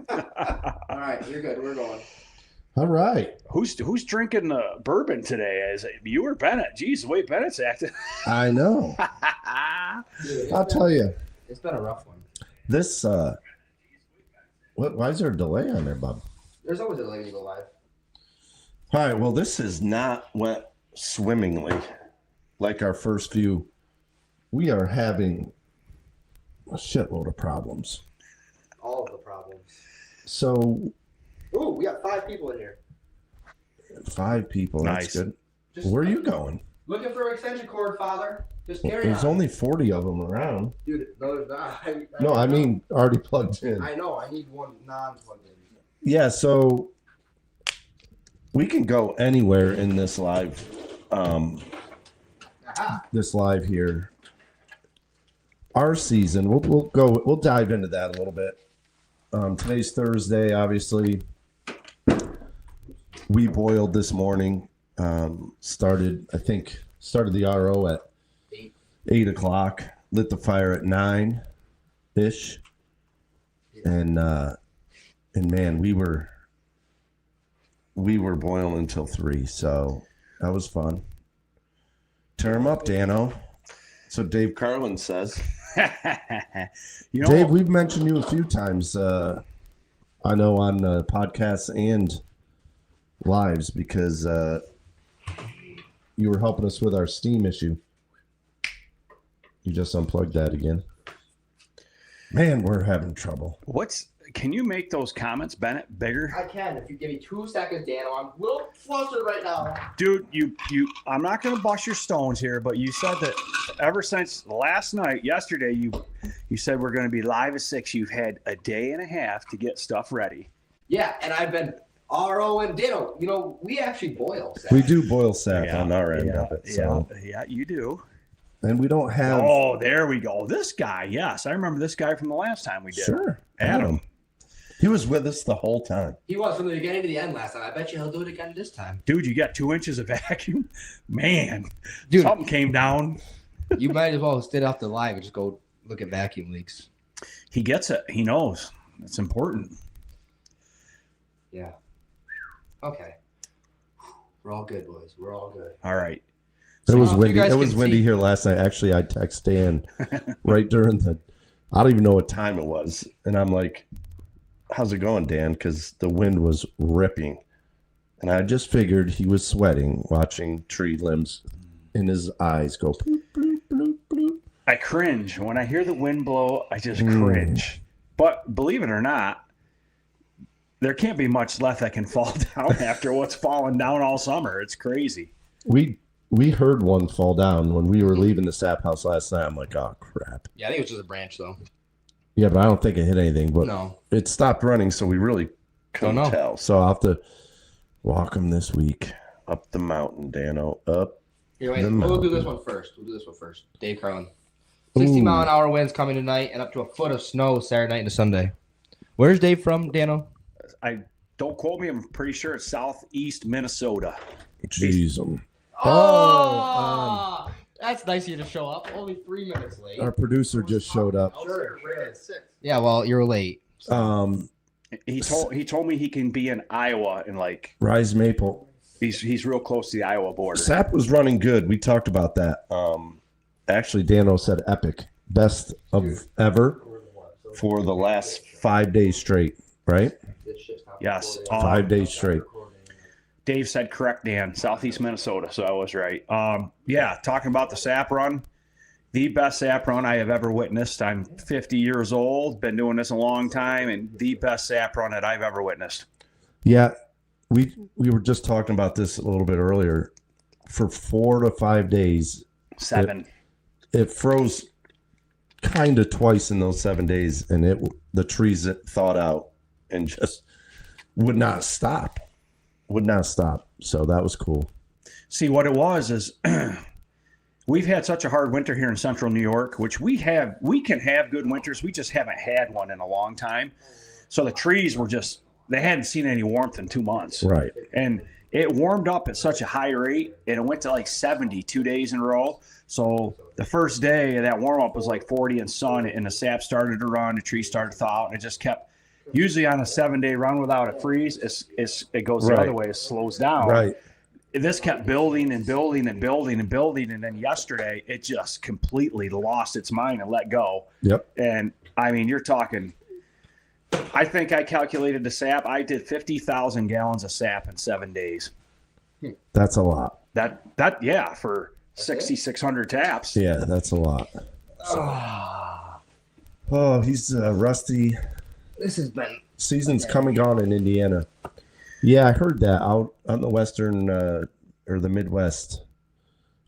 All right, you're good. We're going. All right. Who's drinking bourbon today? Is it you or Bennett? Jeez, the way Bennett's acting. I know. Dude, I'll tell you. It's been a rough one. This, why is there a delay on there, bub? There's always a delay when you go live. All right. Well, this has not went swimmingly like our first few. We are having a shitload of problems. All of the problems. So, Ooh, we got 5 people in here. 5 people. Nice. That's good. Just Where are you going? looking for an extension cord, Father. Just carry There's on. only 40 of them around. Dude, no, there's not. No, I mean already plugged in. I know. I need one non-plugged in. Yeah, so we can go anywhere in this live. This live here. Our season. We'll dive into that a little bit. Today's Thursday, obviously. We boiled this morning. Started the RO at 8 o'clock. Lit the fire at 9-ish. And man, we were boiling until 3, so that was fun. Turn 'em up, Dano. So Dave Carlin says. Dave, we've mentioned you a few times. I know on podcasts and lives because you were helping us with our Steam issue. You just unplugged that again. Man, we're having trouble. Can you make those comments, Bennett, bigger? I can if you give me 2 seconds, Dano. I'm a little flustered right now. Dude, I'm not going to bust your stones here, but you said that ever since last night, yesterday, you said we're going to be live at 6. You've had a day and a half to get stuff ready. Yeah, and I've been RO and Dano. You know, we actually boil. Sap. We do boil sap on our end of it. So. Yeah, you do. And we don't have... Oh, there we go. This guy, yes. I remember this guy from the last time we did. Sure. Adam. He was with us the whole time. He was from the beginning to the end last time. I bet you he'll do it again this time. Dude, you got 2 inches of vacuum? Man, Dude, something came down. You might as well stay off the live and just go look at vacuum leaks. He gets it. He knows. It's important. Yeah. Okay. We're all good, boys. We're all good. All right. It was you windy. guys It was can windy see- here last night. Actually, I text Dan right during the... I don't even know what time it was. And I'm like, how's it going, Dan? Because the wind was ripping. And I just figured he was sweating watching tree limbs in his eyes go bloop, bloop, bloop, bloop. I cringe. When I hear the wind blow, I just cringe. But believe it or not, there can't be much left that can fall down after what's fallen down all summer. It's crazy. We heard one fall down when we were leaving the sap house last night. I'm like, oh, crap. Yeah, I think it was just a branch, though. Yeah, but I don't think it hit anything. But No. it stopped running, so we really couldn't Don't know. tell. So I'll have to walk him this week up the mountain, Dano. Up. Here, wait. The We'll do mountain. this one first. Dave Carlin. 60-mile-an-hour winds coming tonight and up to a foot of snow Saturday night into Sunday. Where's Dave from, Dano? I don't quote me. I'm pretty sure it's southeast Minnesota. Jeez. Oh, that's nice of you to show up. Only 3 minutes late. Our producer just showed up. Sure. Yeah, well, you're late. He told me he can be in Iowa and like Rise Maple. he's real close to the Iowa border. Sap was running good. We talked about that. Actually, Dano said epic. Best of ever for the last 5 days straight, right? Yes. 5 days straight. Dave said correct, Dan. Southeast Minnesota, so I was right. Yeah, talking about the sap run, the best sap run I have ever witnessed. I'm 50 years old, been doing this a long time, and the best sap run that I've ever witnessed. Yeah, we were just talking about this a little bit earlier. For 4 to 5 days, 7. it froze kind of twice in those 7 days, and the trees that thawed out and just would not stop. So that was cool. See, what it was is we've had such a hard winter here in central New York, which we can have good winters. We just haven't had one in a long time. So the trees were they hadn't seen any warmth in 2 months. Right. And it warmed up at such a high rate, and it went to like 70 2 days in a row. So the first day of that warm up was like 40 and sun, and the sap started to run, the trees started to thaw out, and it just kept. Usually on a 7-day run without a freeze, it goes the other way, it slows down. Right. This kept building and building and building and building, and then yesterday it just completely lost its mind and let go. Yep. And I mean, you're talking. I think I calculated the sap. I did 50,000 gallons of sap in 7 days. That's a lot. That yeah, for 6,600 taps. Yeah, that's a lot. Oh, he's rusty. This has been Season's coming on in Indiana. Yeah, I heard that out on the western or the Midwest.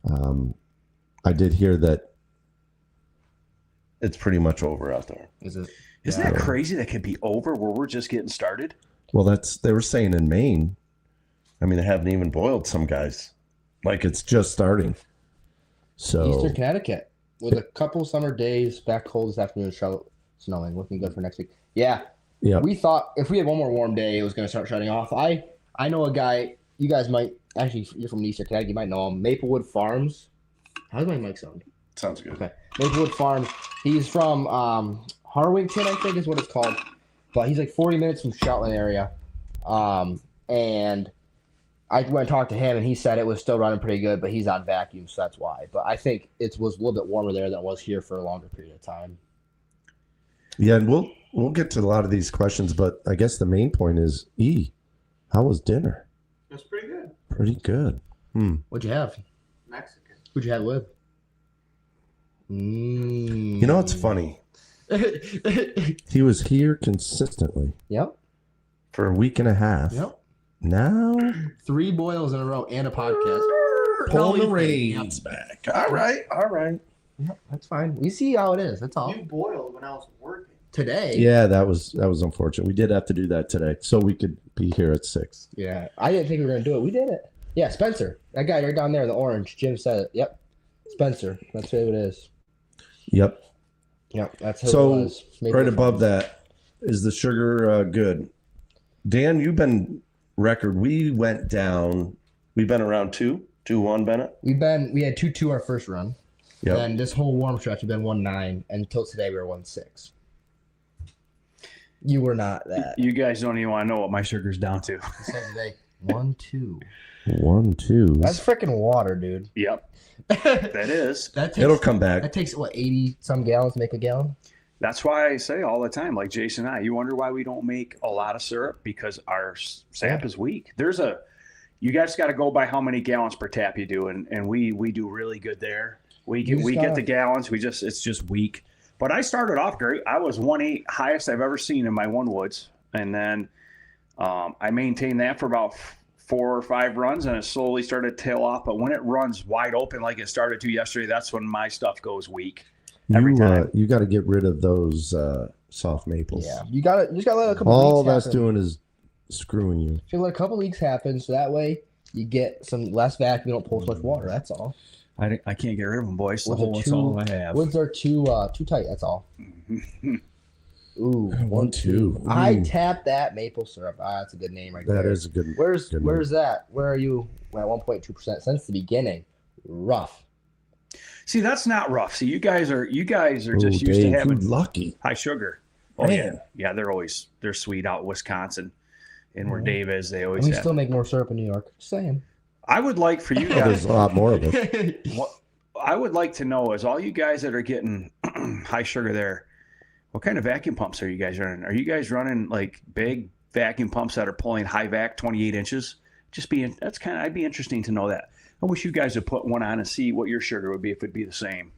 I did hear that it's pretty much over out there. Is it? Isn't that crazy? That could be over where we're just getting started. Well, they were saying in Maine. I mean, they haven't even boiled some guys. Like it's just starting. So Eastern Connecticut with a couple summer days, back cold this afternoon, Charlotte snowing, looking good for next week. Yeah. Yeah. We thought if we had one more warm day, it was going to start shutting off. I know a guy. You guys might actually. You're from Eastern Connecticut. You might know him. Maplewood Farms. How's my mic sound? sounds good. Okay. Maplewood Farms. He's from Harwington, I think is what it's called. But he's like 40 minutes from Shetland area. And I went and talked to him, and he said it was still running pretty good, but he's on vacuum, so that's why. But I think it was a little bit warmer there than it was here for a longer period of time. Yeah, and we'll get to a lot of these questions, but I guess the main point is, how was dinner? That's pretty good. Pretty good. What'd you have? Mexican. Who'd you have with? You know what's funny? He was here consistently Yep. for a week and a half. Yep. Now 3 boils in a row and a podcast. pulling the Yep. reins back. All right. Yep, that's fine. We see how it is. That's all. You boiled when I was working. Today. Yeah, that was unfortunate. We did have to do that today, so we could be here at 6. Yeah. I didn't think we were gonna do it. We did it. Yeah, Spencer. That guy right down there, the orange. Jim said it. Yep. Spencer. That's who it is. Yep. Yep. That's who So it was. right above that is the sugar good. Dan, you've been record. We went down. We've been around 2-1, Bennett. We had 2-2 our first run. Yep. And this whole warm stretch we've been 1-9, and until today we were 1-6. You were not that. You guys don't even want to know what my sugar's down to. You said today 1-2. 1-2. That's freaking water, dude. Yep, that is. That takes, It'll come back. That takes what, 80 some gallons to make a gallon? That's why I say all the time, like Jason and I, you wonder why we don't make a lot of syrup, because our sap is weak. You guys got to go by how many gallons per tap you do, and we do really good there. We get the gallons. It's just weak. But I started off great. I was 1.8, highest I've ever seen in my one woods, and then I maintained that for about 4 or 5 runs, and it slowly started to tail off. But when it runs wide open like it started to yesterday, that's when my stuff goes weak. Every time. You got to get rid of those soft maples. Yeah. You just gotta let a couple All leaks that's happen. doing is screwing you. You let a couple leaks happen, so that way you get some less vacuum. You don't pull so much water. That's all. I can't get rid of them, boys. That's all I have. Woods are too tight. That's all. Ooh, 1-2. I tapped that maple syrup. That's a good name right there. That is a good. Where's good that? Where are you at 1.2% since the beginning? Rough. See, that's not rough. See, you guys are just Ooh, used Dave, to having you're lucky. high sugar. Oh Man. yeah, they're sweet out in Wisconsin, and where Dave is, they always And we have. still make more syrup in New York. Just saying. I would like for you Well, guys. there's a lot more of us. What I would like to know is all you guys that are getting high sugar there, what kind of vacuum pumps are you guys running? Are you guys running like big vacuum pumps that are pulling high vac 28 inches? I'd be interesting to know that. I wish you guys would put one on and see what your sugar would be if it'd be the same.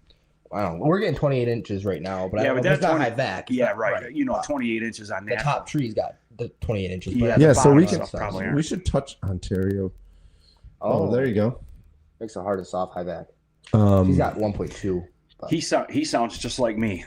Wow, we're getting 28 inches right now, but Yeah, but that's it's not 20 high vac. It's Yeah, not- right. 28 inches on The that. top tree's got the 28 inches. Yeah, But Yeah, the so bottom we stuff can- probably doesn't. We should touch Ontario. Oh, there you go. Makes it hard to soft high vac. He's got 1.2. He sounds just like me.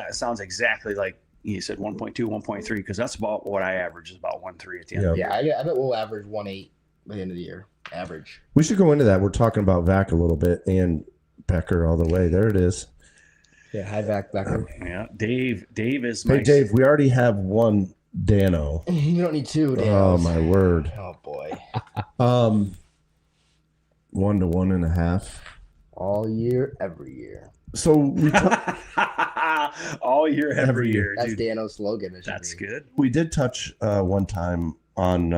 Sounds exactly like you said, 1.2, 1.3, because that's about what I average, is about 1.3 at the end. Yeah. Of the Yeah, year. I bet we'll average 1.8 by the end of the year. Average. We should go into that. We're talking about vac a little bit and Becker all the way. There it is. Yeah, high vac back. Yeah, Dave is. Hey, Dave, we already have one Dano. You don't need two, Dan. Oh my word. Oh boy. 1 to 1.5. All year, every year. So we all year, every year, That's dude. Dano's slogan. That's good. we did touch one time on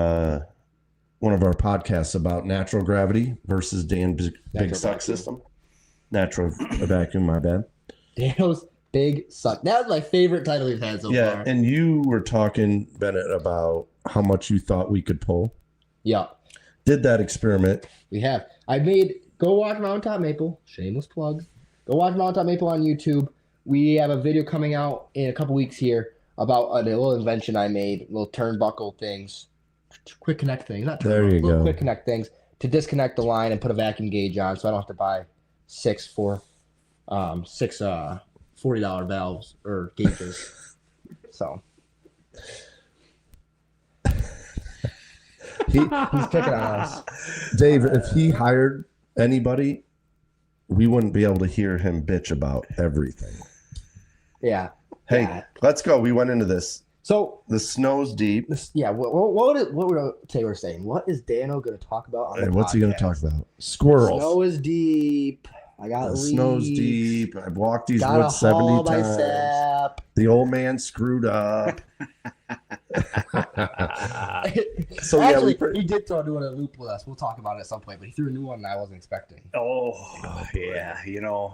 one of our podcasts about natural gravity versus Dan's big Natural suck vacuum. system. Natural vacuum, my bad. Dano's big suck. That was my favorite title we've had so Yeah, far. and you were talking, Bennett, about how much you thought we could pull. Yeah, Did that experiment. we have. Go watch Mountaintop Maple. Shameless plugs. Go watch Mountaintop Maple on YouTube. We have a video coming out in a couple weeks here about a little invention I made, little turnbuckle things, quick connect things, not There you little go. quick connect things to disconnect the line and put a vacuum gauge on, so I don't have to buy six $40 valves or gauges. So he's picking on us. Dave, if he hired anybody, we wouldn't be able to hear him bitch about everything. Yeah. Hey, Yeah. let's go. We went into this. So The snow's deep. what were Taylor saying? What is Dano going to talk about on the What's he going to podcast? talk about? Squirrels. Snow is deep. I got The leaves. snow's deep. I've walked these Got a woods 70 haul by times. sap. The old man screwed up. So Actually, yeah, he did throw a new one in a loop with us. We'll talk about it at some point, but he threw a new one I wasn't expecting. Oh, yeah. You know,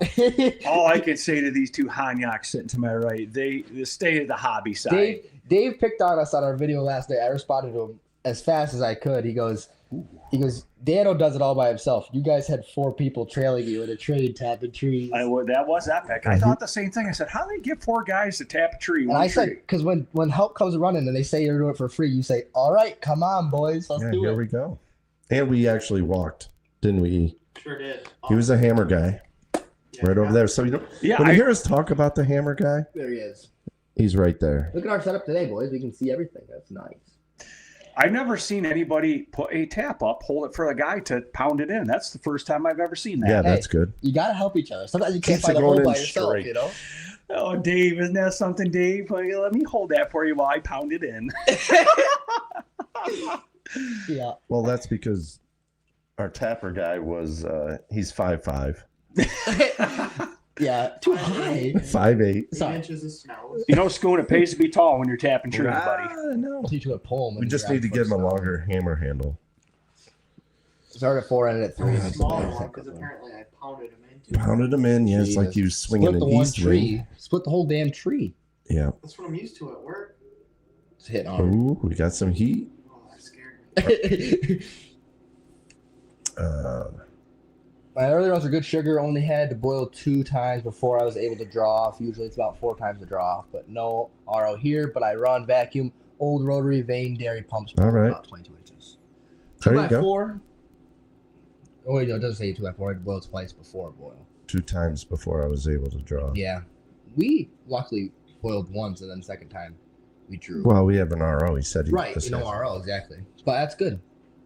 all I can say to these two Hanyaks sitting to my right, they stay at the hobby side. Dave picked on us on our video last night. I responded to him as fast as I could. He goes, Dano does it all by himself. You guys had 4 people trailing you in a trade tapping trees. That was epic. I thought the same thing. I said, how do they get 4 guys to tap a tree? And I said, because when help comes running and they say you're doing it for free, you say, all right, come on, boys, let's do here it. we go. And we actually walked, didn't we? Sure did. He was a hammer guy right over there. So when you hear us talk about the hammer guy, There he is. he's right there. Look at our setup today, boys. We can see everything. That's nice. I've never seen anybody put a tap up, hold it for the guy to pound it in. That's the first time I've ever seen that. Yeah, that's good. You got to help each other. Sometimes you can't Keeps find it a hole going by in yourself, straight. you know? Oh, Dave, isn't that something, Dave? Well, let me hold that for you while I pound it in. Yeah. Well, that's because our tapper guy was he's 5'5", Yeah. Too high. 5'8". 8 Sorry. inches of snow. You know, Schoon, it pays to be tall when you're tapping trees, buddy. No. Teach you a poem. We just need to give him a longer hammer handle. Start at 4, end at 3. A Makes a small better one, second because one. apparently I pounded him into. Pounded him in, yeah. It's like Jesus. he was swinging Split the an one east tree. wing. Split the whole damn tree. Yeah. That's what I'm used to at work. It's hitting hard. Ooh, we got some heat. Oh, that scared me. My earlier ones are good sugar. Only had to boil 2 times before I was able to draw off. Usually it's about 4 times to draw off, but no RO here. But I run vacuum, old rotary vane dairy pumps. All right. About 22 inches. There 2 you by go. 4. Oh wait, no, it doesn't say 2 by 4. I had to boil twice before boil. 2 times before I was able to draw. Yeah, we luckily boiled once, and then the second time we drew. Well, we have an RO. He said he right, just you know has RO exactly. But that's good.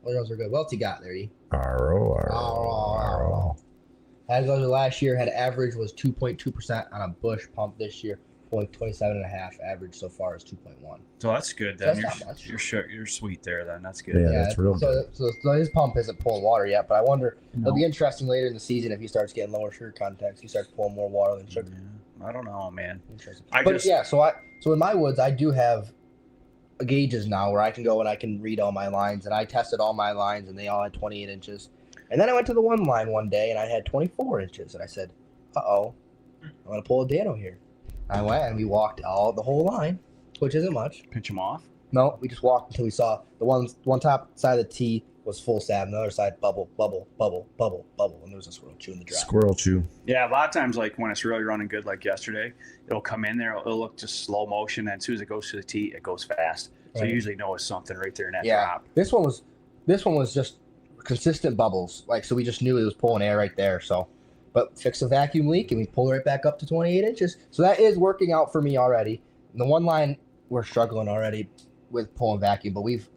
All those are good. What else you got there, E? RO. As of last year, had average was 2.2% on a bush pump. This year, 27.5 average so far is 2.1. So that's good. That's Then not much. you're sweet there. Then that's good. Yeah, that's real good. So his pump isn't pulling water yet, but I wonder No. it'll be interesting later in the season if he starts getting lower sugar content. He starts pulling more water than sugar. I don't know, man. Interesting. I But just yeah, so in my woods I do have gauges now where I can go and I can read all my lines, and I tested all my lines and they all had 28 inches. And then I went to the one line one day and I had 24 inches, and I said, "Uh-oh, I'm gonna pull a Dano here." I went and we walked the whole line, which isn't much. pinch him off. No, we just walked until we saw the one top side of the tee was full sap, and the other side bubble, bubble, bubble, bubble, bubble, and there was a squirrel chewing the drop. Squirrel chew. Yeah, a lot of times, like when it's really running good, like yesterday, it'll come in there, it'll look just slow motion, and as soon as it goes to the tee, it goes fast. So Right. you usually know it's something right there in that Yeah, drop. this one was just consistent bubbles, like, so we just knew it was pulling air right there. So, but fix the vacuum leak and we pull it right back up to 28 inches. So that is working out for me already. And the one line we're struggling already with pulling vacuum, but we've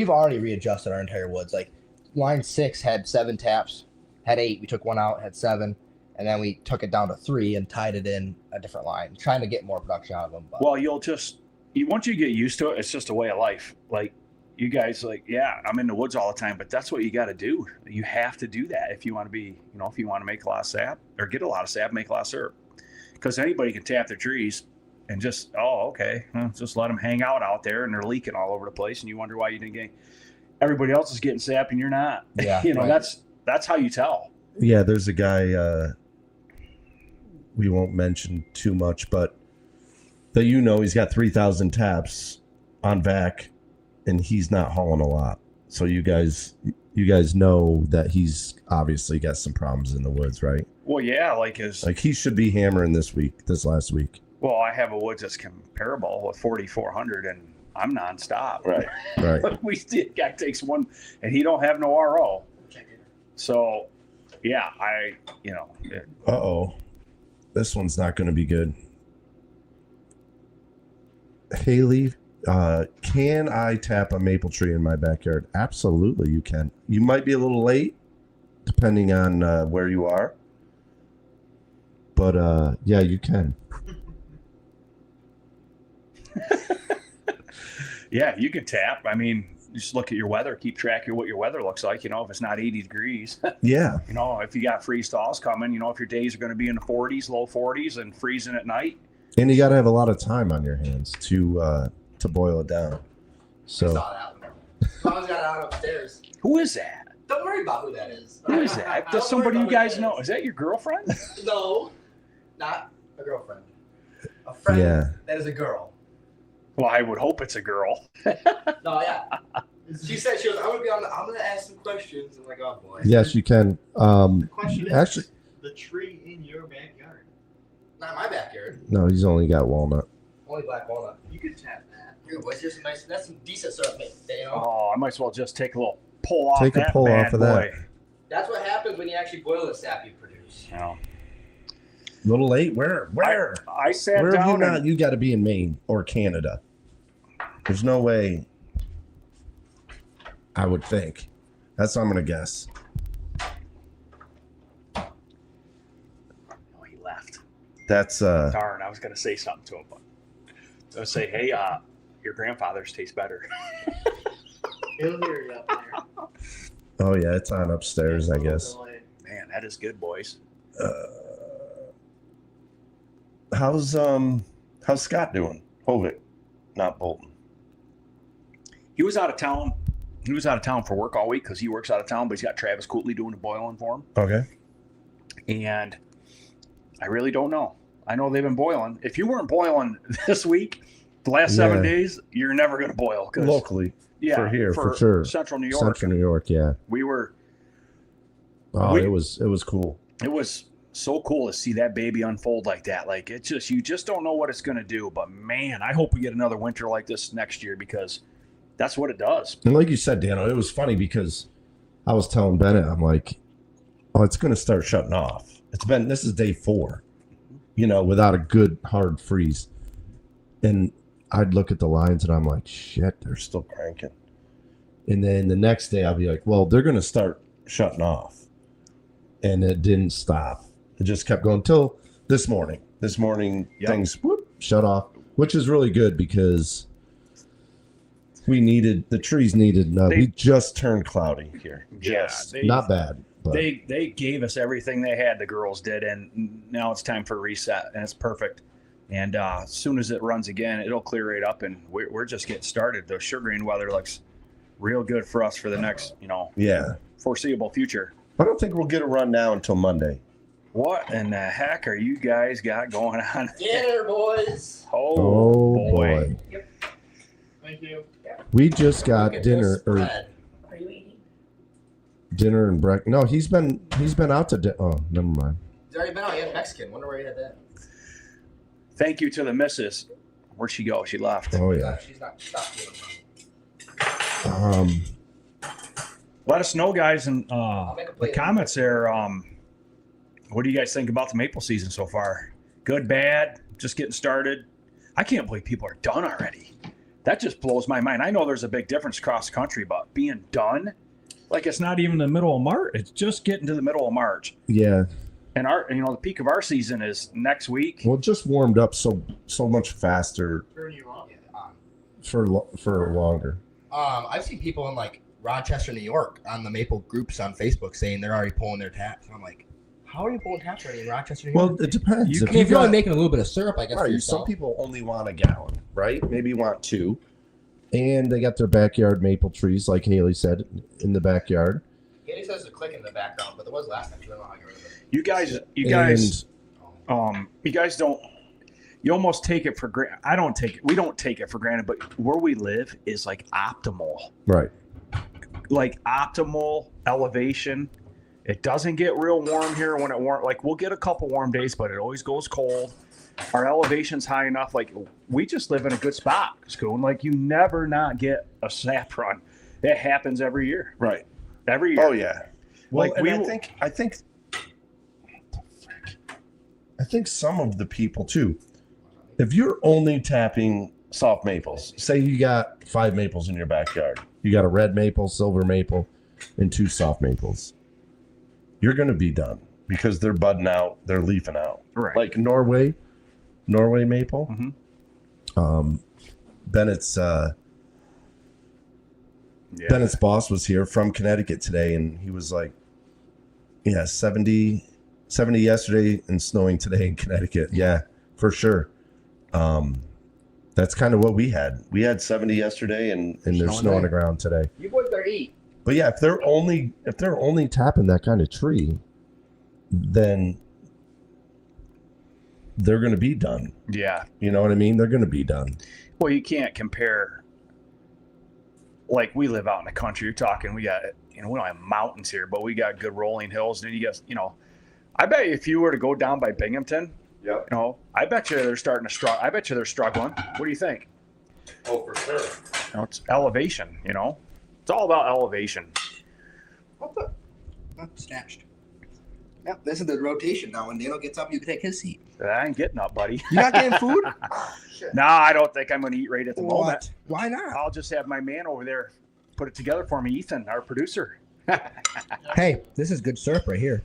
already readjusted our entire woods. Like line 6 had 7 taps, had 8. We took one out, had 7, and then we took it down to 3 and tied it in a different line, trying to get more production out of them. But Well, you'll just once you get used to it, it's just a way of life. Like you guys, like, yeah, I'm in the woods all the time, but that's what you got to do. You have to do that if you want to be, if you want to make a lot of sap or get a lot of sap, make a lot of syrup. Because anybody can tap their trees and just, okay, just let them hang out there, and they're leaking all over the place, and you wonder why you didn't get. Everybody else is getting sap and you're not. Yeah, Right. That's how you tell. Yeah, there's a guy we won't mention too much, but that he's got 3,000 taps on vac, and he's not hauling a lot. So you guys know that he's obviously got some problems in the woods, right? Well, yeah, like he should be hammering this last week. Well, I have a woods that's comparable with 4,400, and I'm nonstop. Right. We see a guy takes one, and he don't have no RO. So, yeah, Uh-oh. This one's not going to be good. Haley, can I tap a maple tree in my backyard? Absolutely, you can. You might be a little late, depending on where you are. But, yeah, you can. Yeah, you can tap. I mean, just look at your weather. Keep track of what your weather looks like. If it's not 80 degrees. Yeah. If you got freeze thaws coming, if your days are going to be in the 40s, low 40s, and freezing at night. And you got to have a lot of time on your hands to boil it down. So. I saw that one. Mom's got it out upstairs. Who is that? Don't worry about who that is. Who is that? Does somebody you guys know? Is that your girlfriend? No, not a girlfriend. A friend that is a girl. Well, I would hope it's a girl. No, yeah. She said she was. I'm gonna ask some questions. I'm like, oh boy. Yes, you can. The question is, Actually, the tree in your backyard. Not my backyard. no, he's only got walnut. Only black walnut. You could tap that. Here, boys. Here's some nice. That's some decent syrup, Oh, I might as well just take a little pull off Take a that pull bad off of boy. that. That's what happens when you actually boil the sap you produce. Little late. Where? I sat Where have you down not? and You got to be in Maine or Canada. There's no way. I would think. That's what I'm gonna guess. oh, he left. That's Darn, I was going to say something to him, but I was say, hey, your grandfather's taste better. He'll hear you up there. Oh yeah, it's on upstairs, I guess. Man, that is good, boys. How's Scott doing? Hovick, not Bolton. He was out of town. He was out of town for work all week because he works out of town, but he's got Travis Cooley doing the boiling for him. Okay. And I really don't know. I know they've been boiling. If you weren't boiling this week, the last 7 days, you're never going to boil. Locally. Yeah, for here, for sure. Central New York. Central New York, yeah. We were. Oh, it was cool. It was so cool to see that baby unfold like that. Like you just don't know what it's going to do. But man, I hope we get another winter like this next year because that's what it does. And like you said, Dano, it was funny because I was telling Bennett, I'm like, oh, it's going to start shutting off. This is day 4, without a good hard freeze. And I'd look at the lines and I'm like, shit, they're still cranking. And then the next day I'll be like, well, they're going to start shutting off. And it didn't stop. It just kept going till this morning. This morning, things shut off, which is really good because the trees needed, we just turned cloudy here. Not bad. But. They gave us everything they had, the girls did, and now it's time for a reset, and it's perfect. And as soon as it runs again, it'll clear right up, and we're just getting started. The sugar green weather looks real good for us for the next, foreseeable future. I don't think we'll get a run now until Monday. What in the heck are you guys got going on? Dinner, boys. Oh boy. Yep. Thank you. We just got dinner Are you eating? Dinner and breakfast. No, he's been out to oh, never mind. He's already been out. He had Mexican. Wonder where he had that. Thank you to the missus. Where'd she go? She left. Oh yeah. She's not stopped. Let us know, guys, in the comments there. What do you guys think about the maple season so far? Good, bad, just getting started? I can't believe people are done already. That just blows my mind. I know there's a big difference across the country, but being done, like it's not even the middle of March. It's just getting to the middle of March. Yeah. And the peak of our season is next week. Well, it just warmed up so much faster. Turn you on. Yeah, for longer. I've seen people in like Rochester, New York, on the maple groups on Facebook saying they're already pulling their taps. And I'm like, how are you pulling taps already in Rochester, New York? Well, it depends. I mean, if you're only making a little bit of syrup, I guess for right, yourself. some people only want a gallon, right? Maybe want 2. And they got their backyard maple trees, like Haley said, in the backyard. Haley says the click in the background, but there was last time. She didn't know how to get rid of it. You guys don't. You almost take it for granted. I don't take it. We don't take it for granted, but where we live is like optimal. Right. Like optimal elevation. It doesn't get real warm here when it warm. Like we'll get a couple warm days, but it always goes cold. Our elevation's high enough. Like we just live in a good spot, Schoon. Like you never not get a sap run. It happens every year. Right. Every year. Oh yeah. Well, Like and I think some of the people too. If you're only tapping soft maples, say you got 5 maples in your backyard, you got a red maple, silver maple, and 2 soft maples, you're going to be done because they're budding out, they're leafing out. Right. Like Norway maple. Mm-hmm. Bennett's boss was here from Connecticut today, and he was like, "Yeah, 70 yesterday and snowing today in Connecticut. Yeah, for sure." That's kind of what we had. We had 70 yesterday, and there's snow on the ground today. You boys better eat. But yeah, if they're only tapping that kind of tree, then they're going to be done. Yeah. You know what I mean? They're going to be done. Well, you can't compare. Like we live out in the country. You're talking. We got we don't have mountains here, but we got good rolling hills. And you guys, I bet if you were to go down by Binghamton. Yep. I bet you they're starting to struggle. I bet you they're struggling. What do you think? Oh, for sure. It's elevation, It's all about elevation. What the? Oh, snatched. Yep, this is the rotation now. When Daniel gets up, you can take his seat. I ain't getting up, buddy. You're not getting food? No, I don't think I'm going to eat right at the moment. Why not? I'll just have my man over there put it together for me, Ethan, our producer. Hey, this is good syrup right here.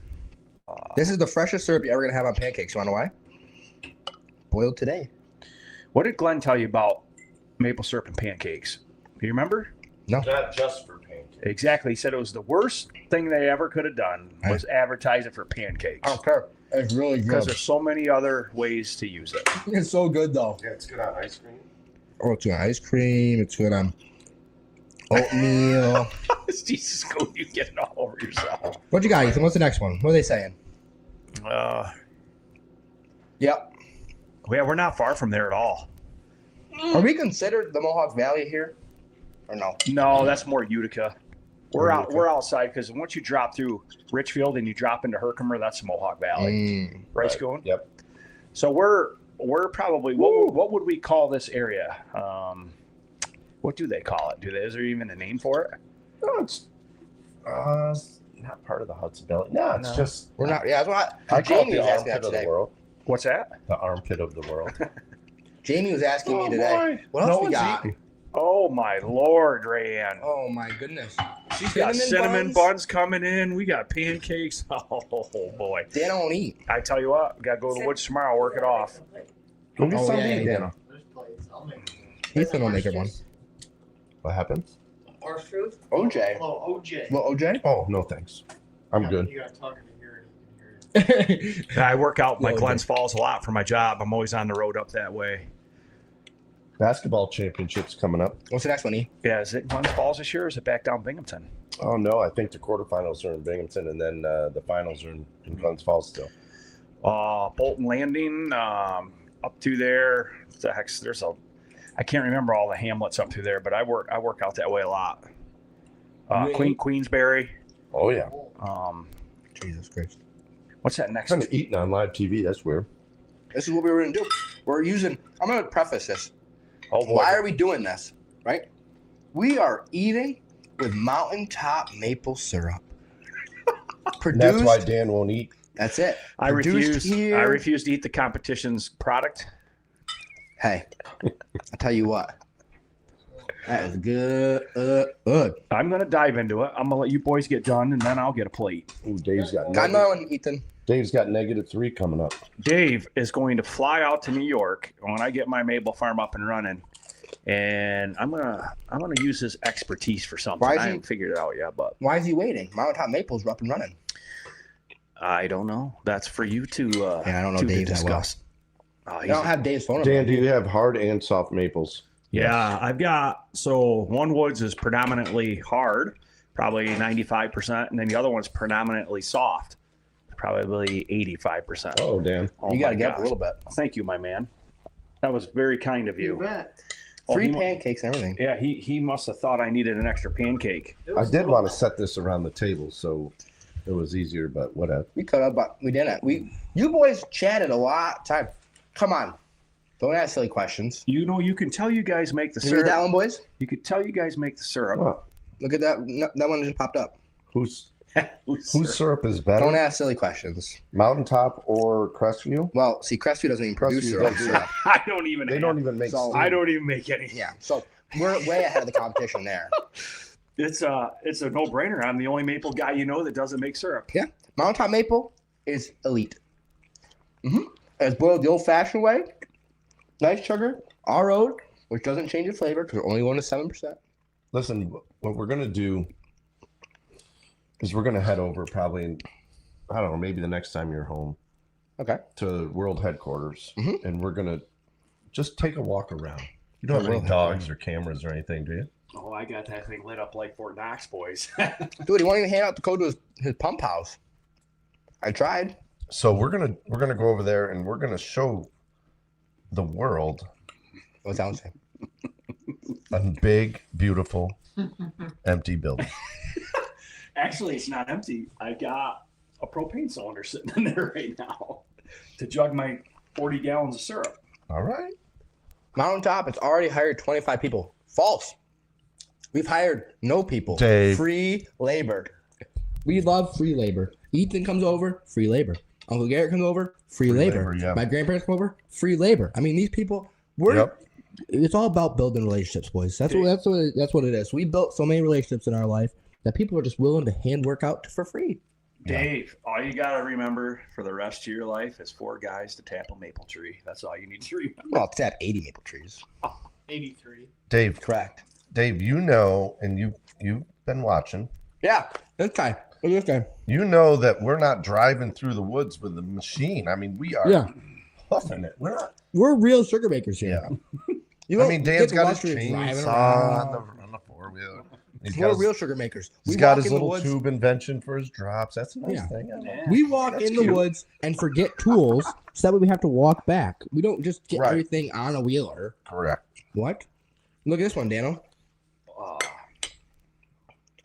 This is the freshest syrup you're ever going to have on pancakes. You want to know why? Boiled today. What did Glenn tell you about maple syrup and pancakes? Do you remember? No. Not just for pancakes. Exactly. He said it was the worst thing they ever could have done was advertise it for pancakes. I don't care. It's really Because good. there's so many other ways to use it. It's so good, though. Yeah, it's good on ice cream. Oh, it's good on ice cream. It's good on oatmeal. Jesus, go you getting all over yourself. What you got, Ethan? What's the next one? What are they saying? Yep. Yeah, we're not far from there at all. Are we considered the Mohawk Valley here? Or no? No, that's more Utica. We're outside because once you drop through Richfield and you drop into Herkimer, that's Mohawk Valley. Right, Schoon? Yep. So we're probably what would we call this area? What do they call it? Is there even a name for it? No, it's not part of the Hudson Valley. No, it's just We're not. Yeah, that's what I call it Jamie the was asking armpit that of the today. world. What's that? The armpit of the world. Jamie was asking me today. boy. What else No we one's got? eating. Oh my Lord, Rayanne. Oh my goodness. She's got cinnamon buns coming in. We got pancakes. Oh boy. They don't eat. I tell you what, we gotta go to the woods tomorrow, work it off. Go get Oh, some yeah, to eat, yeah. Dana. There's plates. I'll make Ethan will make it one. What happens? orange fruit. OJ. Oh, OJ. Well, OJ? Oh, no thanks. I'm good. You gotta talk in here and you can hear it. I work out my Well, Glens Falls a lot for my job. I'm always on the road up that way. Basketball championships coming up. What's the next one, E? Yeah, is it Glens Falls this year or is it back down Binghamton? Oh no, I think the quarterfinals are in Binghamton, and then the finals are in Glens Falls still. Bolton Landing, up through there. I can't remember all the hamlets up through there, but I work out that way a lot. Queensbury. Oh yeah. Jesus Christ. What's that next? Kind of eating on live TV. That's weird. This is what we were going to do. I'm going to preface this. Oh boy. Why are we doing this? Right? We are eating with mountaintop maple syrup. And Produced. that's why Dan won't eat. That's it. I Produced refuse. here. I refuse to eat the competition's product. Hey, I'll tell you what. That is good. Good. I'm gonna dive into it. I'm gonna let you boys get done, and then I'll get a plate. Ooh, Dave's got Come on, Ethan. -3 coming up. Dave is going to fly out to New York when I get my maple farm up and running, and I'm gonna use his expertise for something. Why is I he- haven't figured it out yet, but Why is he waiting? Mountaintop Maple's up and running. I don't know. That's for you to Yeah, I don't know to Dave that well. discuss. I don't have Dave's phone number. Dan, do you have hard and soft maples? Yeah, I've got one woods is predominantly hard, probably 95%, and then the other one's predominantly soft, probably 85%. Oh, Dan. Oh You got to my get up gosh. a little bit. Thank you, my man. That was very kind of You you. bet. Oh, Free he mu- pancakes and everything. Yeah, he must have thought I needed an extra pancake. It I was did little- want to set this around the table so it was easier, but whatever. We could have, but we didn't. You boys chatted a lot of time. Come on. Don't ask silly questions. You know, you can tell you guys make the You read that syrup. one, boys? You could tell you guys make the syrup. What? Look at that. No, that one just popped up. Whose syrup is better? Don't ask silly questions. Mountaintop or Crestview? Well, see, Crestview doesn't even produce Crestview their own doesn't. syrup. I don't even. They don't even make So- I don't even make any. Yeah, so we're way ahead of the competition there. It's a no-brainer. I'm the only maple guy you know that doesn't make syrup. Mountaintop Maple is elite. It's boiled the old-fashioned way. Nice sugar. Our road, which doesn't change the flavor because we're only going to 7%. Listen, what we're going to do is we're going to head over probably, I don't know, maybe the next time you're home Okay. to world headquarters. Mhm. And we're going to just take a walk around. You don't have World any dogs or cameras or anything, do you? Oh, I got that thing lit up like Fort Knox, boys. Dude, he won't even hand out the code to his pump house. I tried. So we're gonna go over there and we're gonna show the world What's that say? a big, beautiful, empty building. Actually, it's not empty. I got a propane cylinder sitting in there right now to jug my 40 gallons of syrup. All right. Mountaintop, it's already hired 25 people. False. We've hired no people. Dave. Free labor. We love free labor. Ethan comes over, free labor. Uncle Garrett comes over, free, Free labor. labor, yeah. My grandparents come over, free labor. I mean, these people. Yep. It's all about building relationships, boys. That's what it is. We built so many relationships in our life that people are just willing to hand work out for free. Dave, all you got to remember for the rest of your life is 4 guys to tap a maple tree. That's all you need to remember. Well, it's at 80 maple trees. 83. Dave, Correct. you know, and you've been watching. Yeah, this guy. Look at this guy. You know that we're not driving through the woods with a machine. I mean, we are Yeah, huffing it. We're not. we're real sugar makers here. Yeah. You I don't mean, get Dan's the got his luxury of driving chainsaw around. on the 4-wheel. He's We're got his, real sugar makers. he's We got walk his in the little woods. tube invention for his drops. That's a nice Yeah. thing. I know. Yeah. We walk That's in the cute. woods and forget tools, so that way we have to walk back. We don't just get Right. everything on a wheeler. Correct. What? Look at this one, Dano. Uh,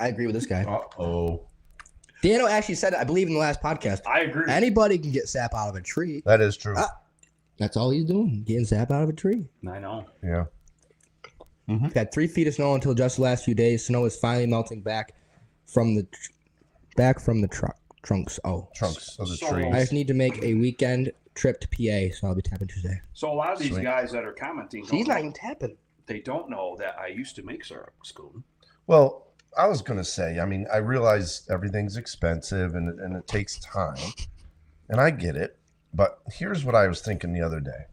I agree with this guy. Uh-oh. Dano actually said it, I believe, in the last podcast. I agree. Anybody can get sap out of a tree. That is true. That's all he's doing, getting sap out of a tree. I know. Yeah. We've had 3 feet of snow until just the last few days. Snow is finally melting back from the trunks. Oh, Trunks of the So- trees. I just need to make a weekend trip to PA, so I'll be tapping Tuesday. So a lot of these Sweet. guys that are commenting, He's don't not know, even tapping. they don't know that I used to make syrup, Scoop. Well, I was going to say, I mean, I realize everything's expensive and it takes time. And I get it. But here's what I was thinking the other day.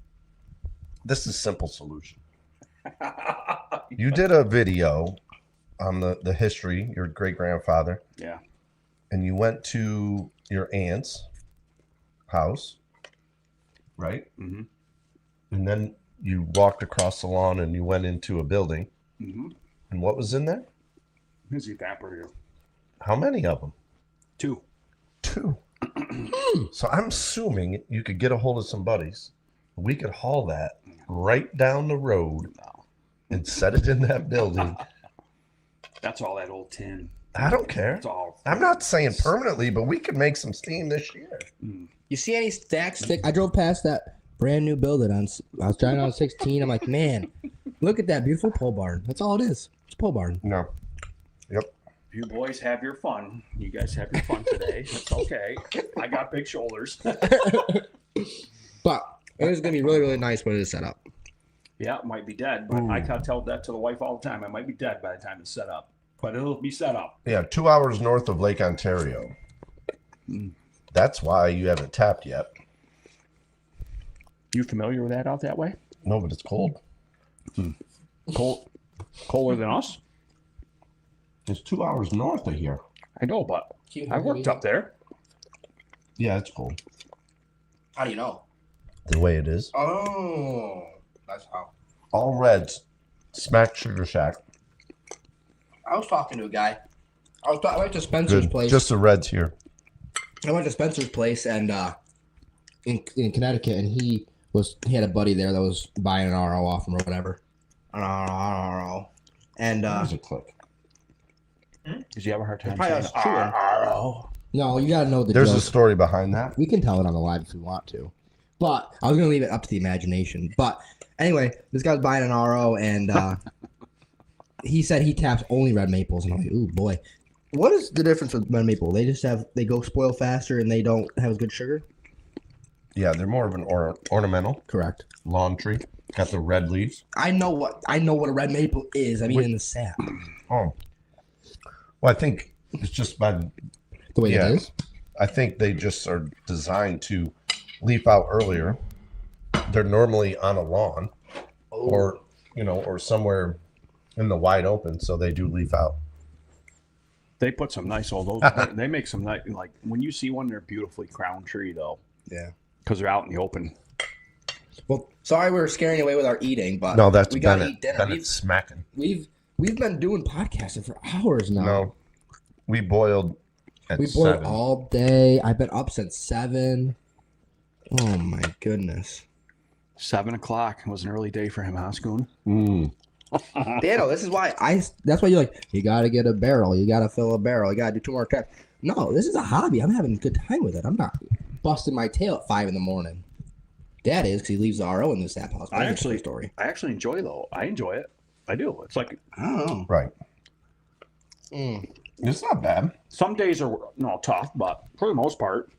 This is simple solution. You did a video on the history, your great grandfather, Yeah. and you went to your aunt's house, right? Mm-hmm. And then you walked across the lawn and you went into a building. Mm-hmm. And what was in there? Here's the evaporator. How many of them? 2. 2. So I'm assuming you could get a hold of some buddies. We could haul that right down the road and set it in that building. That's all that old tin. I don't care. That's all. I'm not saying permanently, but we could make some steam this year. You see any stacks thick? I drove past that brand new building I was driving on 16. I'm like, man, look at that beautiful pole barn. That's all it is. It's a pole barn. No. Yep. You boys have your fun. You guys have your fun today. It's okay. I got big shoulders. But it is going to be really, really nice when it is set up. Yeah, it might be dead, but I can tell that to the wife all the time. I might be dead by the time it's set up, but it'll be set up. Yeah, 2 hours north of Lake Ontario. That's why you haven't tapped yet. You familiar with that out that way? No, but it's cold. Colder than us. It's 2 hours north of here. I know, but I worked up there. Yeah, it's cold. How do you know? The way it is. Oh, that's how. All reds. Smack Sugar Shack. I was talking to a guy. I went to Spencer's Good. place. Just the reds here. I went to Spencer's place and in Connecticut, and he had a buddy there that was buying an RO off him or whatever. An RO. And There's a click. Did you have a hard time probably saying us chewing. RO? No, you gotta know the There's joke. a story behind that. We can tell it on the live if we want to. But I was going to leave it up to the imagination. But anyway, this guy was buying an RO, and he said he taps only red maples. And I'm like, ooh, boy. What is the difference with red maple? They go spoil faster and they don't have as good sugar? Yeah, they're more of an ornamental Correct. lawn tree. Got the red leaves. I know what a red maple is. I mean, in the sap. Oh. Well, I think it's just by The way Yeah. it is? I think they just are designed to leaf out earlier. They're normally on a lawn or somewhere in the wide open, so they do leaf out. They put some nice old. They make some nice. Like when you see one, they're beautifully crowned tree though. Yeah. Because they're out in the open. Well, sorry we were scaring away with our eating, but No, that's we got to Bennett. eat dinner. Bennett's smacking. We've been doing podcasting for hours now. No, we boiled at We boiled 7. all day. I've been up since 7. Oh my goodness. 7 o'clock was an early day for him, huh, Schoon? Daniel, this is why that's why you're like, you gotta get a barrel, you gotta fill a barrel, you gotta do 2 more taps. No, this is a hobby. I'm having a good time with it. I'm not busting my tail at 5 a.m. Dad is because he leaves the RO in the sap house. I That's a story. actually enjoy though. I enjoy it. I do. It's like I don't know. Right. Mm. It's not bad. some days are tough, but for the most part,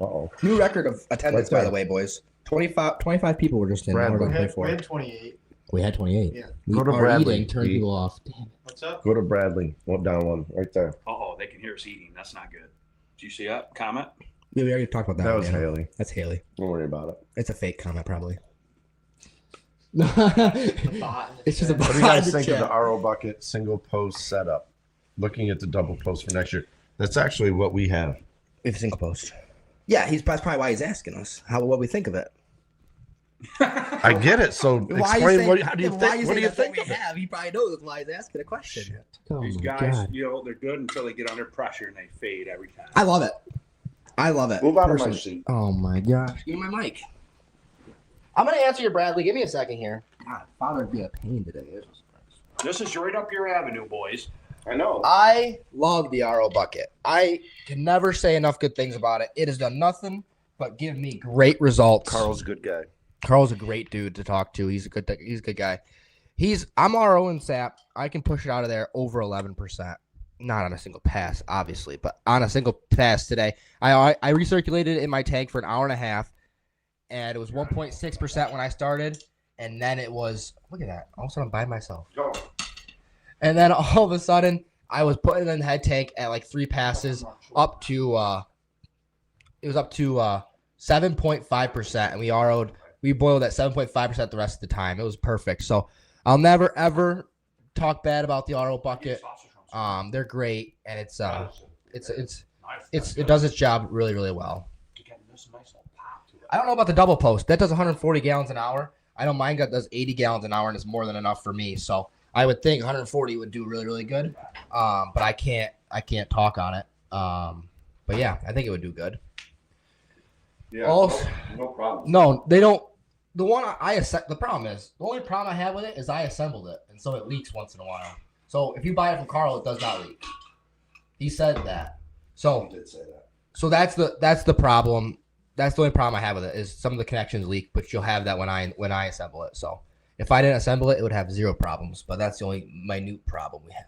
Uh-oh. New record of attendance, Right by there. the way, boys. 25 people were just in. Brad, Now we're going We to had, 24. we had 28. We had 28. Yeah. We Go to are Bradley. eating, turn people off. Damn. What's up? Go to Bradley. Down one. Right there. they can hear us eating. That's not good. Did you see that comment? Yeah, we already talked about that. That one, was Daniel. Haley. That's Haley. Don't worry about it. It's a fake comment, probably. Bot in the It's just a chat. What do you guys bot in think the of the chat. RO bucket single post setup? Looking at the double post for next year. That's actually what we have. With a single post. Yeah, that's probably why he's asking us what we think of it. I get it. So explain how do you think? What do you think we of it? have? He probably knows why he's asking a question. Oh These my guys, God. they're good until they get under pressure and they fade every time. I love it. I love it. Move out of my Personally. seat. Oh my gosh. Give me my mic. I'm gonna answer you, Bradley. Give me a second here. God, Father'd be a pain today. This is right up your avenue, boys. I know. I love the RO bucket. I can never say enough good things about it. It has done nothing but give me great results. Carl's a good guy. Carl's a great dude to talk to. He's a good guy. I'm RO and SAP. I can push it out of there over 11%. Not on a single pass, obviously, but on a single pass today. I recirculated it in my tank for an hour and a half, and it was 1.6% when I started, and then it was, look at that, all of a sudden I'm by myself. Go. And then all of a sudden I was putting it in the head tank at like 3 passes up to it was up to 7.5%, and we boiled at 7.5% the rest of the time. It was perfect. So I'll never ever talk bad about the RO bucket. They're great, and it does its job really, really well. I don't know about the double post. That does 140 gallons an hour. I know mine does 80 gallons an hour, and it's more than enough for me. So I would think 140 would do really, really good. But I can't talk on it. But yeah, I think it would do good. Yeah. Also, No problem. no, they don't. The one the problem is, the only problem I have with it is I assembled it, and so it leaks once in a while. So if you buy it from Carl, it does not leak. He said that. So I did say that. So that's the problem. That's the only problem I have with it is some of the connections leak, but you'll have that when I assemble it. So if I didn't assemble it, it would have 0 problems. But that's the only minute problem we have.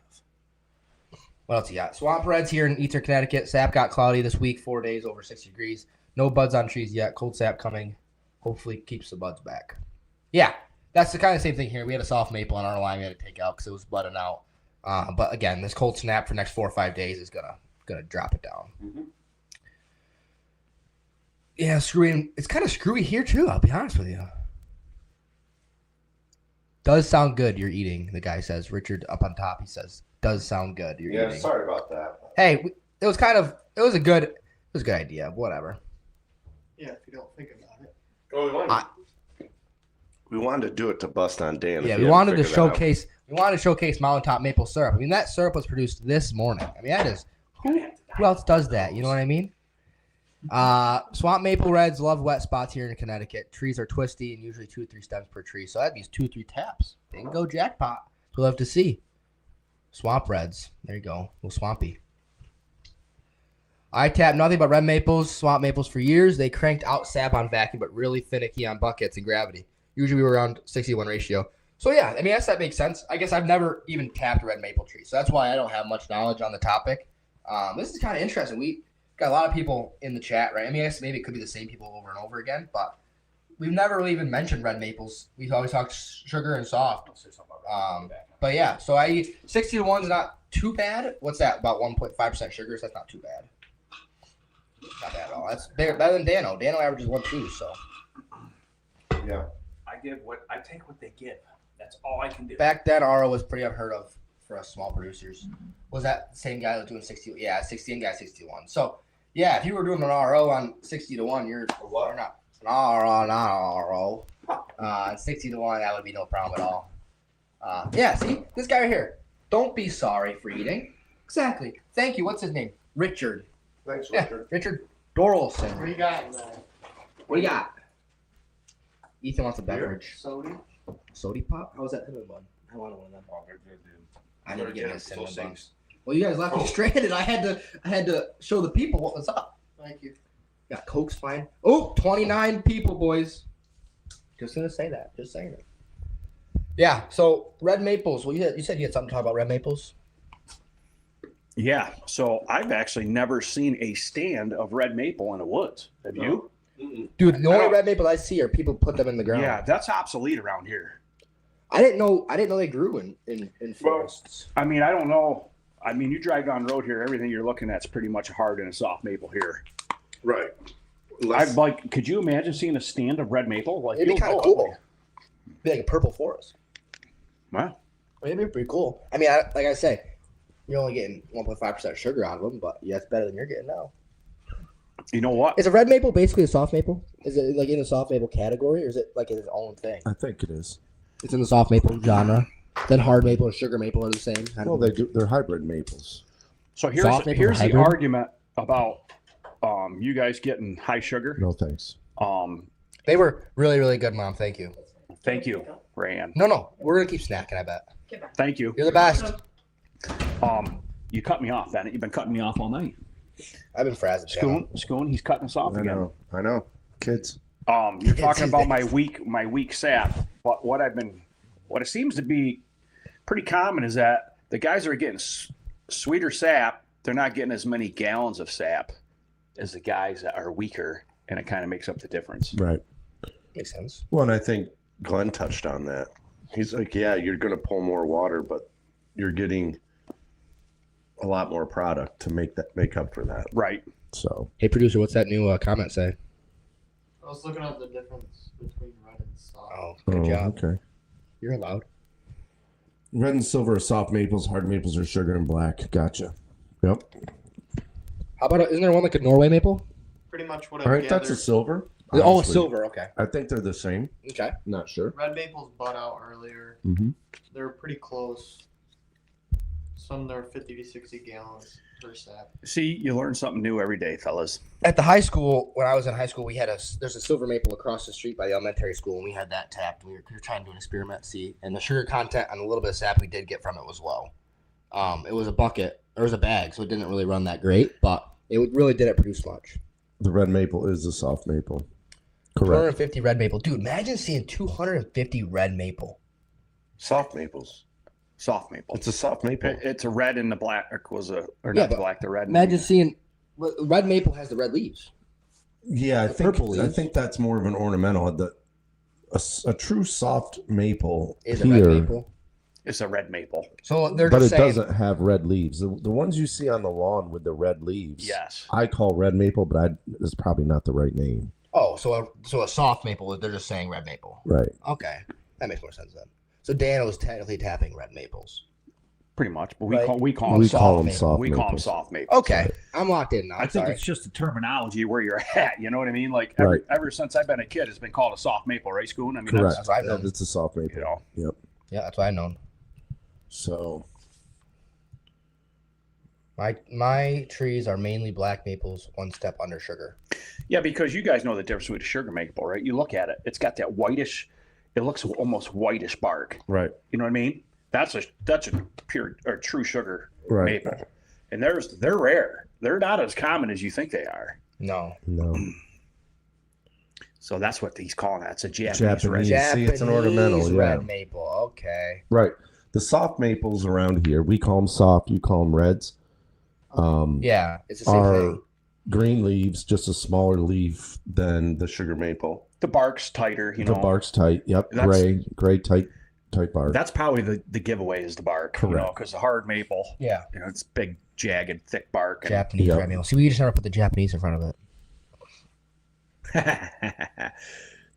What else you got? Swamp Reds here in Eastern Connecticut. Sap got cloudy this week, 4 days over 60 degrees. No buds on trees yet. Cold sap coming. Hopefully keeps the buds back. Yeah, that's the kind of same thing here. We had a soft maple on our line we had to take out because it was budding out. But again, this cold snap for the next 4 or 5 days is gonna drop it down. Mm-hmm. Yeah, screwy. It's kind of screwy here too. I'll be honest with you. Does sound good. You're eating. The guy says. Richard up on top. He says, "Does sound good. You're eating." Sorry about that. Hey, it was a good idea. Whatever. Yeah, if you don't think about it. Well, we wanted to do it to bust on Dan. Yeah, we wanted to showcase. We wanted to showcase mountaintop maple syrup. I mean, that syrup was produced this morning. I mean, that is who else does that? You know what I mean? Swamp maple reds love wet spots here in Connecticut. Trees are twisty and usually 2 or 3 stems per tree. So that'd be 2 or 3 taps. Bingo jackpot. We'll have to see. Swamp reds. There you go. A little swampy. I tapped nothing but red maples, swamp maples for years. They cranked out sap on vacuum, but really finicky on buckets and gravity. Usually we were around 60-1 ratio. So yeah, I mean, I guess that makes sense. I guess I've never even tapped a red maple tree. So that's why I don't have much knowledge on the topic. This is kind of interesting. We got a lot of people in the chat, right? I mean, I guess maybe it could be the same people over and over again, but we've never really even mentioned red maples. We've always talked sugar and soft. But yeah, so 60-1 is not too bad. What's that? About 1.5% sugar. So that's not too bad. Not bad at all. That's better than Dano. Dano averages 1.2. So Yeah. I take what they give. That's all I can do. back then, RO was pretty unheard of for us small producers. Was that the same guy that was doing 60? Yeah, 60 and guy 61. So yeah, if you were doing an RO on 60-1, you're not an RO, not an RO. 60-1, that would be no problem at all. Yeah, see this guy right here. Don't be sorry for eating. Exactly. Thank you. What's his name? Richard. Thanks, Yeah, Richard. Richard Dorlson. What do you got in there? What do you got? Ethan wants a beverage. Soda? Sody pop? How's that cinnamon bun? I want one of them. Oh, they're good, dude. I need to get me a cinnamon Those bun. things. Well, you guys left me stranded. I had to show the people what was up. Thank you. Got Coke's fine. Oh, 29 people, boys. Just gonna say that. Just saying it. Yeah. So red maples. Well, you said you had something to talk about red maples. Yeah, so I've actually never seen a stand of red maple in the woods. Have you? Dude, the I only don't- red maple I see are people put them in the ground. Yeah, that's obsolete around here. I didn't know they grew in forests. I mean, I don't know. I mean, you drive down the road here, everything you're looking at is pretty much a hard and a soft maple here. Right. I'd like. Could you imagine seeing a stand of red maple? Like, It'd be you'll kind of know it. cool. Be like a purple forest. Wow. It'd be pretty cool. I mean, like I say, you're only getting 1.5% sugar out of them, but yeah, it's better than you're getting now. You know what? Is a red maple basically a soft maple? Is it like in the soft maple category, or is it like its own thing? I think it is. It's in the soft maple genre. Then hard maple and sugar maple are the same. Well, they're hybrid maples. So Soft maple here's the hybrid? argument about you guys getting high sugar. No thanks. They were really, really good, Mom. Thank you. Thank you, Rayanne. No, we're gonna keep snacking. I bet Thank you. you're the best. You cut me off, Bennett. You've been cutting me off all night. I've been frazzing. Schoon, he's cutting us off I again. know. Kids. You're talking about my weak sap. But what it seems to be pretty common is that the guys that are getting sweeter sap, they're not getting as many gallons of sap as the guys that are weaker, and it kind of makes up the difference. Right. Makes sense. Well, and I think Glenn touched on that. He's like, yeah, you're going to pull more water, but you're getting a lot more product to make up for that. Right. So Hey, producer, what's that new comment say? I was looking at the difference between red and soft. Oh, good job. Okay. You're allowed. Red and silver are soft maples. Hard maples are sugar and black. Gotcha. Yep. How about isn't there one like a Norway maple? Pretty much what All I've right, that's a gathered. silver. Oh, honestly. silver. Okay. I think they're the same. Okay. Not sure. Red maples bud out earlier. Mm-hmm. They're pretty close. Some they're 50 to 60 gallons per sap. See, you learn something new every day, fellas. At the high school, when I was in high school, there's a silver maple across the street by the elementary school, and we had that tapped. We were trying to do an experiment, see, and the sugar content on a little bit of sap we did get from it was low. It was a bucket, or it was a bag, so it didn't really run that great, but it really didn't produce much. The red maple is the soft maple. Correct. 250 red maple, dude. Imagine seeing 250 red maple. Soft maples. Soft maple. It's a soft maple. It's a red and the black Yeah, not the but black, the red. Imagine seeing red maple has the red leaves. Yeah, The purple I leaves. think that's more of an ornamental. A true soft maple Is here, a red maple. It's a red maple. So they're but just it saying. doesn't have red leaves. The ones you see on the lawn with the red leaves, Yes. I call red maple, but it's probably not the right name. Oh, so a soft maple. They're just saying red maple. Right. Okay, that makes more sense then. So Dan was technically tapping red maples. Pretty much, but we Right. call We them call soft. them maple. soft We call them maples. soft maples. Okay, I'm locked in now. I think Sorry. it's just the terminology where you're at. You know what I mean? Like Right. ever since I've been a kid, it's been called a soft maple, right, Schoon? I mean, Correct. That's what I've known. It's a soft maple. You know. Yep. Yeah, that's what I've known. So My trees are mainly black maples, one step under sugar. Yeah, because you guys know the difference between a sugar maple, right? You look at it; it's got that whitish. It looks almost whitish bark. right. You know what I mean? That's a pure or true sugar Right. maple, and they're rare. They're not as common as you think they are. No. No. So that's what he's calling that. It's a Japanese Japanese. red. See, it's an ornamental, yeah. red maple. Okay. Right. The soft maples around here, we call them soft. You call them reds. Yeah, it's the same Are thing. green leaves, just a smaller leaf than the sugar maple. The bark's tighter. You The know, bark's tight. Yep. That's- Gray, tight bark. that's probably the giveaway is the bark. Correct. Because the hard maple, Yeah. it's big, jagged, thick bark. Japanese Yep. red maple. See, we just never put the Japanese in front of it.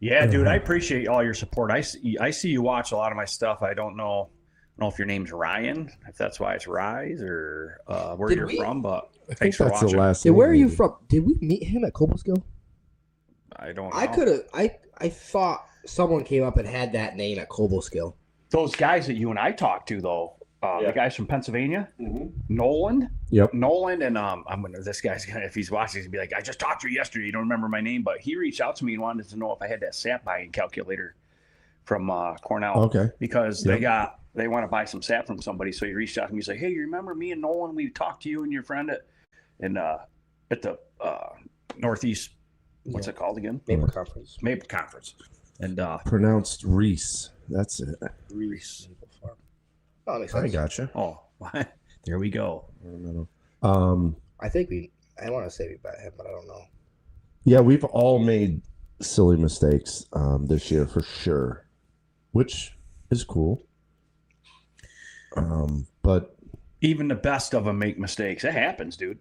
Yeah, dude, I appreciate all your support. I see you watch a lot of my stuff. I don't know if your name's Ryan, if that's why it's Rise or where Did you're we- from, but I think thanks for that's the watching. last. Hey, where are name, you maybe. from? Did we meet him at Cobleskill? I don't know. I could have. I thought someone came up and had that name at Cobleskill. Those guys that you and I talked to, though, the guys from Pennsylvania, Nolan. Yep. Nolan and this guy's gonna, if he's watching, he's gonna be like, I just talked to you yesterday. You don't remember my name, but he reached out to me and wanted to know if I had that sap buying calculator from Cornell. Okay. Because Yep. they want to buy some sap from somebody. So he reached out to me. He's like, hey, you remember me and Nolan? We talked to you and your friend at the Northeast. What's it called again? Maple Conference. Maple Conference. And Pronounced Reese. That's it. Reese. Maple Farm. Oh, that makes I sense. gotcha. Oh, there we go. I think I want to say we bet him, but I don't know. Yeah, we've all made silly mistakes this year for sure, which is cool. But Even the best of them make mistakes. It happens, dude.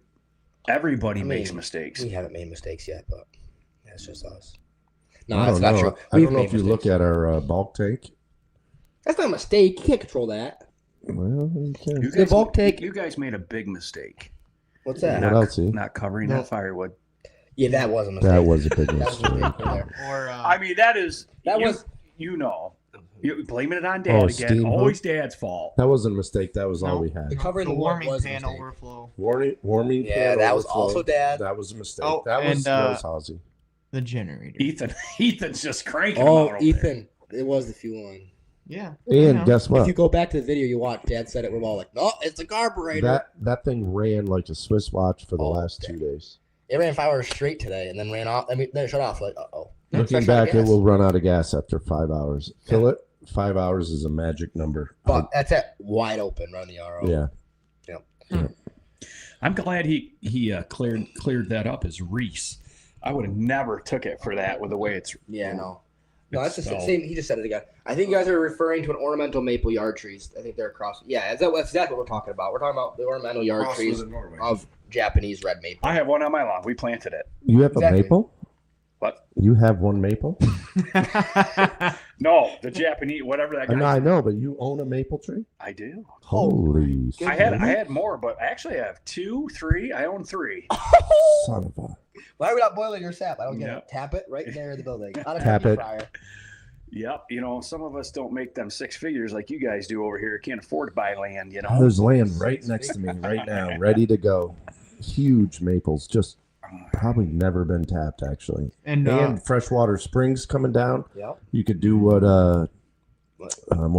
Everybody makes mistakes. We haven't made mistakes yet, but that's just us. I No, don't that's not know. true. I We've don't know made if you mistakes. look at our bulk tank. That's not a mistake. You can't control that. Well, you can. You The bulk tank. You guys made a big mistake. What's that? What else? See? Not covering No. that firewood. Yeah, that was a mistake. That was a big That was a mistake. mistake there. Or I mean, that is That you, was- you know, you're blaming it on Dad Oh, again. steam Always Dad's fault. That wasn't a mistake. That was all No. we had. The covering the the warming was a pan mistake. overflow. Warming. Yeah, pan that was overflow. also Dad. That was a mistake. Oh, that was and, Halsey. The generator. Ethan's just cranking. Oh, them out over Ethan, it was the fuel line. Yeah. And know. guess If what? you go back to the video you watch, Dad said it. We're all like, no, it's a carburetor. That thing ran like a Swiss watch for the Oh, last okay. 2 days. It ran 5 hours straight today, and then ran off. I mean, then it shut off. Like, uh-oh. Looking back, it will run out of gas after 5 hours. Fill it. 5 hours is a magic number. But that's it, wide open, run the RO. Yeah. I'm glad he cleared that up as Reese. I would have never took it for that with the way it's. Yeah, no. No, that's the So- same. He just said it again. I think you guys are referring to an ornamental maple yard trees. I think they're across. Yeah, that's exactly what we're talking about. We're talking about the ornamental yard trees of Japanese red maple. I have one on my lawn. We planted it. You have Exactly. a maple? What? You have one maple? No, the Japanese, whatever that guy. I know, but you own a maple tree? I do. Holy Good. I had more, but actually I have 2, 3. I own 3. son of a. Why are we not boiling your sap? I don't get Yeah. it. Tap it right there in the building. On a Tap turkey it. fryer. Yep. You know, some of us don't make them 6 figures like you guys do over here. Can't afford to buy land, you know. There's land right next to me right now, ready to go. Huge maples, just probably never been tapped actually. And freshwater springs coming down. Yep. You could do what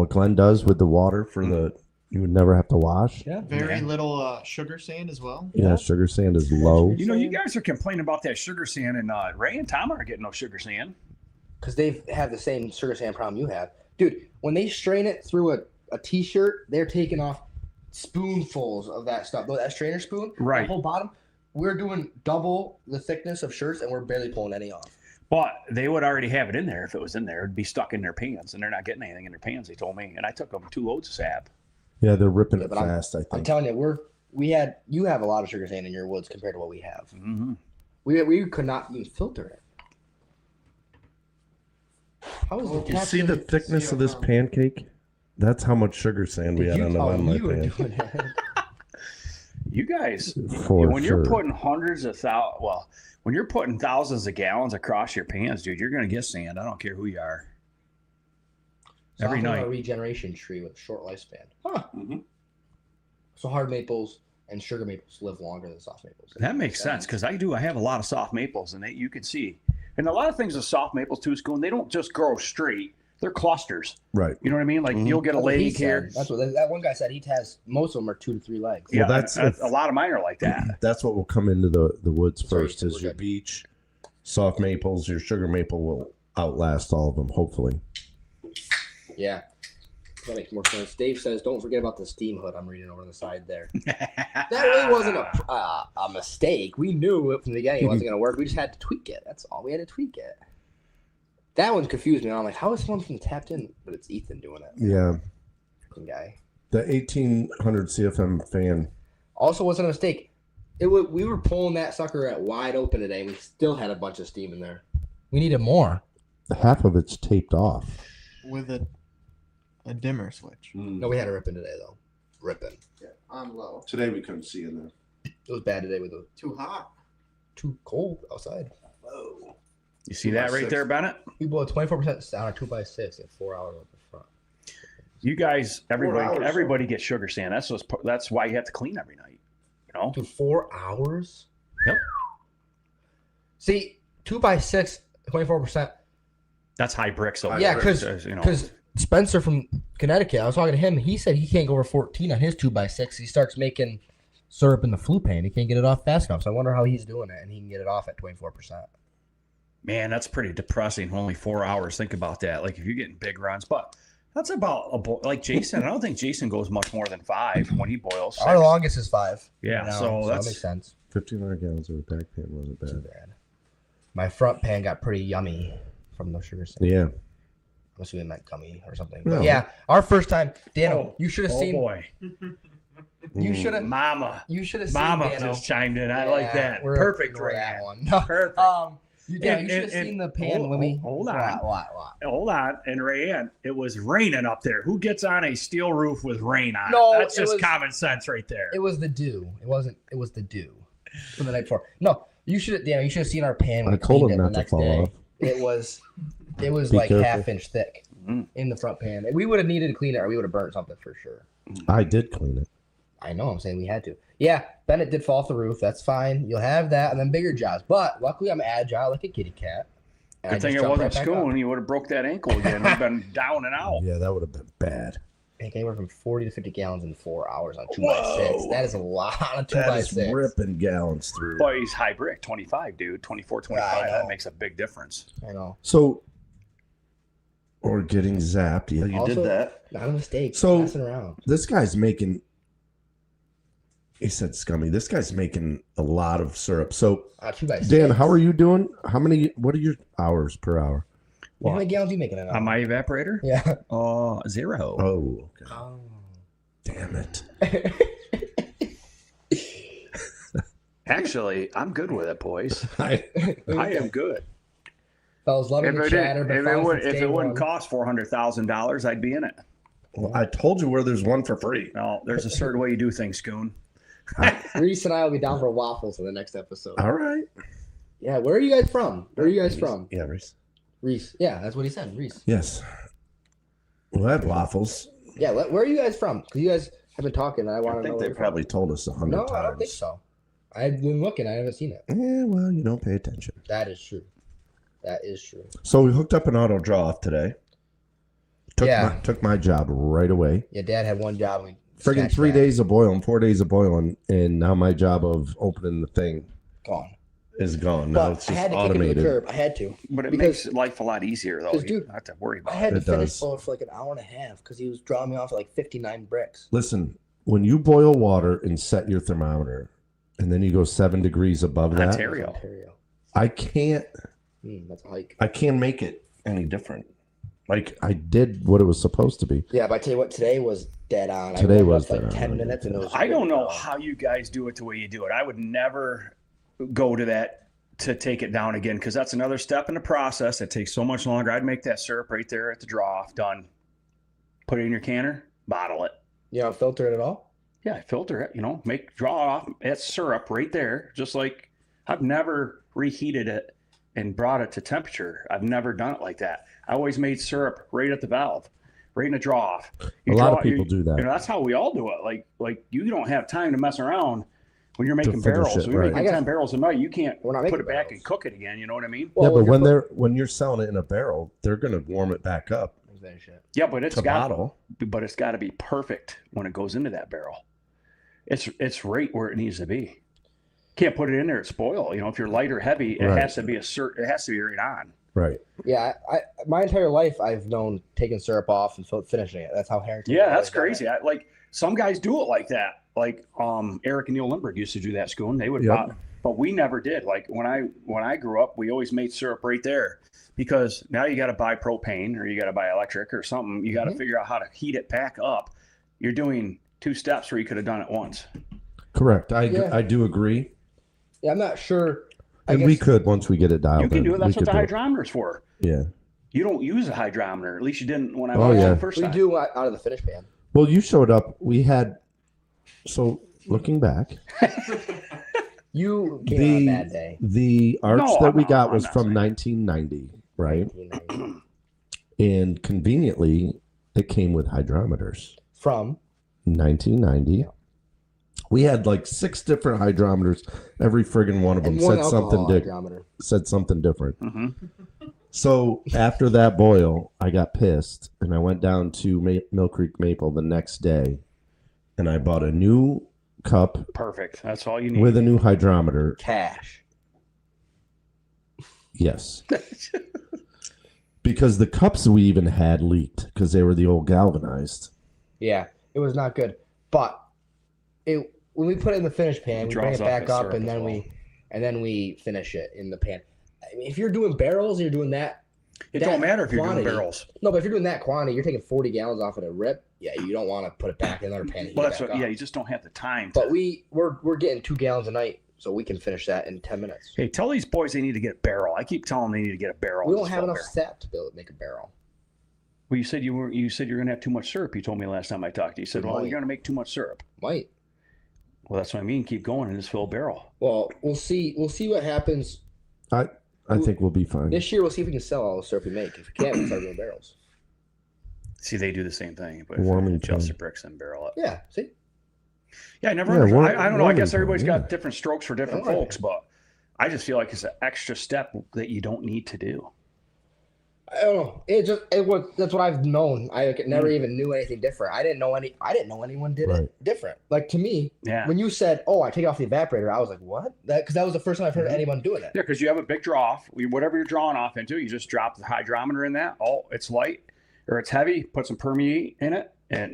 Glenn does with the water for the. You would never have to wash. Yeah. very little sugar sand as well. Yeah, sugar sand is low. You know, you guys are complaining about that sugar sand, and Ray and Tom aren't getting no sugar sand. Because they have the same sugar sand problem you have. Dude, when they strain it through a t-shirt, they're taking off spoonfuls of that stuff. That strainer spoon, Right. the whole bottom, we're doing double the thickness of shirts and we're barely pulling any off. But they would already have it in there if it was in there. It'd be stuck in their pans, and they're not getting anything in their pans, they told me. And I took them 2 loads of sap. Yeah, they're ripping Yeah, it but I'm- fast. I I'm think. telling you, you have a lot of sugar sand in your woods compared to what we have. Mm-hmm. We could not even filter it. How is You see the thickness of this pancake? That's how much sugar sand we Did had you on the tell one me you were pan. doing it? You guys, For when sure. you're putting hundreds of when you're putting thousands of gallons across your pans, dude, you're gonna get sand. I don't care who you are. Every Soft on night. a regeneration tree with a short lifespan. Huh. Mhm. So hard maples and sugar maples live longer than soft maples. That makes sense because I have a lot of soft maples, and you can see, and a lot of things with soft maples too, Schoon, they don't just grow straight; they're clusters. Right. You know what I mean? Like you'll get a That's what he leg here. said. That's what that one guy said. He has most of them are 2 to 3 legs. Yeah, Well, that's a lot of mine are like that. That's what will come into the woods Sorry, first. Is we're your good. beech, soft maples, your sugar maple will outlast all of them. Hopefully. Yeah. That makes more sense. Dave says, "Don't forget about the steam hood." I'm reading over on the side there. That really wasn't a mistake. We knew it from the beginning it wasn't going to work. We just had to tweak it. That's all. We had to tweak it. That one confused me. I'm like, how is someone from tapped in? But it's Ethan doing it. Yeah. Fucking guy. The 1800 CFM fan. Also wasn't a mistake. We were pulling that sucker at wide open today. And we still had a bunch of steam in there. We needed more. Half of it's taped off. With a dimmer switch. No, we had a ripping today though. Ripping. Yeah, on low. Today we couldn't see in there. It was bad today with the Too hot. too cold outside. Whoa. You see that right there, Bennett? We blew 24% down at 2x6 in 4 hours at the front. You guys, hours, everybody gets sugar sand. That's why you have to clean every night. You know? Dude, 4 hours? Yep. See, 2x6, 24%. That's high bricks. Though. Yeah, Bricks, because you know. Spencer from Connecticut, I was talking to him. He said he can't go over 14 on his 2x6. He starts making syrup in the flue pan. He can't get it off fast enough. So I wonder how he's doing it, and he can get it off at 24%. Man, that's pretty depressing. Only 4 hours. Think about that. Like if you're getting big runs, but that's about like Jason. I don't think Jason goes much more than 5 when he boils. Our longest is 5. Yeah, right now, so that that's makes sense. 1,500 gallons of a back pan wasn't Too bad. bad. My front pan got pretty yummy from the sugar sand. Yeah. I'm assuming it meant gummy or something. No. But yeah, our first time, Dano, Oh, you should have oh seen. boy, You should have. Mama, You should have seen. Mama Dano. just chimed in. I like that. we're Perfect for for that that one. No, Perfect. you should have And- seen the pan when we. hold on. What? Hold on, and Rayanne, it was raining up there. Who gets on a steel roof with rain on? No, it? That's it just was- common sense right there. It was the dew. It wasn't. It was the dew from the night before. No, you should. Yeah, you should have seen our pan. When I we told cleaned him it not the to next fall day. off. It was. It was Be like careful. half-inch thick Mhm. in the front pan. We would have needed to clean it, or we would have burnt something for sure. I did clean it. I know. I'm saying we had to. Yeah, Bennett did fall off the roof. That's fine. You'll have that, and then bigger jobs. But luckily, I'm agile like a kitty cat. And I Good thing just it jump wasn't right back up. school, you would have broke that ankle again. We've been down and out. Yeah, that would have been bad. Make anywhere from 40 to 50 gallons in 4 hours on 2x6. Whoa. That is a lot of That is 2x6. ripping gallons through. Boy, he's high brick, 25, dude. 24, 25. I know. That makes a big difference. I know. So, or getting zapped. Yeah, you Also, did that. Not a mistake. So- Messing around. This guy's making. He said scummy. This guy's making a lot of syrup. So, 2x6. Dan, how are you doing? What are your hours per hour? How many gallons are you making an hour? On my evaporator? Yeah. 0. Oh, okay. Oh. Damn it. Actually, I'm good with it, boys. I I am good. Fellas, loving the chatter. But If it wouldn't cost $400,000, I'd be in it. told you where there's one for free. No, there's a certain way you do things, Coon. Reese and I will be down for waffles in the next episode. All right. Yeah, where are you guys from? Where are you guys from? Yeah, Reese. Reese. Yeah, that's what he said. Reese. Yes. Well, I had waffles. Yeah, where are you guys from? Because you guys have been talking. And I want I to know. think where they you're probably told us 100 from. No, times. I don't think so. I've been looking. I haven't seen it. Yeah, well, you don't pay attention. That is true. That is true. So we hooked up an auto draw off today. Yeah. Took my job right away. Yeah, Dad had one job. And we Friggin' snatched 3 that. days of boiling, 4 days of boiling, and now my job of opening the thing Gone. is gone. Now But it's I just had to kick it to the automated. curb. I had to. But it Because- makes life a lot easier, though. 'cause, You dude, don't have to worry I about it. had to It finish does. boiling for like an hour and a half because he was drawing me off at like 59 bricks. Listen, when you boil water and set your thermometer, and then you go 7 degrees above that, Ontario. Ontario. I can't That's a hike. make it any different. Like I did what it was supposed to be. Yeah, but I tell you what, today was dead on. Today I warmed was up like dead 10 on. minutes and it was I don't good know to go. how you guys do it the way you do it. I would never go to that to take it down again because that's another step in the process. It takes so much longer. I'd make that syrup right there at the draw off done. put it in your canner, bottle it. You don't filter it at all? Yeah, filter it, draw off. It's syrup right there. Just like I've never reheated it and brought it to temperature. I've never done it like that. I always made syrup right at the valve, right in the draw off. A lot of people do that. That's how we all do it. Like you don't have time to mess around when you're making finish barrels. it, So you're right. making 10 barrels a night. You can't We're not put making it back barrels. and cook it again. You know what I mean? Yeah, Well, but when you're selling it in a barrel, they're going to warm it back up Finish it. Yeah, but it's to bottle. it's got to be perfect when it goes into that barrel. It's right where it needs to be. Can't put it in there; it spoil. If you're light or heavy, it Right. has to be it has to be right on. Right. Yeah, I my entire life I've known taking syrup off and finishing it. That's how Harrington. Yeah, that's crazy. Like some guys do it like that. Like Eric and Neil Lindbergh used to do that. Schoon, they would, Yep. but we never did. Like when I grew up, we always made syrup right there because now you got to buy propane or you got to buy electric or something. You got to figure out how to heat it back up. You're doing 2 steps where you could have done it once. Correct. Yeah. I do agree. Yeah, I'm not sure. I And guess, we could, once we get it dialed You can in, do it. That's we what the could do it. hydrometer's for. Yeah. You don't use a hydrometer. At least you didn't when I Oh, watched yeah. it the first we time. do out of the finish pan. Well, you showed up. So looking back, You came on a bad day. the arch No, that I'm we not- got I'm was not from saying. 1990, right? 1990. And conveniently, it came with hydrometers. From 1990. We had like 6 different hydrometers. Every friggin' one of them and one said something alcohol hydrometer. said something different. hmm So after that boil, I got pissed and I went down to Mill Creek Maple the next day, and I bought a new cup Perfect. That's all you need. with a new hydrometer. Cash. Yes. Because the cups we even had leaked because they were the old galvanized. Yeah, it was not good. But when we put it in the finish pan, we bring Draws it off back the up, syrup and as then well. we finish it in the pan. I mean, if you're doing barrels, and you're doing that. It that don't matter if you're quantity. doing barrels. No, but if you're doing that quantity, you're taking 40 gallons off at a rip. Yeah, you don't want to put it back in another pan. And heat Well, it that's back what, up. yeah. You just don't have the time. But we're getting 2 gallons a night, so we can finish that in 10 minutes. Hey, tell these boys they need to get a barrel. I keep telling them they need to get a barrel. We don't Just have fill a enough barrel. sap to make a barrel. Well, you said you said you're going to have too much syrup. You told me last time I talked to you. You said, We "Well, might. you're going to make too much syrup." Might. Well, that's what I mean. Keep going and just fill a barrel. Well, we'll see. We'll see what happens I think we'll be fine. this year. We'll see if we can sell all the syrup we make. If we can't, we'll start doing barrels. See, they do the same thing, but Warming adjust the pan. bricks and barrel it. Yeah. See. Yeah, I never. Yeah, understood. warm- I don't know. I guess warming everybody's pan, got different strokes for different Yeah. folks, but I just feel like it's an extra step that you don't need to do. I don't know. It was that's what I've known. I never even knew anything different. I didn't know anyone did Right. it different. Like to me, Yeah. when you said, "Oh, I take off the evaporator," I was like, "What?" Because that was the first time I've heard anyone doing it. Yeah, because you have a big draw off. Whatever you're drawing off into, you just drop the hydrometer in that. Oh, it's light or it's heavy. Put some permeate in it,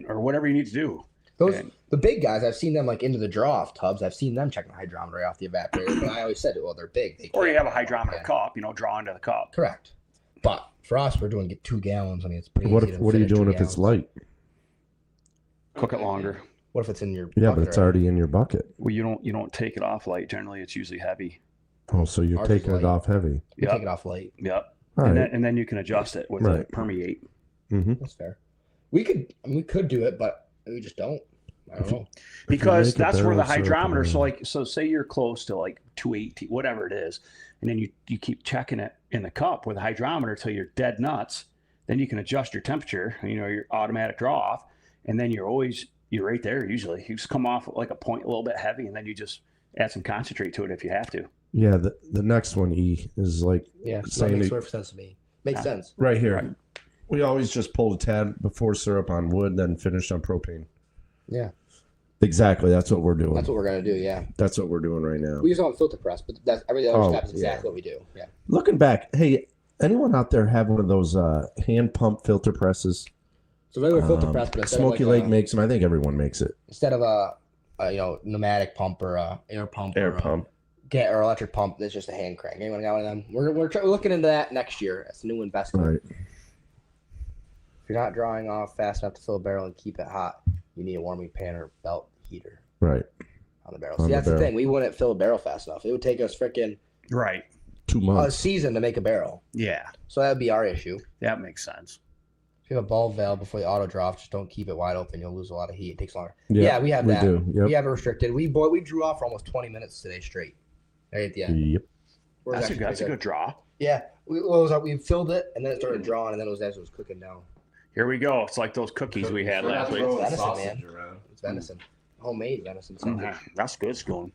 or whatever you need to do. The big guys, I've seen them like into the draw off tubs. I've seen them checking the hydrometer off the evaporator. But I always said, "Well, they're big." They Or you can't have a hydrometer yeah. cup, draw into the cup. Correct. But for us, we're doing 2 gallons. I mean, it's pretty What easy if to what are you finish 2 doing if it's gallons. light? Cook it longer. What if it's in your Yeah, bucket but it's already? already in your bucket. Well, you don't take it off light. Generally, it's usually heavy. Oh, so you're Ours is taking it light. off heavy. You Yep. take it off late. Yep. All and, right. then you can adjust it with Right. the permeate. Mm-hmm. That's fair. We could do it, but we just don't. I don't know. Because make a that's where the barrel syrup hydrometer. and- So say you're close to like 218, whatever it is, and then you keep checking it in the cup with a hydrometer till you're dead nuts. Then you can adjust your temperature. Your automatic draw off, and then you're right there. Usually, you just come off like a point a little bit heavy, and then you just add some concentrate to it if you have to. Yeah, the next one is like Yeah, that Saying makes it- perfect sense to me. Makes sense. right here. Right. We always just pull a tad before syrup on wood, then finish on propane. Yeah, Exactly. That's what we're doing. that's what we're gonna do. Yeah, That's what we're doing right now. we use it on filter press, but that's every other Oh, step is exactly yeah. what we do. Yeah. Looking back, hey, anyone out there have one of those hand pump filter presses? So regular filter press, but instead Smoky of like Lake makes them. I think everyone makes it. instead of a pneumatic pump or a air pump, Air or a- pump. or electric pump, it's just a hand crank. Anyone got one of them? We're looking into that next year. That's a new investment. Right. If you're not drawing off fast enough to fill a barrel and keep it hot, you need a warming pan or belt heater Right. on the barrel. On See, the that's barrel. the thing. We wouldn't fill a barrel fast enough. It would take us freaking Right. 2 a months. season to make a barrel. Yeah, So that would be our issue. that makes sense. If you have a ball valve before the auto draft, just don't keep it wide open. You'll lose a lot of heat. It takes longer. Yeah, we have that. Do. Yep. We have it restricted. We drew off for almost 20 minutes today straight. Right at the end. Yep. That's a good draw. Yeah, we filled it and then it started drawing and then it was as it was cooking down. Here we go. It's like those cookies we had last week. It's venison, man. It's venison, homemade venison. That's good, Schoon.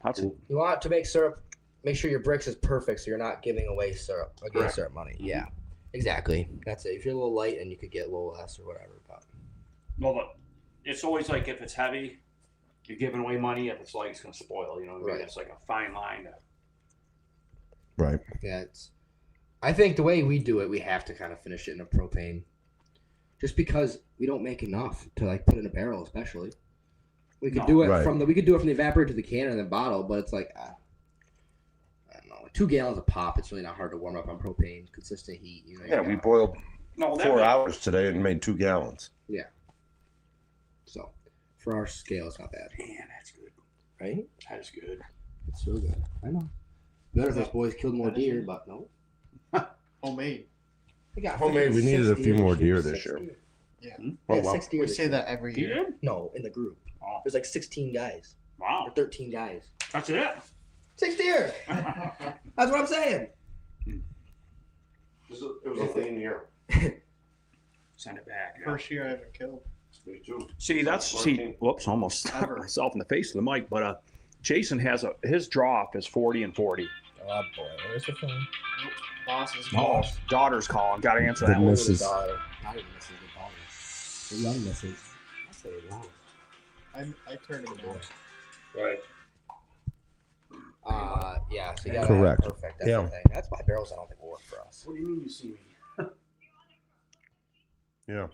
You want to make syrup. Make sure your bricks is perfect so you're not giving away syrup. Or syrup money. Yeah, exactly. That's it. If you're a little light and you could get a little less or whatever. But Well, look, it's always like if it's heavy, you're giving away money. If it's light, it's going to spoil. You know what I mean? Right. It's like a fine line. Right. yeah, I think the way we do it, we have to kind of finish it in a propane. Just because we don't make enough to like put in a barrel, especially. We could do it from the evaporator to the can and the bottle, but it's like I don't know, 2 gallons of pop. It's really not hard to warm up on propane, consistent heat. You know. Yeah, we boiled 4 hours today and made 2 gallons. Yeah. So, for our scale, it's not bad. Man, that's good. Right? That is good. It's so good. I know. Better if those boys killed more deer, but no. Homemade. We got Homemade, we needed a few more deer this year. Yeah. Oh, Yeah, wow. 6 deer. We this say year. that every You year. did? No, in the group. Oh, There's like 16 guys. wow. Or 13 guys. That's it. 6 deer! That's what I'm saying. It was a clean year. Send it back. Yeah. First year I ever killed. Me too. Whoops, almost Ever. myself in the face of the mic. But Jason has his draw off is 40 and 40. Oh boy, where's the phone? Boss's Oh, daughter's calling. Got to answer The that one. missus. Not even misses the daughter. The young misses. That's what it was. I turned him down. Right. Yeah, so you gotta Correct. have perfect. That's Yeah. the thing. That's why barrels I don't think will work for us. What do you mean you see me? Yeah.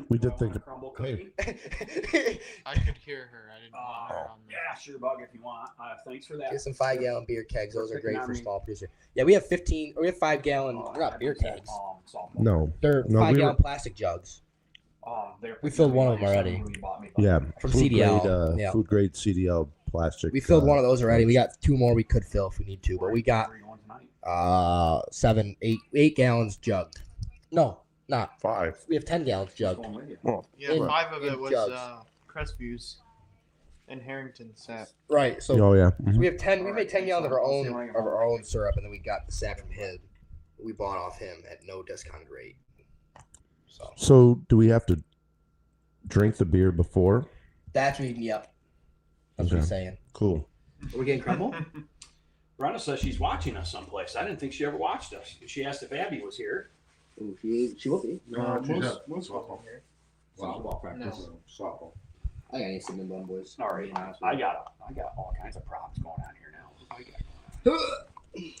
We did think of- crumble hey. cookie. I could hear her. I didn't want her on the Yeah, sure, bug if you want. Thanks for that. Get some 5-gallon beer kegs. Those are Picking great on for me. small producer. Yeah, we have 5-gallon. They're not beer kegs. No. They're No, we 5-gallon were- plastic jugs. We We filled one of them already. Yeah. From food CDL, Grade, yeah. Food grade CDL plastic. We filled one of those already. We got 2 more we could fill if we need to, but we got 8 gallons jugged. No, not. 5. We have 10 gallons jugged. Well, Yeah, In- 5 of in it was jugs. Crestviews and Harrington sap. Right. So oh yeah. we have 10. We Alright, made 10 gallons of I'll see our own syrup, and then we got the sap from him. We bought off him at no discounted rate. So do we have to drink the beer before? That's what. Yep. That's what Okay. he's saying. Cool. Are we getting crumble? Brenda says she's watching us someplace. I didn't think she ever watched us. She asked if Abby was here. Ooh, she will be. Moose wasn't here. Softball practice. Softball. I got any cinnamon bun boys. All right, To be honest I with got all kinds of props going on here now. you.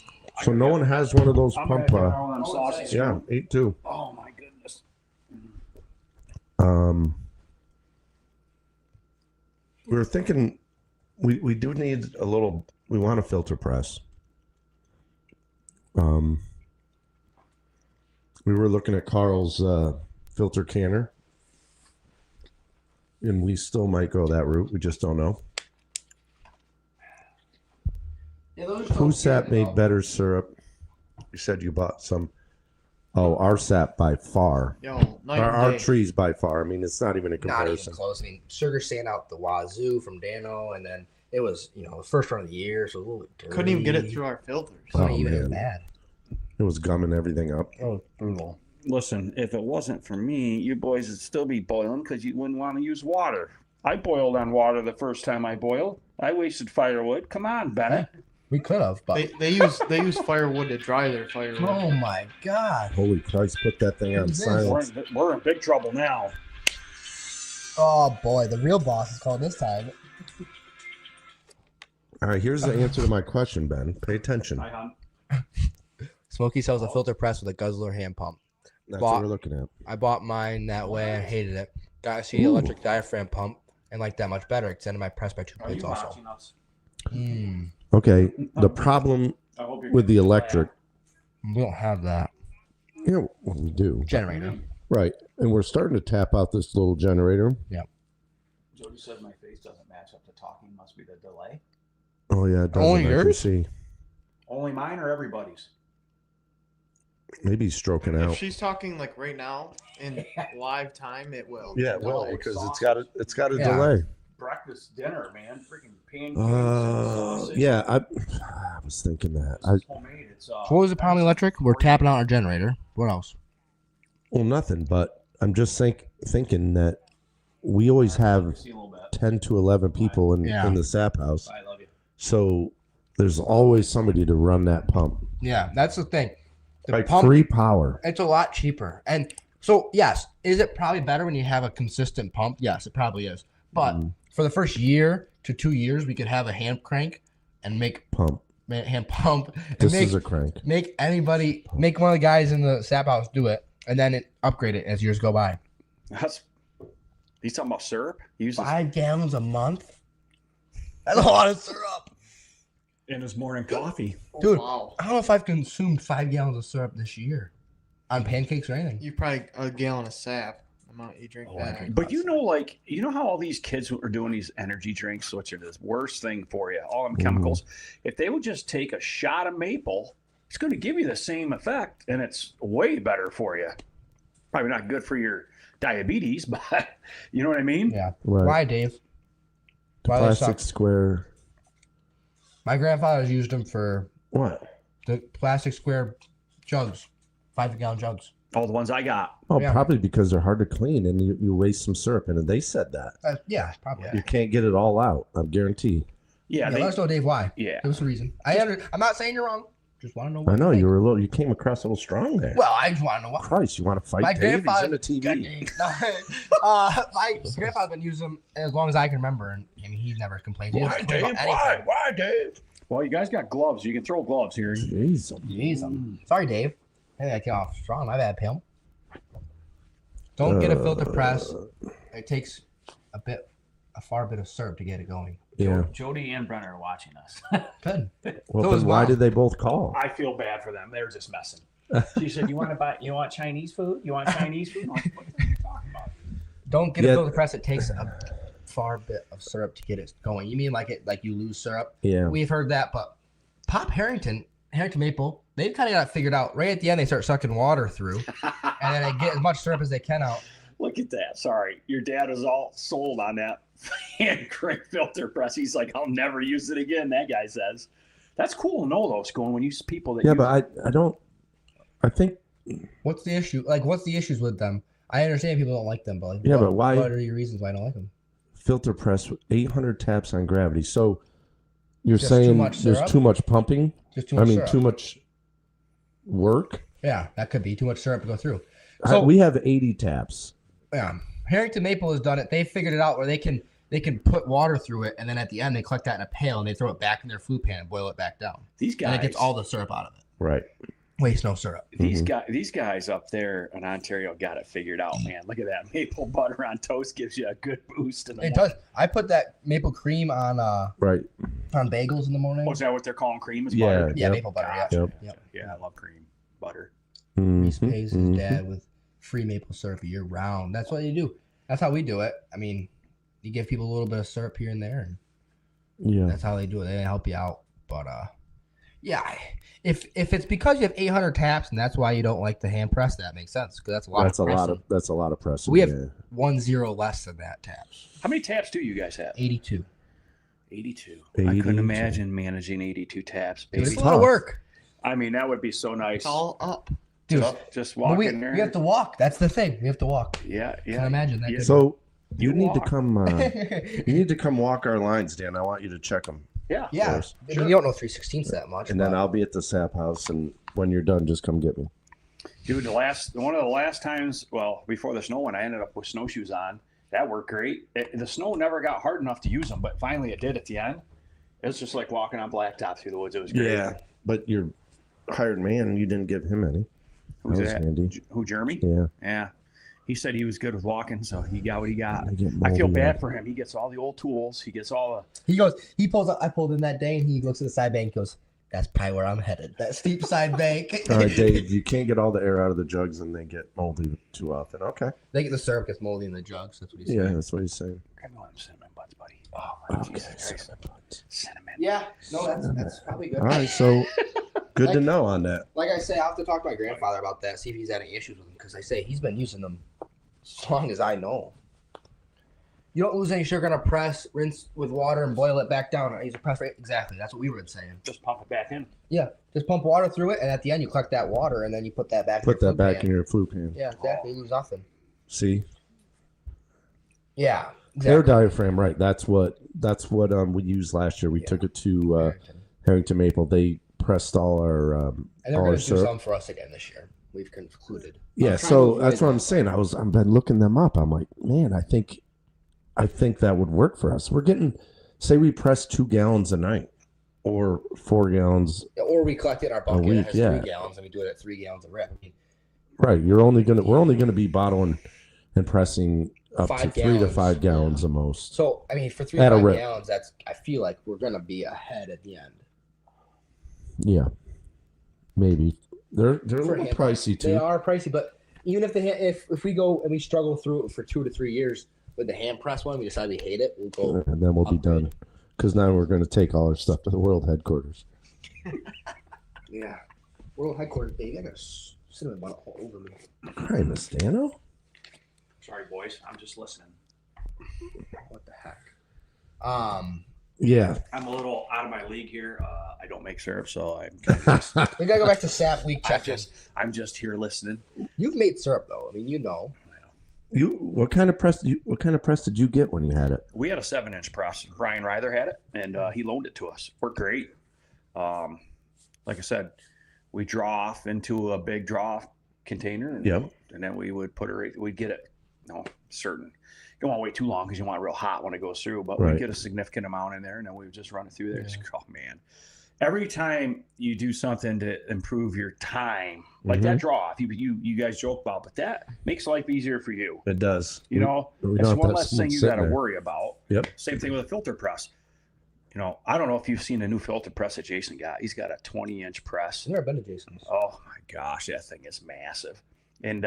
So no one has one of those I'm pump. gonna have all them sausages. Yeah, 8-2. Oh my goodness. We were thinking we do need a little. We want a filter press. We were looking at Carl's filter canner, and we still might go that route. We just don't know. Yeah, those are Who so sap good, made though. better syrup? You said you bought some. Oh, our sap by far. Yo, night Our and day. trees by far. I mean, it's not even a Not even comparison. close. I mean, sugar stand out the wazoo from Dano, and then it was, the first run of the year, so it was a little bit dirty. Couldn't even get it through our filters. Couldn't Oh, even. It was man. bad. It was gumming everything up. Oh, brutal. Listen, if it wasn't for me, you boys would still be boiling because you wouldn't want to use water. I boiled on water the first time I boiled. I wasted firewood. Come on, Bennett. We could have, but They use firewood to dry their firewood. oh my god! Holy Christ! Put that thing on Who's this? silence. We're in big trouble now. Oh boy, the real boss is calling this time. All right, here's the answer to my question, Ben. Pay attention. Hi, hon. Smokey sells a filter press with a guzzler hand pump. That's Bought- what we're looking at. I bought mine that way. I hated it. Got to see the electric diaphragm pump and liked that much better. Extended my press by 2 Are you plates also. watching us? Okay, the problem I hope you're with the getting electric, We don't have that well, we do, generator. right? And we're starting to tap out this little generator. Jody said my face doesn't match up to talking. Must be the delay. Oh yeah, it doesn't. Only I can yours? see. Only mine or everybody's? Maybe he's stroking If out. she's talking like right now in live time, it will. Yeah, well, because it's got a Yeah. delay. Breakfast, dinner, man. Freaking pancakes. Yeah, I was thinking that. It's homemade. It's What was the problem electric? We're tapping out our generator. What else? Well, nothing, but I'm just thinking that we always have See a little bit. 10 to 11 people in the sap house. I love you. So there's always somebody to run that pump. Yeah, that's the thing. The Like pump, free power. it's a lot cheaper. And so, yes, is it probably better when you have a consistent pump? Yes, it probably is. But for the first year to 2 years, we could have a hand crank and make hand pump. And This is a crank. Make one of the guys in the sap house do it, and then upgrade it as years go by. He's talking about syrup? He uses 5 gallons a month? That's a lot of syrup. in his morning coffee. Dude, Wow. I don't know if I've consumed 5 gallons of syrup this year on pancakes or anything. You probably a gallon of sap. Amount you drink that. But you know how all these kids are doing these energy drinks, which are the worst thing for you, all them chemicals. If they would just take a shot of maple, it's going to give you the same effect, and it's way better for you. Probably not good for your diabetes, but you know what I mean? Yeah. Right. Why, Dave? The Why they plastic suck? square. My grandfather's used them for What? the plastic square jugs, 5-gallon jugs. All the ones I got. Oh, Yeah. probably because they're hard to clean and you waste some syrup in it. They said that. Yeah, probably. You can't get it all out, I guarantee. Yeah, Let us know, Dave, why. yeah. Give us a reason. I'm not saying you're wrong. Just want to know why. I know you came across a little strong there. Well, I just want to know why. Christ, you want to fight My Dave? He's grandfather- in the TV. My grandfather's been using them as long as I can remember, and he's never complained. He doesn't complain about anything. Why, Dave? Well, you guys got gloves. You can throw gloves here. Jeez. Jeez, sorry, Dave. Hey, I came off strong. My bad, Pam. Don't get a filter press. It takes a far bit of syrup to get it going. Yeah. Jody and Brenner are watching us. Good. Well, So is then why Mom. did they both call? I feel bad for them. They're just messing. She said, "You want Chinese food? You want Chinese food?" I'm like, what are you talking about? Don't get Yeah. a filter press. It takes a far bit of syrup to get it going. You mean like you lose syrup? Yeah. We've heard that, but Harrington Maple, they've kind of got it figured out. Right at the end, they start sucking water through, and then they get as much syrup as they can out. Look at that. Sorry. Your dad is all sold on that hand crank filter press. He's like, I'll never use it again, that guy says. That's cool to know, though, Scone, when you see people that Yeah, use but I don't. I think. What's the issue? Like, what's the issues with them? I understand people don't like them, but like, Yeah, but why- What are your reasons why I don't like them? Filter press with 800 taps on gravity. So you're Just too saying much there's syrup? too much pumping? Just too much syrup. too much work. Yeah, that could be too much syrup to go through. So We have 80 taps. yeah, Harrington Maple has done it. They figured it out where they can put water through it, and then at the end they collect that in a pail and they throw it back in their flue pan and boil it back down. these guys. And it gets all the syrup out of it. Right. Waste no syrup. These guys up there in Ontario got it figured out, man. Look at that. Maple butter on toast gives you a good boost in the It morning. does. I put that maple cream on Right. bagels in the morning. Oh, is that what they're calling cream? Is Yeah. butter? Yeah, Yep. maple butter. Yeah. Yep. Yep. Yeah, I love cream butter. Reese Mhm, pays his mhm. dad with free maple syrup year round. That's what you do. That's how we do it. I mean, you give people a little bit of syrup here and there, and Yeah. that's how they do it. They help you out. But yeah, if it's because you have 800 taps and that's why you don't like the hand press, that makes sense because that's a lot. That's of a lot pressing. of pressing. We have yeah. 1-0 less than that taps. How many taps do you guys have? 82. 82. I 82. couldn't imagine managing 82 taps, Dude, baby. it's a lot of tough. work, I mean, that would be so nice. It's all up. dude. Just But walk we in there. have to walk. That's the thing. We have to walk. Yeah, yeah. Can't imagine that. Yeah. good. So you You need to walk. come. You need to come walk our lines, Dan. I want you to check them, Yeah. yeah, course. I mean, you don't know 3/16 that much. and then but- I'll be at the sap house. And when you're done, just come get me. Dude, one of the last times, well, before the snow went, I ended up with snowshoes on. That worked great. The snow never got hard enough to use them, but finally it did at the end. It was just like walking on blacktop through the woods. It was great. but your hired man, you didn't give him any. Who's that was that? handy. Who, Jeremy? Yeah. Yeah. He said he was good with walking, so he got what he got. I get I feel moldy bad up. for him. He gets all the old tools. He gets all He pulls up. I pulled in that day, and he looks at the side bank and goes, "That's probably where I'm headed. That steep side bank." All right, Dave. You can't get all the air out of the jugs, and they get moldy too often. Okay. They get the syrup gets moldy in the jugs. That's what he's Yeah, saying. that's what he's saying. Grab one of them cinnamon buns, buddy. Oh, my Okay. Jesus Christ. Cinnamon. Yeah. No, that's probably good. All right. So Good to know on that. Like I say, I'll have to talk to my grandfather about that, see if he's had any issues with them, because I say he's been using them as long as I know. You don't lose any sugar on a press, rinse with water, and boil it back down. Use a press rate. Exactly. That's what we were saying. Just pump it back in. Yeah. Just pump water through it, and at the end, you collect that water, and then you put that back Put in your that back pan. in your food pan. Yeah, exactly. You lose nothing. See? Yeah. Air Exactly. diaphragm, right. That's what we used last year. We took it to Harrington Maple. They pressed all our And they're all going our to do syrup. some for us again this year. We've concluded. Yeah, I'm trying to so avoid that's what that. I'm saying. I've been looking them up. I'm like, man, I think that would work for us. We're getting, say we press 2 gallons a night or 4 gallons. Or we collect it in our bucket week, that has yeah. 3 gallons, and we do it at 3 gallons a rip. I mean, Right. We're only gonna be bottling and pressing up 5 to 3 to gallons. 5 gallons the most. so, I mean, for 3 At a 5 rip. gallons, that's, I feel like we're going to be ahead at the end. Yeah. Maybe. They're a little hand- pricey They too. are pricey, but even if we go and we struggle through it for 2 to 3 years with the hand press one, we decide we hate it, we'll go. And then we'll be upgrade. done. Because now we're going to take all our stuff to the world headquarters. Yeah. World headquarters, baby. I got a cinnamon bun all over me. All right, Miss Dano. Sorry, boys. I'm just listening. What the heck? Yeah. I'm a little out of my league here. I don't make syrup, so We gotta go back to SAP week check. I'm just here listening. You've made syrup though. I mean, you know. What kind of press did you get when you had it? We had a 7-inch press. Brian Ryther had it, and he loaned it to us. Worked great. Like I said, we draw off into a big draw off container, and, Yep. and then we would put it. We'd get it. Certain. You don't want to wait too long because you want it real hot when it goes through. But Right. we get a significant amount in there, and then we would just run it through there. Just, oh man. Every time you do something to improve your time, like that draw off, you guys joke about, but that makes life easier for you. It does. You know, we it's don't have one to have less someone thing you sitting got to there. worry about. Yep. Same thing with a filter press. You know, I don't know if you've seen the new filter press that Jason got. He's got a 20-inch press. I've never been to Jason's. Oh my gosh, that thing is massive. And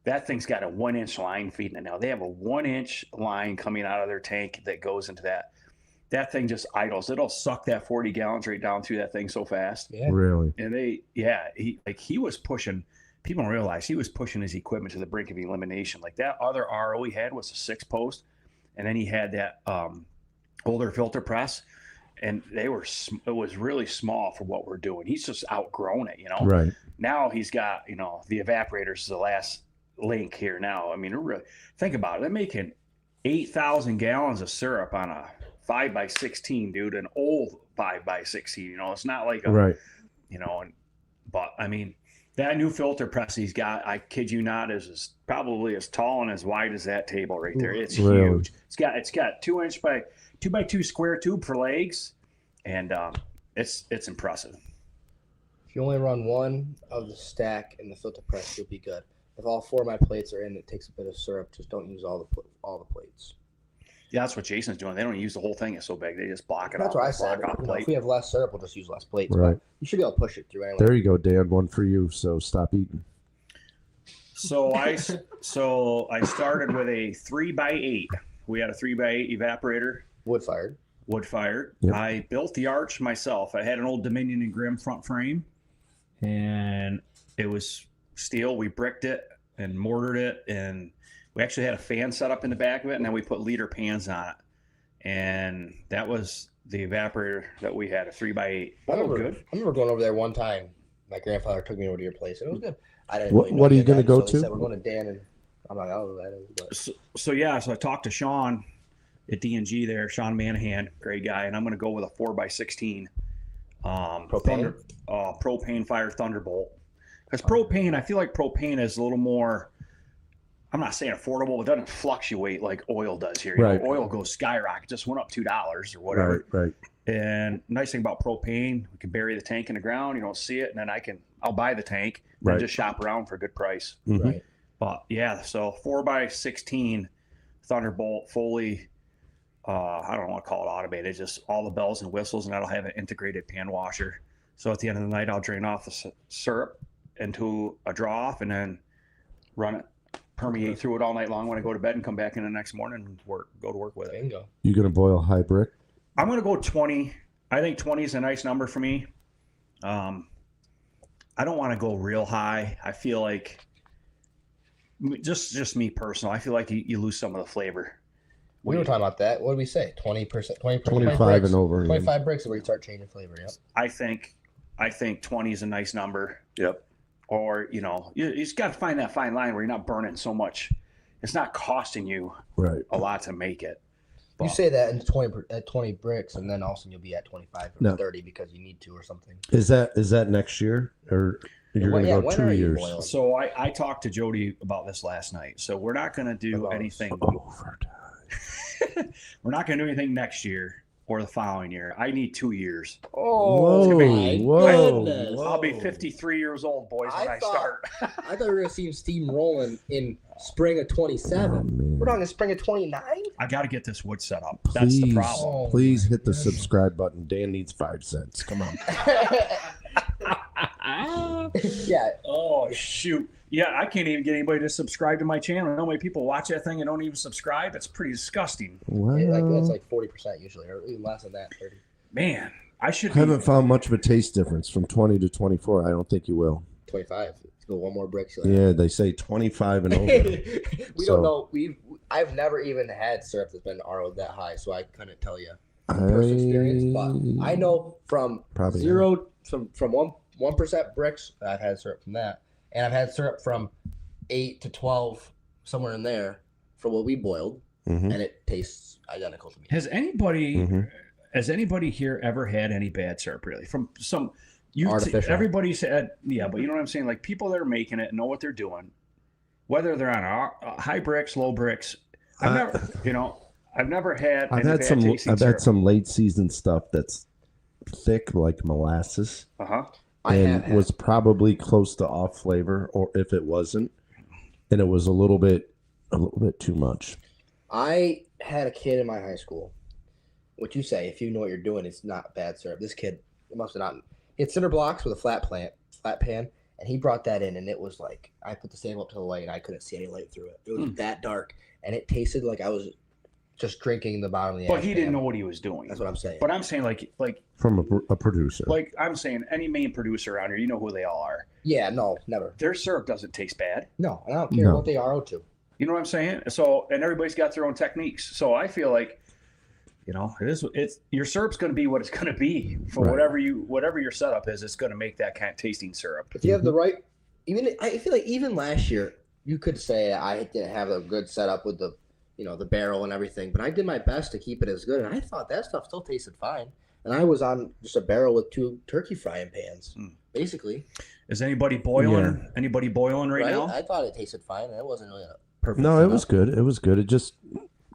that thing's got a 1-inch line feeding it now. They have a 1-inch line coming out of their tank that goes into that. That thing just idles. It'll suck that 40 gallons right down through that thing so fast. Yeah. Really? And he was pushing. People don't realize he was pushing his equipment to the brink of elimination. Like that other RO he had was a 6-post, and then he had that older filter press, and it was really small for what we're doing. He's just outgrown it, you know. Right. Now he's got, the evaporators is the last link here now. I mean, really think about it. They're making 8,000 gallons of syrup on a 5x16, dude, an old 5x16. It's not like a, Right. but I mean, that new filter press he's got, I kid you not, is probably as tall and as wide as that table right there. It's Really? huge. It's got 2-inch by 2x2 square tube for legs, and it's impressive. If you only run one of the stack in the filter press, you'll be good. If all 4 of my plates are in, it takes a bit of syrup. Just don't use all the plates. Yeah, that's what Jason's doing. They don't use the whole thing. It's so big. They just block it That's off. what I said. Block off If we have less syrup, we'll just use less plates. Right. But you should be able to push it through anyway. There you go, Dan. One for you. So stop eating. So I started with a 3x8. We had a 3x8 evaporator, Wood fired. wood fired. Yep. I built the arch myself. I had an old Dominion and Grimm front frame, and it was steel. We bricked it and mortared it, and we actually had a fan set up in the back of it, and then we put liter pans on it, and that was the evaporator that we had, a 3x8. I remember, good. I remember going over there one time. My grandfather took me over to your place, and it was good. I didn't What- really know what are you guys, gonna go so he to? said, we're going to Dan, and I'm like, oh, that is. But So I talked to Sean at D&G there, Sean Manahan, great guy, and I'm going to go with a 4x16 Propane? propane fire Thunderbolt. Because propane, I feel like propane is a little more, I'm not saying affordable, it doesn't fluctuate like oil does here. Right. Oil goes skyrocket, just went up $2 or whatever. Right. And nice thing about propane, we can bury the tank in the ground, you don't see it, and then I'll buy the tank and Right. just shop around for a good price. Mhm. Right. But yeah, so 4x16 Thunderbolt, fully, I don't want to call it automated, just all the bells and whistles, and that'll have an integrated pan washer. So at the end of the night, I'll drain off the syrup into a draw off, and then run it, permeate through it all night long when I go to bed, and come back in the next morning and go to work with it. Bingo. You gonna boil high brick? I'm going to go 20. I think 20 is a nice number for me. I don't want to go real high. I feel like just me personal. I feel like you lose some of the flavor. We were talking about that. What did we say? 20%, 25 and over. 25 bricks is where you start changing flavor. Yep. I think 20 is a nice number. Yep. Or you just got to find that fine line where you're not burning so much. It's not costing you Right. a lot to make it. You say that in 20 bricks, and then also you'll be at 25 or 30 because you need to or something. Is that next year, or you're going to go 2 years? So I talked to Jody about this last night. So we're not going to do anything. We're not going to do anything next year or the following year. I need 2 years. Oh, whoa. I'll be 53 years old, boys, when I start. I thought we were going to see him steam rolling in spring of 27. We're talking spring of 29? I got to get this wood set up. That's the problem. Please hit the subscribe button. Dan needs 5 cents. Come on. Yeah. Oh, shoot. Yeah, I can't even get anybody to subscribe to my channel. I know how many people watch that thing and don't even subscribe. It's pretty disgusting. That's like 40% usually, or even less than that, 30. Man, I should Haven't found much of a taste difference from 20 to 24. I don't think you will. 25. Let's go one more brick. Yeah, they say 25 and over. We don't know. I've never even had syrup that's been RO'd that high, so I couldn't tell you personal experience. But I know from Probably zero from 1% bricks, I've had syrup from that, and I've had syrup from 8 to 12, somewhere in there, for what we boiled, and it tastes identical to me. Has anybody here ever had any bad syrup? Really, from some Artificial. Everybody said, yeah, but you know what I'm saying? Like people that are making it know what they're doing, whether they're on high bricks, low bricks. I've never had. I've had some late season stuff that's thick like molasses. And was probably close to off flavor, or if it wasn't, and it was a little bit too much. I had a kid in my high school. What you say, if you know what you're doing, it's not bad syrup. This kid, it must have not. He had cinder blocks with a flat pan, and he brought that in, and it was like, I put the sample up to the light, and I couldn't see any light through it. It was that dark, and it tasted like I was just drinking the bottom of the But he didn't know what he was doing. That's what I'm saying. But I'm saying like from a producer. Like I'm saying, any main producer around here, you know who they all are. Yeah, no, never. Their syrup doesn't taste bad. No, I don't care what they RO to. You know what I'm saying? So, and everybody's got their own techniques. So I feel like, it's your syrup's going to be what it's going to be for whatever your setup is. It's going to make that kind of tasting syrup. If you have the right, I feel like even last year you could say I didn't have a good setup with the barrel and everything, but I did my best to keep it as good, and I thought that stuff still tasted fine. And I was on just a barrel with 2 turkey frying pans, basically. Is anybody boiling? Yeah. Anybody boiling right now? I thought it tasted fine, and it wasn't really a perfect. No, it was good. It was good. It just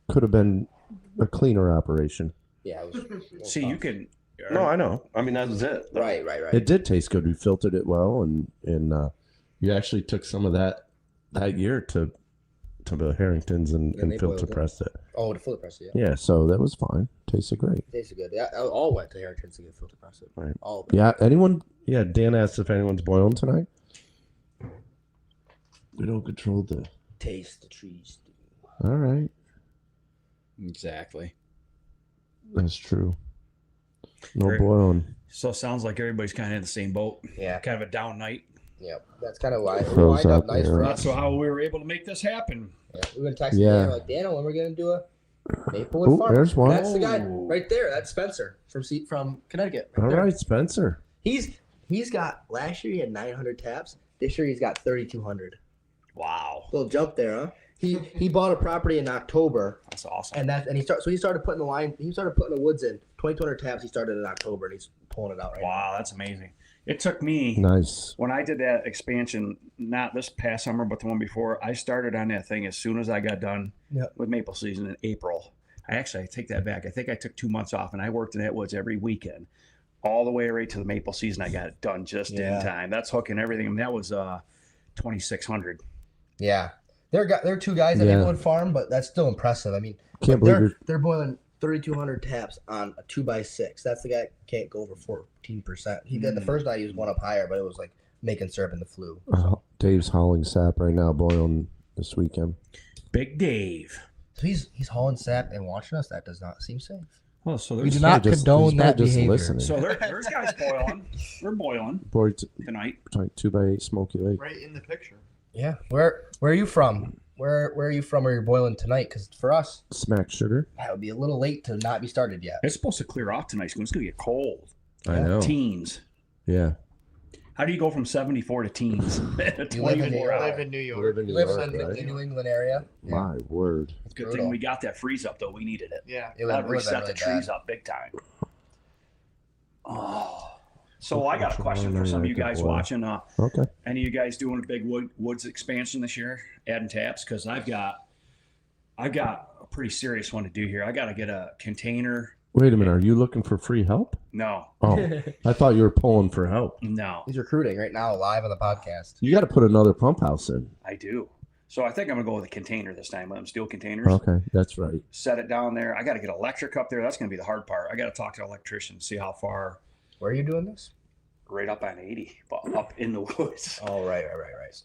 could have been a cleaner operation. Yeah, it was. See, you can. No, I know. I mean, that was it. Right. It did taste good. We filtered it well, and you actually took some of that year to the Harringtons and filter pressed it. Oh, to filter press it. Yeah, so that was fine. Tasted great. Tasted good. Yeah, I all went to Harrington's to get filter press it. Right. All of it. Yeah. Anyone? Yeah. Dan asked if anyone's boiling tonight. We don't control the taste the trees. All right. Exactly. That's true. No boiling. So it sounds like everybody's kind of in the same boat. Yeah. Kind of a down night. Yeah, that's kind of why it Froze lined up out nice there. for That's us. how we were able to make this happen. Yeah, we were texting Yeah. Dan like, Daniel, when we're gonna do a Maplewood Farm? There's one. That's the guy right there. That's Spencer from Connecticut. All there. right, Spencer. He's got last year he had 900 taps. This year he's got 3,200. Wow. Little jump there, huh? He bought a property in October, That's awesome. and he started putting the line. He started putting the woods in 2,200 taps. He started in October, and he's pulling it out right now. Wow, that's amazing. It took me Nice. when I did that expansion, not this past summer, but the one before. I started on that thing as soon as I got done with maple season in April. I take that back. I think I took 2 months off, and I worked in that woods every weekend, all the way right to the maple season. I got it done just in time. That's hooking everything. I mean, that was 2,600. Yeah, they're 2 guys at Maplewood Farm, but that's still impressive. I mean, Can't believe they're boiling 3,200 taps on a 2x6. That's the guy that can't go over 14%. He did the first night. He was one up higher, but it was like making syrup in the flue. Dave's hauling sap right now, boiling this weekend. Big Dave. So he's hauling sap and watching us. That does not seem safe. Oh, so We there's do not condone that behavior. Listening. so there's guys boiling. We're boiling Boy, tonight. 2x8 Smoky Lake. Right in the picture. Yeah. Where are you from? Where are you from? Where you're boiling tonight? Because for us, Smack sugar. that would be a little late to not be started yet. It's supposed to clear off tonight. It's going to get cold. I know. Teens. Yeah. How do you go from 74 to teens? You live in 24 I the- hours. live in New You York. live in You New live York, in the right? New England area. Yeah. My word. It's Good brutal. thing we got that freeze up though. We needed it. Yeah. It That would reset really the trees bad. up big time. Oh. So I got a question for some of you guys watching. Okay. Any of you guys doing a big woods expansion this year, adding taps? Because I've got a pretty serious one to do here. I got to get a container. Wait a minute. Are you looking for free help? No, Oh, I thought you were pulling for help. no, He's recruiting right now, live on the podcast. You got to put another pump house in. I do. So I think I'm gonna go with a container this time. One of them steel containers. Okay, that's right. Set it down there. I got to get electric up there. That's gonna be the hard part. I got to talk to an electrician, see how far. Where are you doing this? Right up on 80, but up in the woods. Oh, right.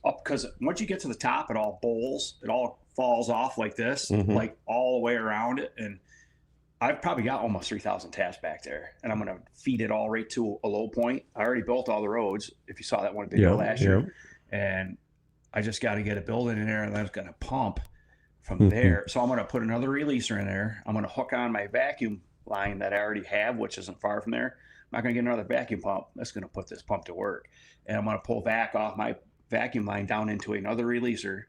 Up because once you get to the top, it all bowls. It all falls off like this, Mhm. like all the way around it. And I've probably got almost 3,000 taps back there, and I'm gonna feed it all right to a low point. I already built all the roads. If you saw that one video last year, and I just got to get a building in there, and that's gonna pump from Mhm. there. So I'm gonna put another releaser in there. I'm gonna hook on my vacuum line that I already have, which isn't far from there. I'm not gonna get another vacuum pump. That's gonna put this pump to work, and I'm gonna pull back off my vacuum line down into another releaser,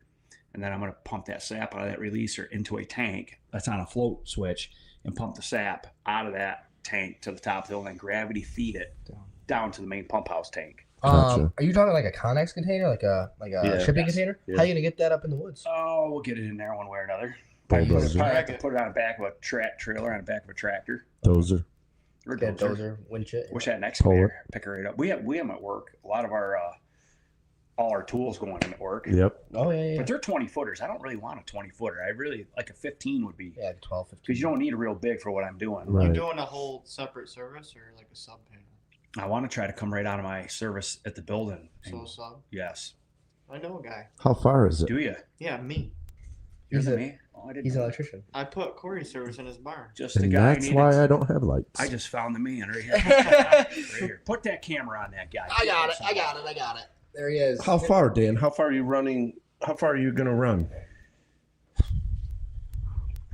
and then I'm gonna pump that sap out of that releaser into a tank that's on a float switch, and pump the sap out of that tank to the top of the hill, and then gravity feed it down to the main pump house tank. Gotcha. Are you talking like a Connex container, like a Yeah. shipping Yes. container? Yeah. How are you gonna get that up in the woods? Oh, we'll get it in there one way or another. Bulldozer. Probably have to put it on the back of a trailer on the back of a tractor. Dozer. Or Get dozer. dozer, winch it. Wish I had an excavator. Pick her right up. We have them at work. A lot of our all our tools going in at work. Yep. Oh yeah. But they're 20 footers. I don't really want a 20 footer. I really like a 15 would be Yeah, 12, 15. because you don't need a real big for what I'm doing. Right. You doing a whole separate service or like a sub panel? I want to try to come right out of my service at the building. So sub. Yes. I know a guy. How far is it? Do you? Yeah, me. He's You're a- me? Oh, I didn't He's an know. electrician. I put Corey service in his barn. Just the And guy. that's needed. why I don't have lights. I just found the man right here. Right here. Put that camera on that guy. I got it. There he is. How far, Dan? How far are you running? How far are you going to run?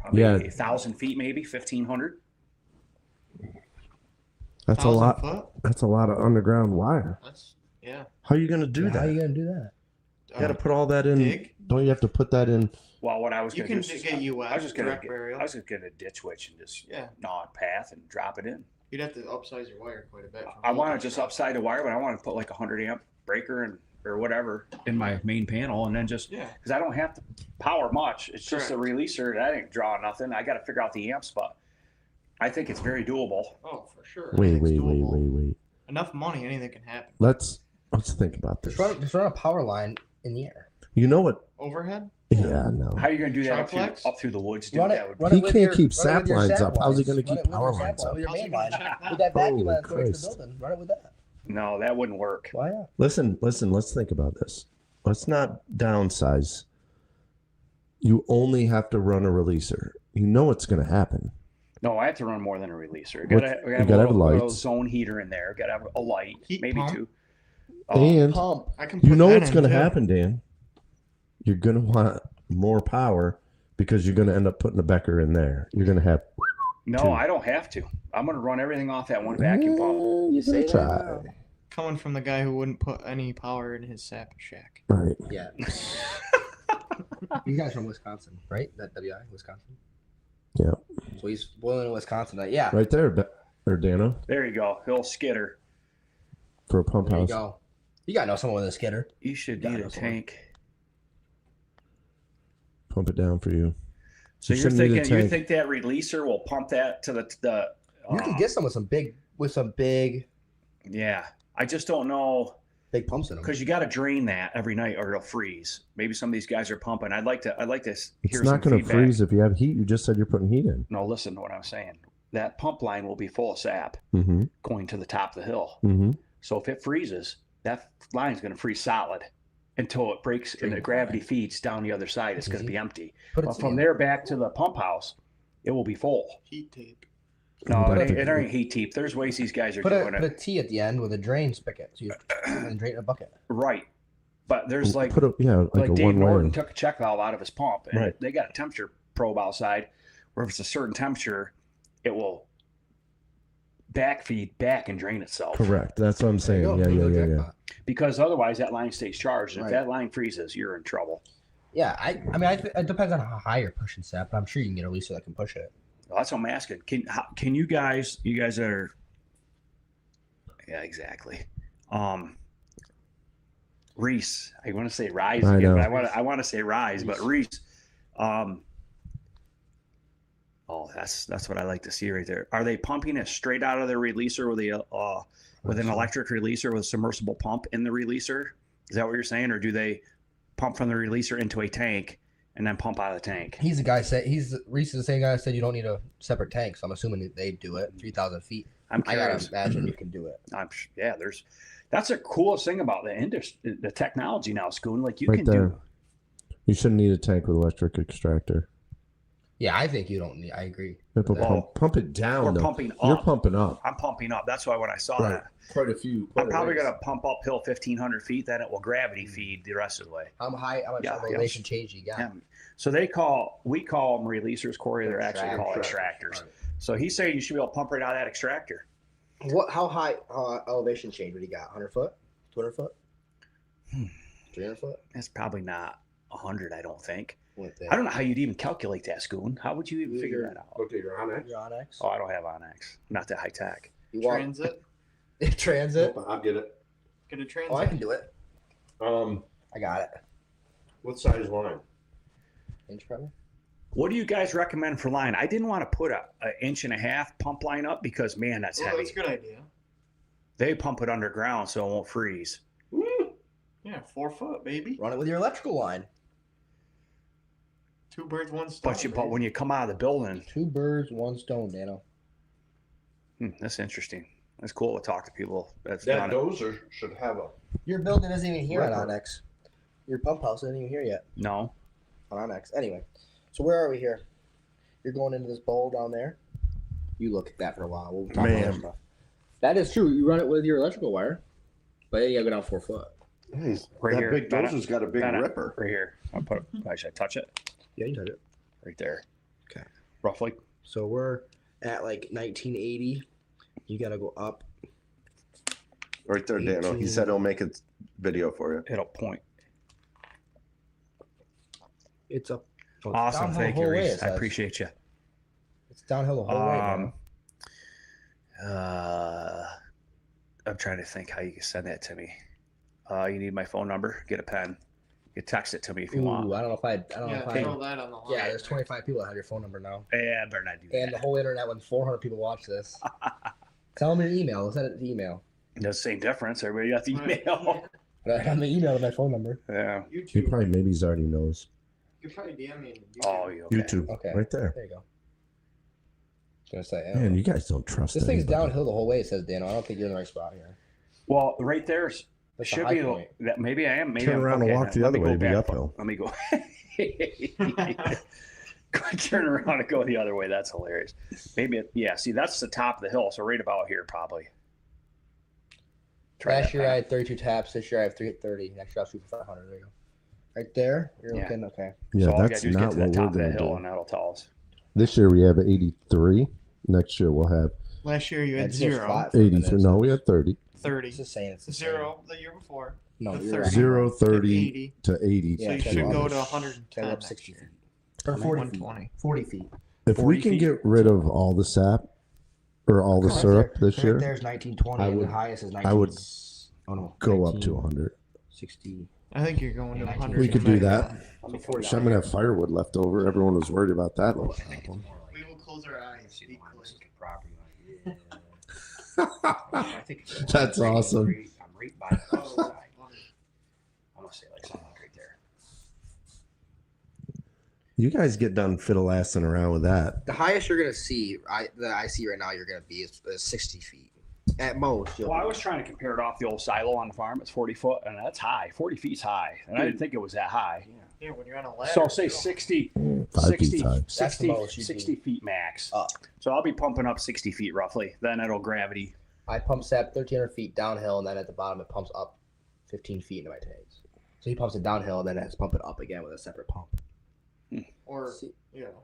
Probably Yeah. 1,000 feet, maybe 1,500. That's a 1,000 lot. foot? That's a lot of underground wire. That's yeah. How are you going to do How that? are you gonna do that? You got to put all that in. dig. Don't you have to put that in? Well, what I was You going to can do is get UF I was just going direct to burial. I was just going to ditch witch and just Yeah. gnaw a path and drop it in. You'd have to upsize your wire quite a bit. I want to just upside the wire, but I want to put like a 100 amp breaker and or whatever in my main panel, and then just Yeah. because I don't have to power much. It's just a Correct. releaser. That ain't draw nothing. I got to figure out the amps, but I think it's very doable. Oh, for sure. Wait. Anything's doable. Wait. Enough money, anything can happen. Let's think about this. Just run a power line in the air. You know what? Overhead? Yeah, no. How are you going to do that Triplex? up through the woods? Dude? Run That it. would Run He it with can't your- keep run it sap with your lines sap up. How's he lines. gonna keep Run it with power your sap lines line, up? with your How's he main gonna line? check that? With that vacuum Holy line going to the Christ. building. Run it with that. no, that wouldn't work. Why not? Listen. Let's think about this. Let's not downsize. You only have to run a releaser. You know what's going to happen. No, I have to run more than a releaser. What- We you gotta gotta have have a little lights. zone heater in there. Got to have a light, Heat maybe pump. two. And Pump. I can you put know that what's in, going to too. happen, Dan. You're going to want more power because you're going to end up putting a Becker in there. You're going to have. No, Two. I don't have to. I'm going to run everything off that one vacuum pump. You say that try. now. Coming from the guy who wouldn't put any power in his sap shack. Right. Yeah. You guys from Wisconsin, right? That WI, Wisconsin. Yeah. So he's boiling in Wisconsin. Yeah. Right there, or Dano, There you go. Little skidder. for a pump There you house. go. You gotta know someone with a skidder. You should Gotta need know a someone. tank. Pump it down for you. So You you're shouldn't need a thinking you tank. think that releaser will pump that to the You can get some with some big yeah. I just don't know pumps in them. because you got to drain that every night or it'll freeze. Maybe some of these guys are pumping. I'd like to hear It's some not going to feedback. freeze if you have heat. You just said you're putting heat in. No, listen to what I'm saying. That pump line will be full of sap Mm-hmm. going to the top of the hill. Mm-hmm. So if it freezes, that line's going to freeze solid until it breaks and the gravity feeds down the other side. It's going to be empty. Put it But from there back to the pump house, it will be full. Heat tape. No, Put it ain't heat teep. There's ways these guys are Put doing a it. T at the end with a drain spigot, so you and drain in a bucket. Right. But there's like Put a, yeah, like a Dave one Norton way. took a check valve out of his pump, and Right. they got a temperature probe outside where if it's a certain temperature, it will backfeed back and drain itself. Correct. That's what I'm saying. There you Yeah, go. yeah, Bingo yeah, yeah. jackpot. Because otherwise that line stays charged. And Right. if that line freezes, you're in trouble. Yeah, I mean, it depends on how high you're pushing sap, but I'm sure you can get a releaser that can push it. Well, that's what I'm asking. Can you guys are yeah, exactly. Reese, I want to say Rise I again, know. but I want to say Rise, but Reese. Oh, that's what I like to see right there. Are they pumping it straight out of the releaser with an electric releaser with a submersible pump in the releaser? Is that what you're saying, or do they pump from the releaser into a tank and then pump out of the tank? Reese is the same guy that said you don't need a separate tank, so I'm assuming that they do it 3,000 feet. I'm I curious. gotta imagine you can do it. That's the coolest thing about the industry, the technology now, Schoon. Like you Right can there. do. You shouldn't need a tank with electric extractor. Yeah, I think you don't need. I agree. People Well, pump it down. We're though. pumping up. You're pumping up. I'm pumping up. That's why when I saw Right. that, Quite a few. I'm probably gonna pump uphill 1,500 feet. Then it will gravity feed the rest of the way. How much Yeah, elevation change you got? Yeah. So we call them releasers, Corey. They're actually called extractors. So he's saying you should be able to pump right out of that extractor. How high elevation change? What do you got? 100 foot? 200 foot? 300 foot? That's probably not 100. I don't think. What I don't know how you'd even calculate that, Schoon. How would you even figure that out? Look at your Onyx. Your Onyx? Oh, I don't have Onyx. Not that high tech. You want Transit. transit? I'll get it. Get a transit. Oh, I can do it. I got it. What size line? Inch probably. What do you guys recommend for line? I didn't want to put an 1.5-inch pump line up because man, that's Well, heavy. that's a good idea. They pump it underground so it won't freeze. Yeah, 4 foot, baby. Run it with your electrical line. 2 birds, 1 stone. But when you come out of the building, 2 birds, 1 stone, Dano. that's interesting. That's cool to talk to people. That's That done it. dozer should have a. Your building isn't even here on Ripper. Onyx. Your pump house isn't even here yet No, on Onyx. Anyway, so where are we here? You're going into this bowl down there. You look at that for a while. We'll talk about other stuff. That is true. You run it with your electrical wire, but you gotta go down 4 foot. Hey, Right that here. big Better- dozer's got a big better. ripper. right here. Should I touch it? Yeah, you touch it. Right there. Okay. Roughly. So we're at like 1980. You gotta go up. Right there, Dano. He 18. said he'll make a video for you. It'll point. It's up. Oh, it's Awesome. downhill Thank the you, whole way, Reese. it I says. appreciate you. It's downhill the whole way. I'm trying to think how you can send that to me. You need my phone number. Get a pen. You text it to me if you Ooh, want. I don't know if I don't know Yeah, if I. throw that on the line. Yeah, there's 25 people that have your phone number now, Yeah, I better not do and the that. whole internet when 400 people watch this. Tell them your email. We'll send it to email. The same difference. Everybody got the Right. email. I'm the email with my phone number. Yeah. He YouTube. probably maybe he's already knows. You could probably DM me. on YouTube. Oh, you okay. YouTube. Okay. Right there. There you go. I was gonna say. Man, you guys don't trust this thing's anybody. downhill the whole way. It says Dano. I don't think you're in the right spot here. Well, right there's That's the should high be point. that. Maybe I am. Maybe Turn I'm, around and okay, walk the let other me way, go it'd be back. uphill. Let me go. Turn around and go the other way. That's hilarious. Maybe. Yeah. See, that's the top of the hill. So right about here, probably. Try Last that year I thing. had 32 taps. This year I have 330. Next year I'll shoot for 500. There you go. Right there. You're Yeah. looking okay. Yeah, So all we that's gotta do is get not to the what we're top of going that to hill, do. and that'll tell us. This year we have 83. Next year we'll have Last year you had It's just 0, flat for a minute. 83. No, we had 30. 30. It's just saying it's the same. 0 the year before. No, The you're 30. right. 0, 30 80. to 80. Yeah, So you check should it go out. to Check 110 it up next 60 year. feet. Or 40 feet. 120. 40 feet. If 40 we can feet. get rid of all the sap or all the Right syrup there. this Right year, there's 1920. I and would- the highest is 19. I would Oh no. go up to 100. 60. I think you're going to 100. We could do that. I'll be 40. I'm going to have firewood left over. Everyone was worried about that little problem. We will close our eyes. Be close. That's awesome. I'm right by the Oh, side. I'm gonna say like something right there. You guys get done fiddle-assing around with that. The highest you're gonna see, that I see right now, you're gonna be is 60 feet at most. Well, I was trying to compare it off the old silo on the farm. It's 40 foot, and that's high. 40 feet's high, and I didn't think it was that high. Yeah, when you're on a ladder. So say too. 60, 5 feet 60, high. That's the 60, most you 60 feet max. Up. So I'll be pumping up 60 feet roughly. Then it'll gravity. I pump sap 1,300 feet downhill, and then at the bottom it pumps up 15 feet into my tanks. So he pumps it downhill, and then has to pump it up again with a separate pump. Or, See. you know,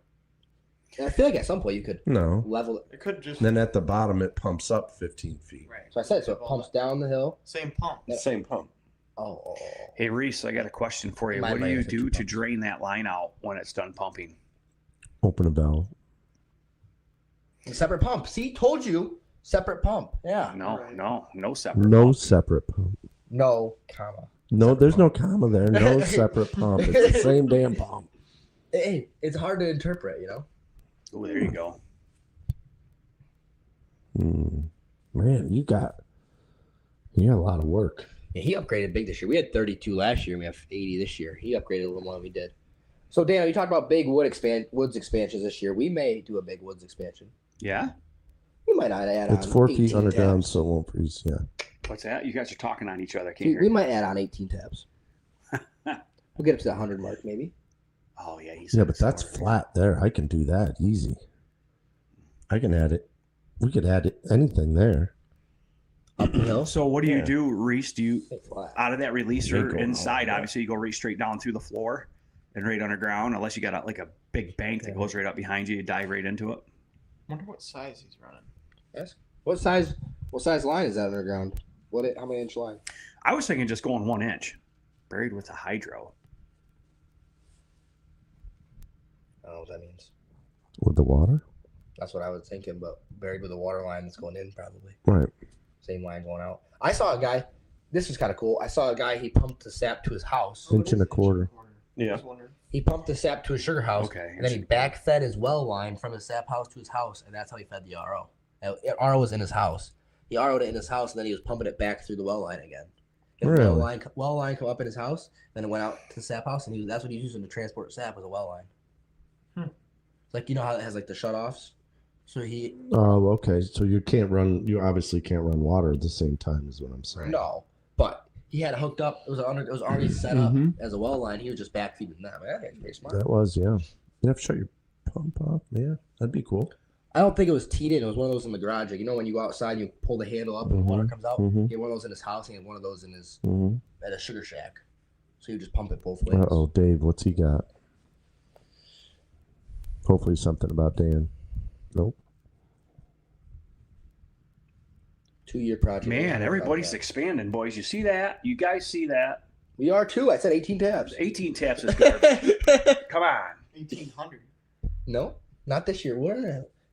And I feel like at some point you could No. level it. it could just. Then at the bottom, it pumps up 15 feet. Right. So I said, so it pumps down the hill. Same pump. Same pump. Oh. Hey, Reese, I got a question for you. Mine What do might you have do 50 to pumps. drain that line out when it's done pumping? Open a valve. A separate pump. See, told you. Separate pump. Yeah. No, Right. no separate. No pump. separate pump. No, comma. No, there's no comma there. No separate pump. It's the same damn pump. Hey, it's hard to interpret, you know? Oh, there you go. Man, you got a lot of work. Yeah, he upgraded big this year. We had 32 last year, and we have 80 this year. He upgraded a little more than we did. So, Dan, you talked about big woods expansions this year. We may do a big woods expansion. Yeah? We might not add It's on 4 feet 18 underground, tabs. so it won't freeze. Yeah. What's that? You guys are talking on each other. Can't We, hear we you. might add on 18 tabs. We'll get up to the 100 mark, maybe. Oh, yeah. Yeah, but that's flat there. I can do that easy. I can add it. We could add anything there. Up the hill. So what do you Yeah. do, Reese? Do you, Flat. out of that You ain't releaser going inside, all obviously you go right straight down through the floor and right underground, unless you got like a big bank that Yeah. goes right up behind you, you dive right into it. Wonder what size he's running. What size line is that underground? How many inch line? I was thinking just going 1 inch, buried with a hydro. I don't know what that means. With the water? That's what I was thinking, but buried with a water line that's going in probably. Right. Same line going out. I saw a guy. This was kind of cool. I saw a guy. He pumped the sap to his house. Inch and a quarter. I Yeah. was wondering. He pumped the sap to his sugar house, Okay. and then he backfed his well line from his sap house to his house, and that's how he fed the RO. RO was in his house. He RO'd it in his house, and then he was pumping it back through the well line again. He had the Really? well line come up in his house, then it went out to the sap house, and that's what he was using to transport sap was a well line. It's like, you know how it has like the shutoffs? So he Oh, okay. So you obviously can't run water at the same time is what I'm saying. no, but he had it hooked up. It was already set up Mhm. as a well line. He was just backfeeding them. Yeah, that's pretty smart. That was, yeah. You have to shut your pump off. Yeah, that'd be cool. I don't think it was teed in. It was one of those in the garage. Like, you know when you go outside, you pull the handle up and the water comes out. Mhm. He had one of those in his house. He had one of those in his Mm-hmm. at a sugar shack. So you just pump it both ways. Uh-oh, Dave, what's he got? Hopefully something about Dan. Nope. 2-year project. Man, everybody's expanding, boys. You see that? You guys see that? We are too. I said 18 tabs. 18 taps is garbage. Come on. 1,800. No, not this year.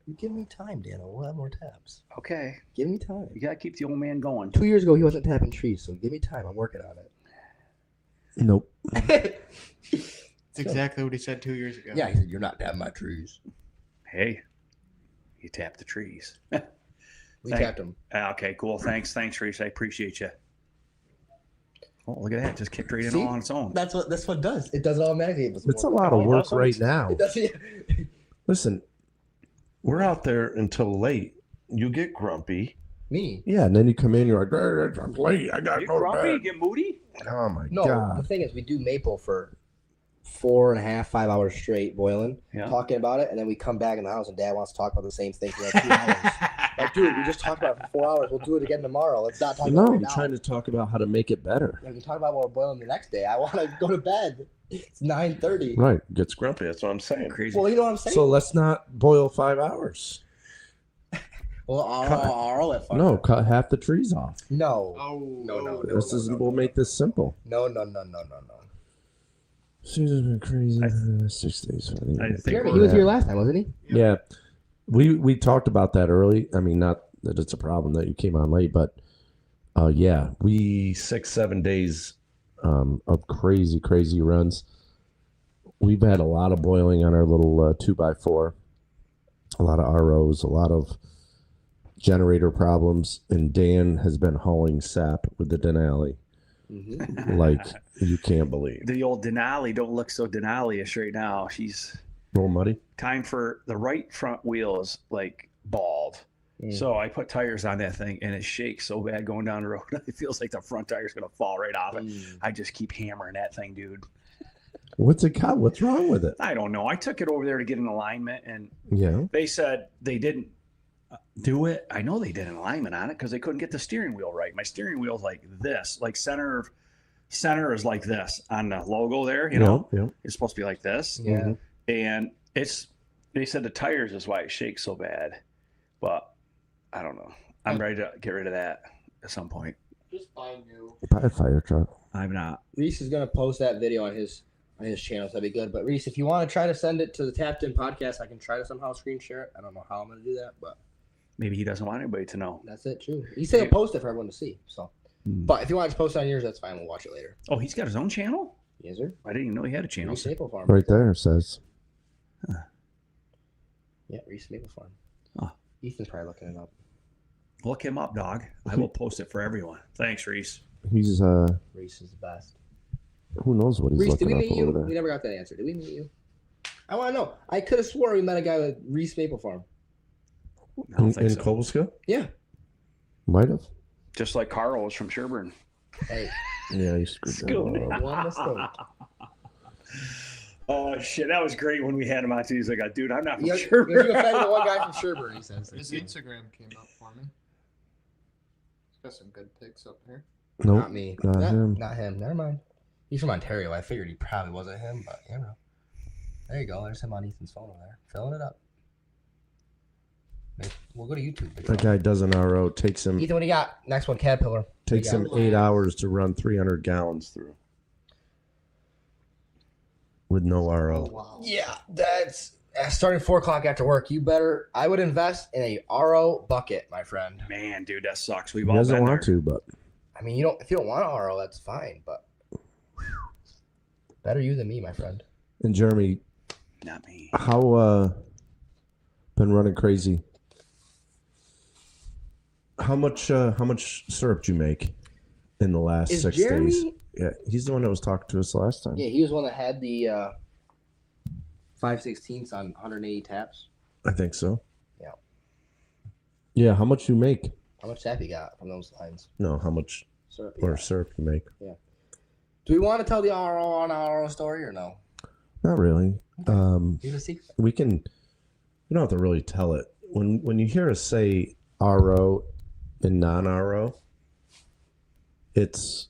You give me time, Dan. We'll have more tabs. Okay. Give me time. You got to keep the old man going. 2 years ago, he wasn't tapping trees, so give me time. I'm working on Nope. it. That's exactly what he said 2 years ago. Yeah, he said, "You're not tapping my trees." Hey, you tap the trees. We Thank- tapped them. Okay, cool. Thanks, Reese. I appreciate you. Oh, look at that. Just kicked right in See? all on its own. That's what this one does. It does it automatically. It's a lot of work right now. It does. Yeah. Listen, we're out there until late. You get grumpy. Me? Yeah, and then you come in, you're like, I'm late. I got to You go to grumpy? You bed. get moody? Oh, my No. The God. thing is, we do maple for 4.5, 5 hours straight boiling, Yeah. talking about it, and then we come back in the house and Dad wants to talk about the same thing for like 2 hours. Like, dude, we just talked about it for 4 hours. We'll do it again tomorrow. Let's not talk about No, it I'm right now. trying to talk about how to make it better. We can talk about what we're boiling the next day. I want to go to bed. It's 9:30. Right. Gets grumpy. That's what I'm saying. Crazy. Well, you know what I'm saying. So let's not boil 5 hours. Well, I'll let No, cut half the trees off. No. Oh, No. We'll make this simple. No. Susan's been crazy for 6 days. I think Jeremy, we're- he was here last time, wasn't he? Yeah, we talked about that early. I mean, not that it's a problem that you came on late, but yeah, we 6-7 days of crazy runs. We've had a lot of boiling on our little 2x4, a lot of ROs, a lot of generator problems, and Dan has been hauling sap with the Denali like you can't believe. The old Denali don't look so Denali-ish right now. She's A little muddy. time for the right front wheel is like bald. So I put tires on that thing and it shakes so bad going down the road. It feels like the front tire's going to fall right off it. I just keep hammering that thing, dude. What's it got? What's wrong with it? I don't know. I took it over there to get an alignment, and Yeah. they said they didn't do it. I know they did an alignment on it because they couldn't get the steering wheel right. My steering wheel's like this, like center is like this on the logo there. You know, Yeah. it's supposed to be like this. Yeah. And they said the tires is why it shakes so bad, but I don't know. I'm ready to get rid of that at some point. Just buy new. Buy a fire truck. I'm not. Reese is gonna post that video on his channel, so that'd be good. But Reese, if you want to try to send it to the Tapped In podcast, I can try to somehow screen share it. I don't know how I'm gonna do that, but Maybe he doesn't want anybody to know. that's it. True. He said he'll post it for everyone to see. So, Hmm. but if you want to post it on yours, that's fine. We'll watch it later. Oh, he's got his own channel? Yes, sir. I didn't even know he had a channel. Reese Maple Farm. Right there says. Yeah, Reese Maple Farm. Oh. Ethan's probably looking it up. Look him up, dog. I will post it for everyone. Thanks, Reese. He's Reese is the best. who knows what he's Reese, did we looking meet up you? over We there. never got that answer. Did we meet you? I want to know. I could have swore we met a guy with Reese Maple Farm. I don't In think so. Kobelska? Yeah. Might have. Just like Carl was from Sherburne. Hey, Yeah, he screwed that School. one up. one mistake. Oh, shit. That was great when we had him on. He's like, dude, I'm not from You Sherburne. offended the one guy from Sherburne, he says. His Instagram came up for me. He's got some good pics up here. Nope. Not me. Not him. Not him. Never mind. He's from Ontario. I figured he probably wasn't him, but you know. There you go. There's him on Ethan's phone over there. Filling it up. We'll go to YouTube. That guy does an RO. Takes him Ethan, what do you got? Next one, Caterpillar. takes him 8 hours to run 300 gallons through. With no Oh RO. wow. Yeah, that's starting 4 o'clock after work. You better. I would invest in a RO bucket, my friend. Man, dude, that sucks. We've He all doesn't been want there. to, but I mean, you don't. If you don't want an RO, that's fine. But better you than me, my friend. and Jeremy, Not me. how been running crazy. How much syrup do you make in the last Is 6 Jeremy? days? Yeah, he's the one that was talking to us last time. Yeah, he was one that had the 5/16 on 180 taps. I think so. Yeah. Yeah, how much you make? How much tap you got from those lines? No, how much Syrup. you or got? syrup you make? Do we want to tell the RO on RO story or no? Not really. Give a secret. We don't have to really tell it. When you hear us say RO and non-RO, that's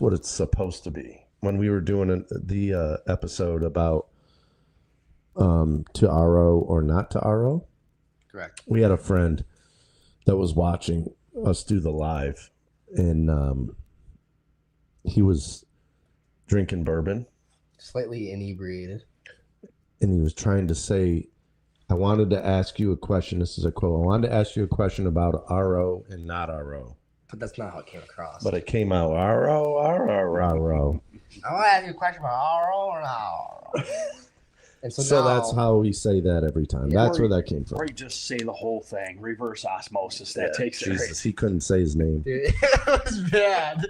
what it's supposed to be. When we were doing the episode about to RO or not to RO, Correct. we had a friend that was watching us do the live, and he was drinking bourbon, Slightly inebriated. and he was trying to say, I wanted to ask you a question. This is a quote. I wanted to ask you a question about RO and not RO. But that's not how it came across. But it came out RO. I want to ask you a question about RO or not RO. And so, So now, that's how we say that every time. Yeah. That's where that came Or from. you just say the whole thing. Reverse osmosis. That Yeah, takes it. Jesus, Right. he couldn't say his name. Dude, it was bad.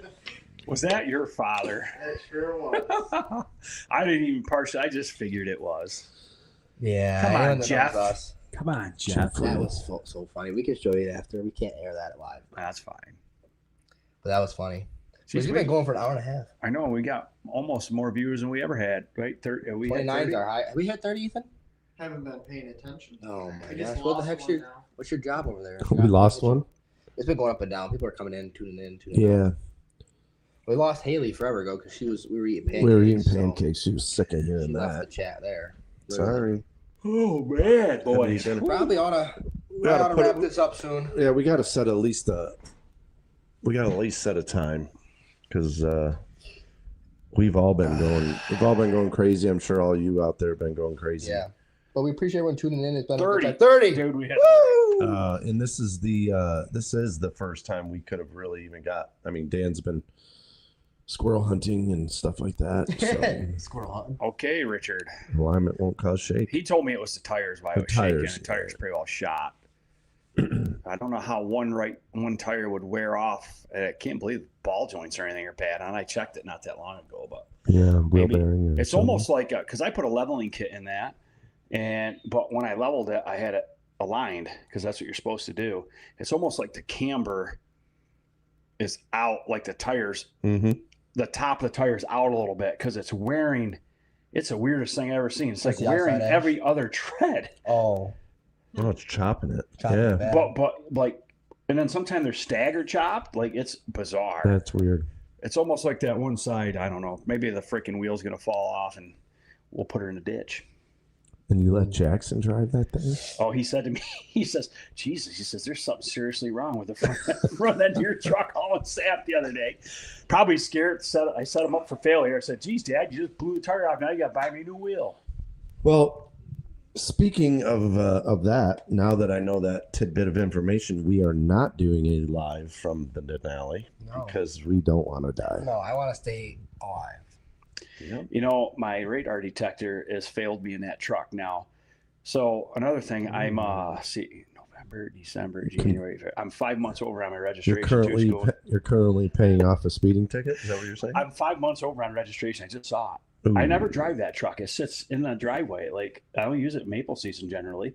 Was that your father? It sure was. I didn't even partially. I just figured it was. Yeah. Come on, anyone that knows Jeff. us, Come on, Jeff. that was so funny. We can show you it after. We can't air that live. That's fine. But that was funny. Jeez, We've been going for an hour and a half. I know we got almost more viewers than we ever had. Right? We had 29 is 30. our high. Have we hit 30, Ethan? Haven't been paying attention. Oh I my just gosh. What the lost heck's one your now. what's your job over there? We lost one? It's been going up and down. People are coming in, tuning in. Yeah. We lost Haley forever ago because we were eating pancakes. We were eating so pancakes. She was sick of she hearing left the that. chat there. Sorry. Oh man, boys. Probably ought to gotta put wrap it- this up soon. Yeah, we got to set at least set a time because we've all been going crazy. I'm sure all you out there have been going crazy. Yeah. But we appreciate everyone tuning in. It's been 30. it's like 30. Dude, we had And this is the first time we could have really even got. I mean, Dan's been squirrel hunting and stuff like that. So Squirrel hunting. Okay, Richard. alignment won't cause shake. He told me it was the tires why The it was shaking. tires, The tires pretty well shot. I don't know how one tire would wear off. I can't believe ball joints or anything are bad on. I checked it not that long ago, but Yeah, wheel maybe bearing. or it's something. almost like because I put a leveling kit in that, but when I leveled it, I had it aligned because that's what you're supposed to do. It's almost like the camber is out, like the tires Mhm. the top of the tires out a little bit because it's wearing. It's the weirdest thing I've ever seen. It's like the wearing outside edge? every other tread. Oh, Oh, it's chopping it. chopping yeah, it bad. But like, and then sometimes they're stagger chopped. Like it's bizarre. that's weird. It's almost like that one side. I don't know. Maybe the freaking wheel's gonna fall off and we'll put her in the ditch. And you let Jackson drive that thing? Oh, he said to me, he says, Jesus, he says, there's something seriously wrong with the front end of your truck hauling sap the other day. Probably scared. I set him up for failure. I said, geez, Dad, you just blew the tire off. Now you got to buy me a new wheel. Well, speaking of that, now that I know that tidbit of information, we are not doing a live from the Denali No. because we don't want to die. No, I want to stay alive. Yep. You know, my radar detector has failed me in that truck now. So another thing, I'm November, December, January. I'm 5 months over on my registration. You're currently paying off a speeding ticket. Is that what you're saying? I'm 5 months over on registration. I just saw it. Ooh. I never drive that truck. It sits in the driveway. Like I only use it maple season generally.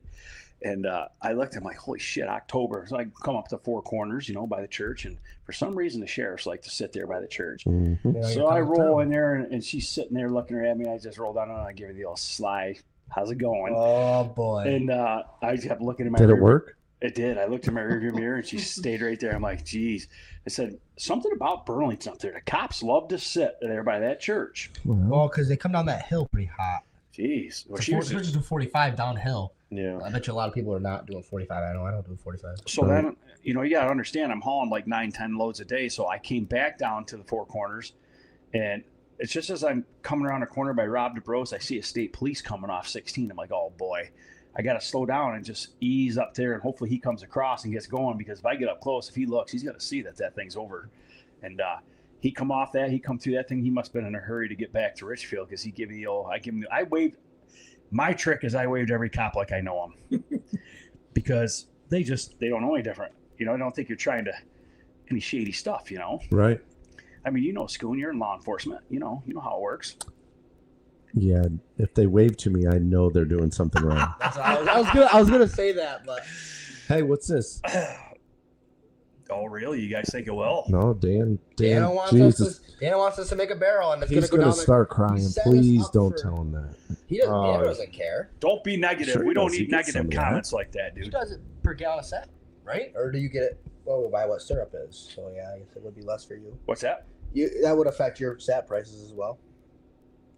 And I looked at like, holy shit, October. So I come up to Four Corners, by the church. And for some reason, the sheriffs like to sit there by the church. Mhm. You know, So you're I coming roll through. in there and she's sitting there looking at me. I just roll down and I give her the old sly, how's it going? Oh boy. And I kept looking at my Did it rear- work? It did. I looked in my rearview mirror and she stayed right there. I'm like, geez. I said, something about Burlington up there. The cops love to sit there by that church. Well, Well, because they come down that hill pretty hot. Jeez. Well, So she was churches do 45 downhill. yeah. I bet you a lot of people are not doing 45. I know I don't do 45. so then, you got to understand, I'm hauling like 9-10 loads a day. So I came back down to the Four Corners and it's just as I'm coming around a corner by Rob DeBrose, I see a state police coming off 16. I'm like, oh boy, I got to slow down and just ease up there. And hopefully he comes across and gets going because if I get up close, if he looks, he's going to see that thing's over. And he come off that, he come through that thing. He must've been in a hurry to get back to Richfield because he give me the old, I waved. My trick is I waved every cop like I know them because they don't know any different. I don't think you're trying to any shady stuff, Right. I mean, Schoon, you're in law enforcement. You know how it works. Yeah. If they wave to me, I know they're doing something wrong. I was gonna say that, but Hey, what's this? Oh, really? You guys think it will? No, Dan. Dana wants Jesus. Dana wants us to make a barrel, and it's He's gonna going go to down. start crying. set us Please up don't for- tell him that. He doesn't. Oh, Dana doesn't care. Don't be negative. Sure he we don't does. He need gets some negative of that. comments like that, He dude. does it per gallon of sap, right? Or do you get it? Well, by what syrup is. So yeah, I guess it would be less for you. What's that? That would affect your sap prices as well.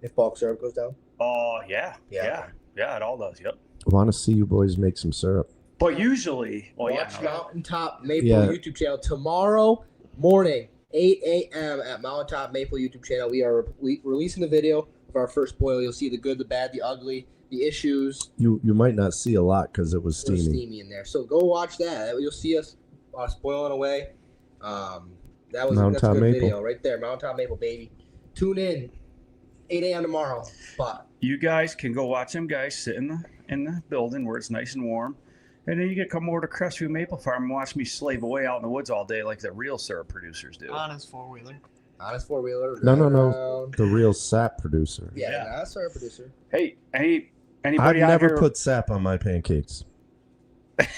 If bulk syrup goes down. Oh, yeah. Yeah. Yeah, it all does. Yep. I want to see you boys make some syrup. But usually, Watch Mountaintop Maple Yeah. YouTube channel tomorrow morning, 8 a.m. at Mountaintop Maple YouTube channel. We are releasing the video of our first boil. You'll see the good, the bad, the ugly, the issues. You might not see a lot because it was It was steamy. steamy in there. So go watch that. You'll see us boiling away. That's a Mountaintop good Maple. video right there. Mountaintop Maple, baby. Tune in 8 a.m. tomorrow. But you guys can go watch them guys sit in the building where it's nice and warm. And then you get come over to Crestview Maple Farm and watch me slave away out in the woods all day like the real syrup producers do. On his 4-wheeler. honest four-wheeler. No. The real sap producer. Yeah, Yeah. not a syrup producer. Hey, I've anybody out never here? put sap on my pancakes.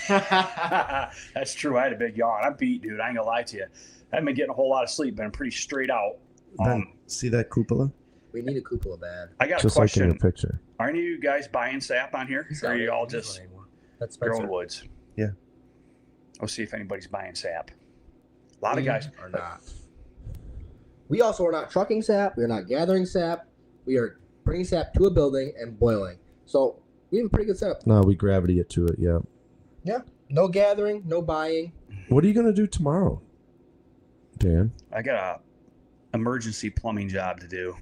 That's true. I had a big yawn. I'm beat, dude. I ain't gonna lie to you. I haven't been getting a whole lot of sleep, but I'm pretty straight out. Ben, see that cupola? We need a cupola bad. I got Just a like in question. your picture. Aren't you guys buying sap on here? Or are you all just That's growing Spencer. woods? Yeah. I'll see if anybody's buying sap. A lot of guys are not. We also are not trucking sap. We are not gathering sap. We are bringing sap to a building and boiling. So we have a pretty good setup. No, we gravity it to it, yeah. No gathering, no buying. What are you going to do tomorrow, Dan? I got a emergency plumbing job to do.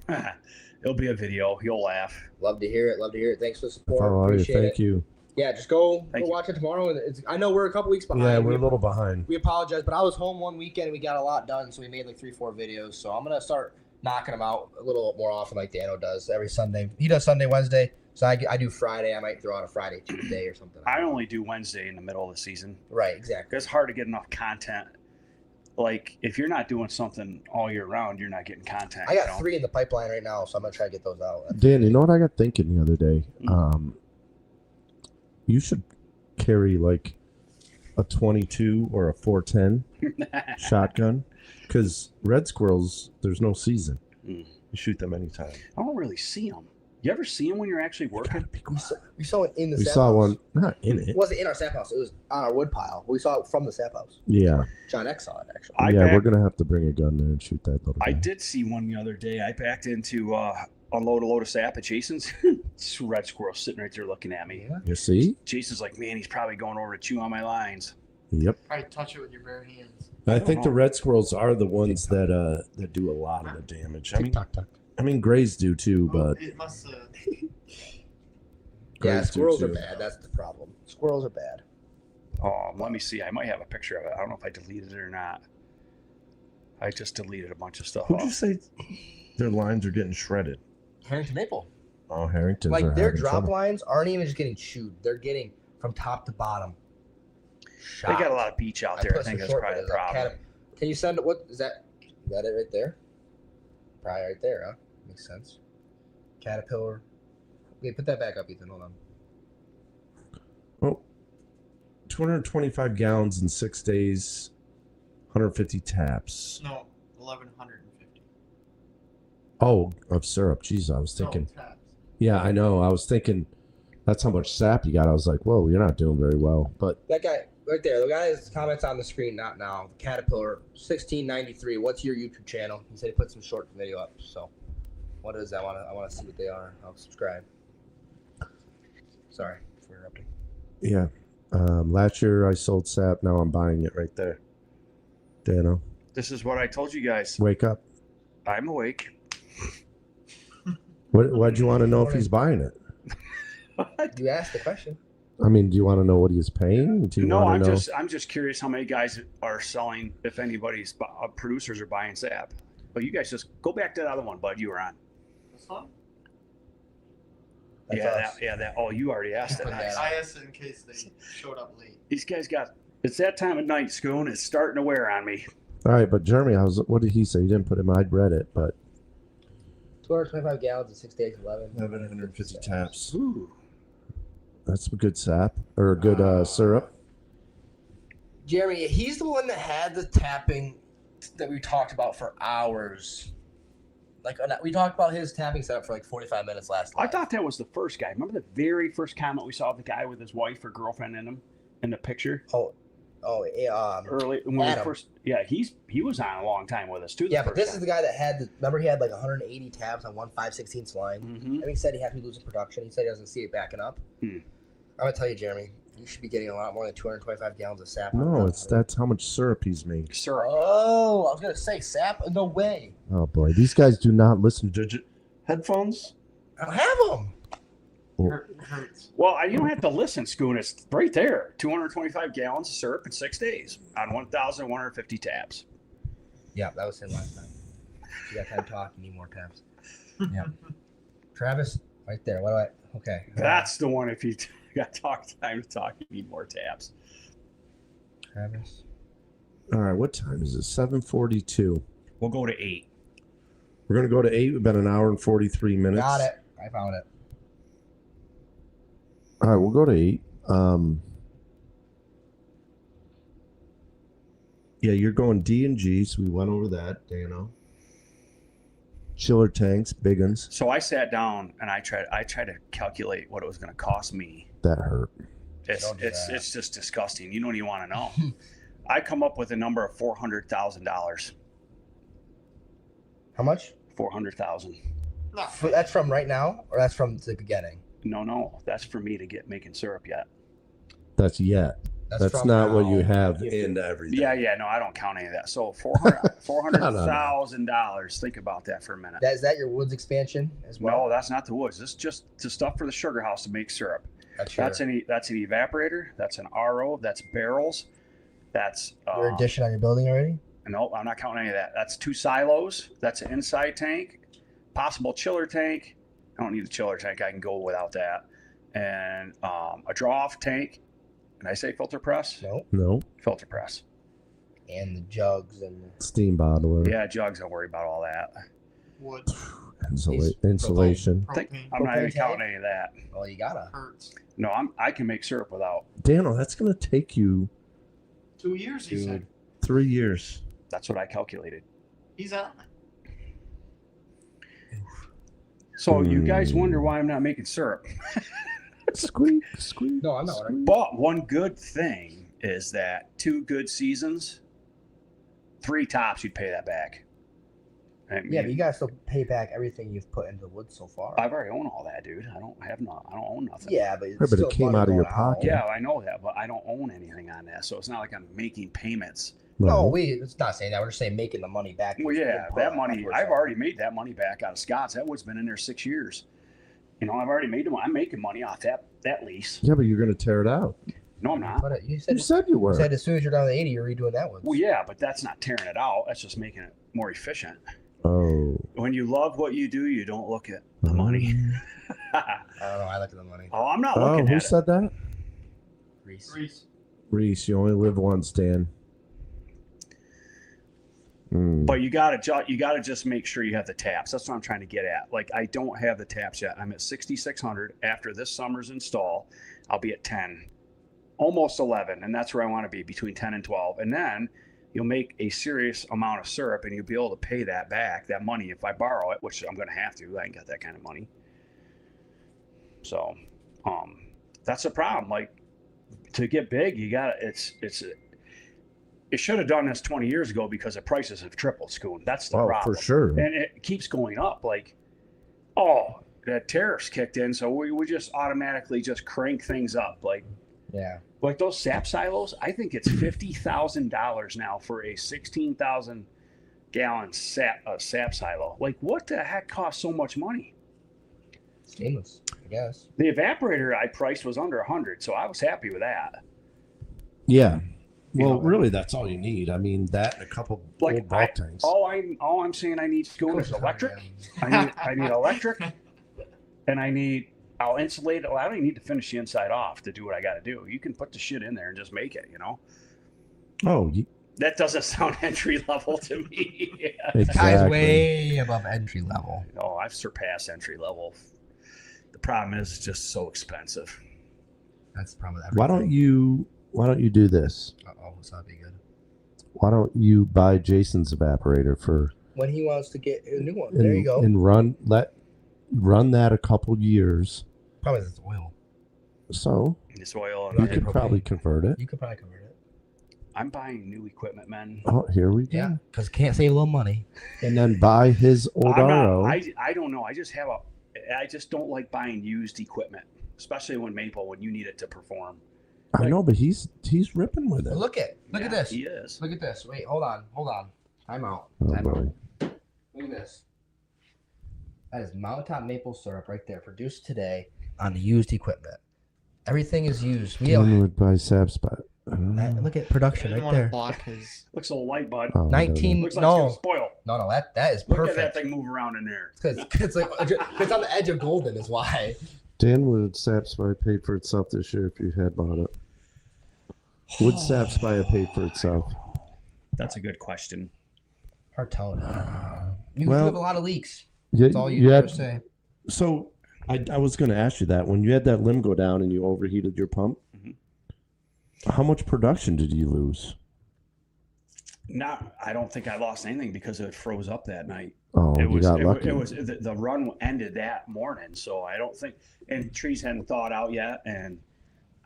It'll be a video. You'll laugh. Love to hear it. Love to hear it. Thanks for the support. Oh, Appreciate thank it. you. Yeah, just go Thank you. watch it tomorrow. And I know we're a couple weeks behind. Yeah, we're a little behind. We apologize, but I was home one weekend and we got a lot done, so we made like 3-4 videos. So I'm gonna start knocking them out a little more often, like Dano does every Sunday. He does Sunday, Wednesday. So I do Friday. I might throw out a Friday, Tuesday, or something. I only do Wednesday in the middle of the season. Right, exactly. It's hard to get enough content. Like, if you're not doing something all year round, you're not getting content. I got 3 in the pipeline right now, so I'm gonna try to get those out. Dan, you know what I got thinking the other day? You should carry like a 22 or a 410 shotgun Because red squirrels, there's no season. Mm. You shoot them anytime. I don't really see them. You ever see them when you're actually working? We saw it in the We sap saw house. one, not in It it. wasn't in our sap house. It was on our wood pile. We saw it from the sap house. Yeah. John X saw it, actually. Yeah, we're going to have to bring a gun there and shoot that little guy. I did see one the other day. I backed into unload a load of sap at Jason's. This red squirrel sitting right there looking at me. Yeah. You see? Jason's like, man, he's probably going over to chew on my lines. Yep. Probably touch it with your bare hands. I don't think the know. red squirrels are the ones that do a lot of the damage. I mean, grays do too, Oh, but it must have. Yeah, Grays do squirrels are too. bad. That's the problem. Squirrels are bad. Let me see. I might have a picture of it. I don't know if I deleted it or not. I just deleted a bunch of stuff who'd you off. say their lines are getting shredded? Harrington Maple. Oh, Harrington's Like, are their having drop trouble. lines aren't even just getting chewed. They're getting from top to bottom. They got a lot of beach out there. I put think some that's short probably the videos up. problem. Can you send it? What is that? Is that it right there? Probably right there, huh? Makes sense. Caterpillar. Okay, put that back up, Ethan. Hold on. Oh, 225 gallons in 6 days, 150 taps. No, 1,150. Oh, of syrup. Jeez, I was thinking. No, taps. Yeah, I know. I was thinking that's how much sap you got. I was like, whoa, you're not doing very well. But That guy right there. The guy's comments on the screen, not now. Caterpillar 1693. What's your YouTube channel? He said he put some short video up. So, what is that? I want to see what they are. I'll subscribe. Sorry for interrupting. yeah, last year I sold sap. Now I'm buying it right there. Dano, This is what I told you guys. wake up. I'm awake. Why'd you want to know if he's buying it? You asked the question. I mean, do you want to know what he's paying? Do you No, want to know? I'm just curious how many guys are selling. If anybody's producers are buying sap. But you guys just go back to that other one, bud. You were on. This one? That's yeah, us. that. Oh, you already asked it. Put that Nice. on. I asked it in case they showed up late. These guys got. It's that time of night, Schoon. It's starting to wear on me. All right, but Jeremy, what did he say? He didn't put him. I'd read it, but 225 gallons in 6 days, 11. 1,150 taps. Ooh. That's a good sap or a good syrup. Jeremy, he's the one that had the tapping that we talked about for hours. Like, we talked about his tapping setup for like 45 minutes last I night. thought that was the first guy. Remember the very first comment we saw of the guy with his wife or girlfriend in him in the picture Yeah, early when we Adam. first. Yeah, he was on a long time with us too. but this is the guy that had remember he had like 180 tabs on 1 5/16 line. Mm-hmm. And he said he had to lose in production. He said he doesn't see it backing up. I'm gonna tell you, Jeremy, you should be getting a lot more than 225 gallons of sap. No, that's how much syrup he's making. Syrup. Oh, I was gonna say sap. No way. Oh boy, these guys do not listen to headphones. I don't have them. Hurts. Well, you don't have to listen, Schoon. It's right there. 225 gallons of syrup in 6 days on 1,150 taps. Yeah, that was him last time. You got time to talk. You need more tabs. Yeah. Travis, right there. What do I? Okay. That's the one. If you got time to talk, you need more taps. Travis. All right, what time is it? 7:42. We'll go to 8. We're gonna go to 8. We've been an hour and 43 minutes. Got it. I found it. All right, we'll go to 8. Yeah, you're going D and G, so we went over that, Dano. Chiller tanks, big uns. So I sat down and I tried to calculate what it was going to cost me. That hurt. It's Don't do that. it's just disgusting. You don't even want to know. I come up with a number of $400,000. How much? 400,000. That's from right now, or that's from the beginning? No, that's for me to get making syrup yet. That's yet. That's from not what now. you have into everything. Yeah, no, I don't count any of that. So $400,000. Think about that for a minute. Is that your woods expansion as well? No, that's not the woods. This is just the stuff for the sugar house to make syrup. That's That's an evaporator. That's an RO. That's barrels. That's your addition on your building already. no, I'm not counting any of that. That's 2 silos. That's an inside tank, possible chiller tank. I don't need a chiller tank. I can go without that. And a draw-off tank. Can I say filter press? No. Filter press. And the jugs and the Steam bottler. Yeah, jugs. Don't worry about all that. Wood. Insulation. Propane. I'm not even Propane counting tank? any of that. well, you gotta. Hurts. No, I can make syrup without. Dano, that's going to take you 2 years, he said. 3 years. That's what I calculated. He's on. So you guys wonder why I'm not making syrup. Squeak, squeak. No, I'm not. Right? But one good thing is that 2 good seasons, 3 tops, you'd pay that back. I mean, Yeah, but you gotta still pay back everything you've put into the woods so far. I've already owned all that, dude. I don't own nothing. Yeah, but, But it came out of your pocket. Yeah, I know that, but I don't own anything on that, so it's not like I'm making payments. No, it's not saying that. We're just saying making the money back. Well, yeah, that money, I've already made that money back out of Scott's. That wood's been in there 6 years. You know, I've already made them. I'm making money off that lease. Yeah, but you're going to tear it out. No, I'm not. But You said you were. You said as soon as you're down to 80, you're redoing that one. Well, yeah, but that's not tearing it out. That's just making it more efficient. Oh. When you love what you do, you don't look at the money. I don't know. I look at the money. Oh, I'm not Oh, looking who at said that? Reese. Reese, you only live once, Dan. it. But you gotta just make sure you have the taps. That's what I'm trying to get at. Like, I don't have the taps yet. I'm at 6,600. After this summer's install, I'll be at 10, almost 11, and that's where I want to be, between 10 and 12. And then you'll make a serious amount of syrup, and you'll be able to pay that back, that money, if I borrow it, which I'm going to have to. I ain't got that kind of money. So, that's the problem. Like, to get big, you got to, it should have done this 20 years ago because the prices have tripled, Scoon. That's the problem. For sure. And it keeps going up. Like, oh, the tariffs kicked in, so we just automatically just crank things up. Like those sap silos, I think it's $50,000 now for a 16,000 gallon sap silo. Like, what the heck costs so much money? Stainless, I guess. The evaporator I priced was under 100, so I was happy with that. Yeah. You Well, know, really, that's all you need. I mean, that and a couple old bulk tanks. All I'm saying I need Scoon is electric. I need electric, and I'll insulate it. Well, I don't even need to finish the inside off to do what I got to do. You can put the shit in there and just make it, you know? Oh, That doesn't sound entry level to me. exactly. Guy's way above entry level. Oh, I've surpassed entry level. The problem is it's just so expensive. That's the problem with Why everything. don't you do this? Uh-oh, it's not be good. Why don't you buy Jason's evaporator for When he wants to get a new one. There you go. and run that a couple years. Probably it's oil. So This oil. you And could probably convert it. You could probably convert it. I'm buying new equipment, man. Oh, here we go. Yeah, because can't save a little money. And then buy his old RO. I don't know. I just don't like buying used equipment, especially when you need it to perform. I know, but he's ripping with it. Look at this. He is. Look at this. Wait, hold on. Time out. Oh, Time boy. out. Look at this. That is mountaintop maple syrup right there, produced today on the used equipment. Everything is used. We Dan have, would buy Sapspot. look at production right there. Block his. Looks a little light, bud. Oh, 19. Looks like it's gonna spoil. No, that is Look at that perfect. thing move around in there. Because it's like it's on the edge of golden is why. Dan, would Sapspot pay for itself this year if you had bought it? Would Sapspot have paid for itself? That's a good question. Hard telling. You Well, have a lot of leaks. Yeah, That's all you ever say. So I was going to ask you that. When you had that limb go down and you overheated your pump, how much production did you lose? I don't think I lost anything because it froze up that night. Oh, you got lucky. It was the run ended that morning, so I don't think. And trees hadn't thawed out yet, and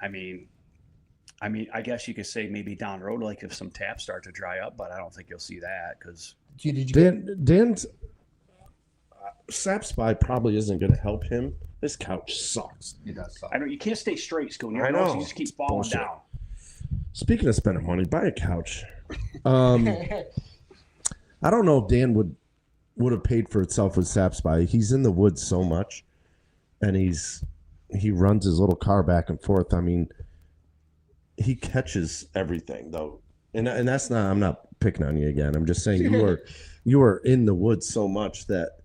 I mean, I guess you could say maybe down the road, like if some taps start to dry up, but I don't think you'll see that because Dan's Sapspy probably isn't going to help him. This couch sucks. It does suck. I know you can't stay straight, Scoon. I know. You just keep falling Bullshit. down. Speaking of spending money, buy a couch. I don't know if Dan would have paid for itself with Sapspy. He's in the woods so much, and he runs his little car back and forth. I mean, he catches everything though, and that's not. I'm not picking on you again. I'm just saying you are in the woods so much that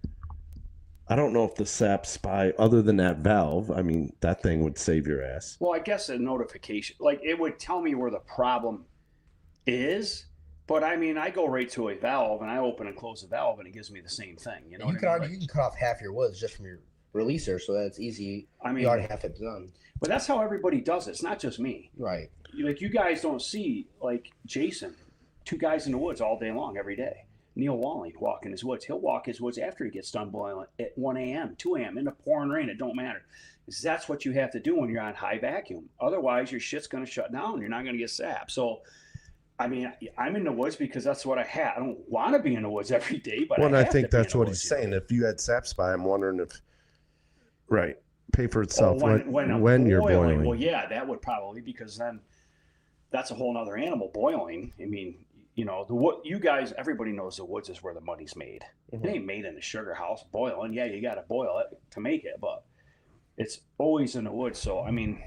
I don't know if the Sapspy, other than that valve, I mean, that thing would save your ass. Well, I guess a notification, like it would tell me where the problem is, but I mean, I go right to a valve and I open and close the valve and it gives me the same thing. You know, You what can I mean? already, you can cut off half your woods just from your releaser, so that's easy. I mean, You already have it done. but that's how everybody does it. It's not just me. Right. Like you guys don't see like Jason two guys in the woods all day long, every day. Neil Walling walking his woods. He'll walk his woods after he gets done boiling at 1 a.m., 2 a.m. in the pouring rain. It don't matter. That's what you have to do when you're on high vacuum. Otherwise, your shit's going to shut down. You're not going to get sap. So, I mean, I'm in the woods because that's what I have. I don't want to be in the woods every day, but Well, I I have think to be that's in the what woods, he's you know? saying. If you had sap spy, I'm wondering if, right, pay for itself when you're boiling. Well, yeah, that would probably, because then that's a whole nother animal boiling. I mean, you know, you guys, everybody knows the woods is where the money's made. Mhm. It ain't made in the sugar house boiling. Yeah, you got to boil it to make it, but it's always in the woods. So, I mean,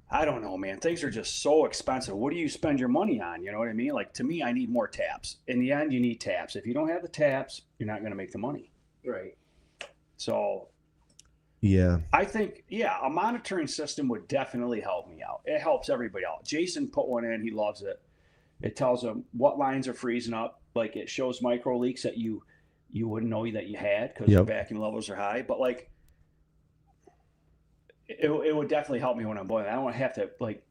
I don't know, man. Things are just so expensive. What do you spend your money on? You know what I mean? Like, to me, I need more taps. In the end, you need taps. If you don't have the taps, you're not going to make the money. Right. So, Yeah. I think, yeah, a monitoring system would definitely help me out. It helps everybody out. Jason put one in. He loves it. It tells him what lines are freezing up. Like, it shows micro leaks that you wouldn't know that you had because your vacuum levels are high. But, like, it would definitely help me when I'm boiling. I don't have to, like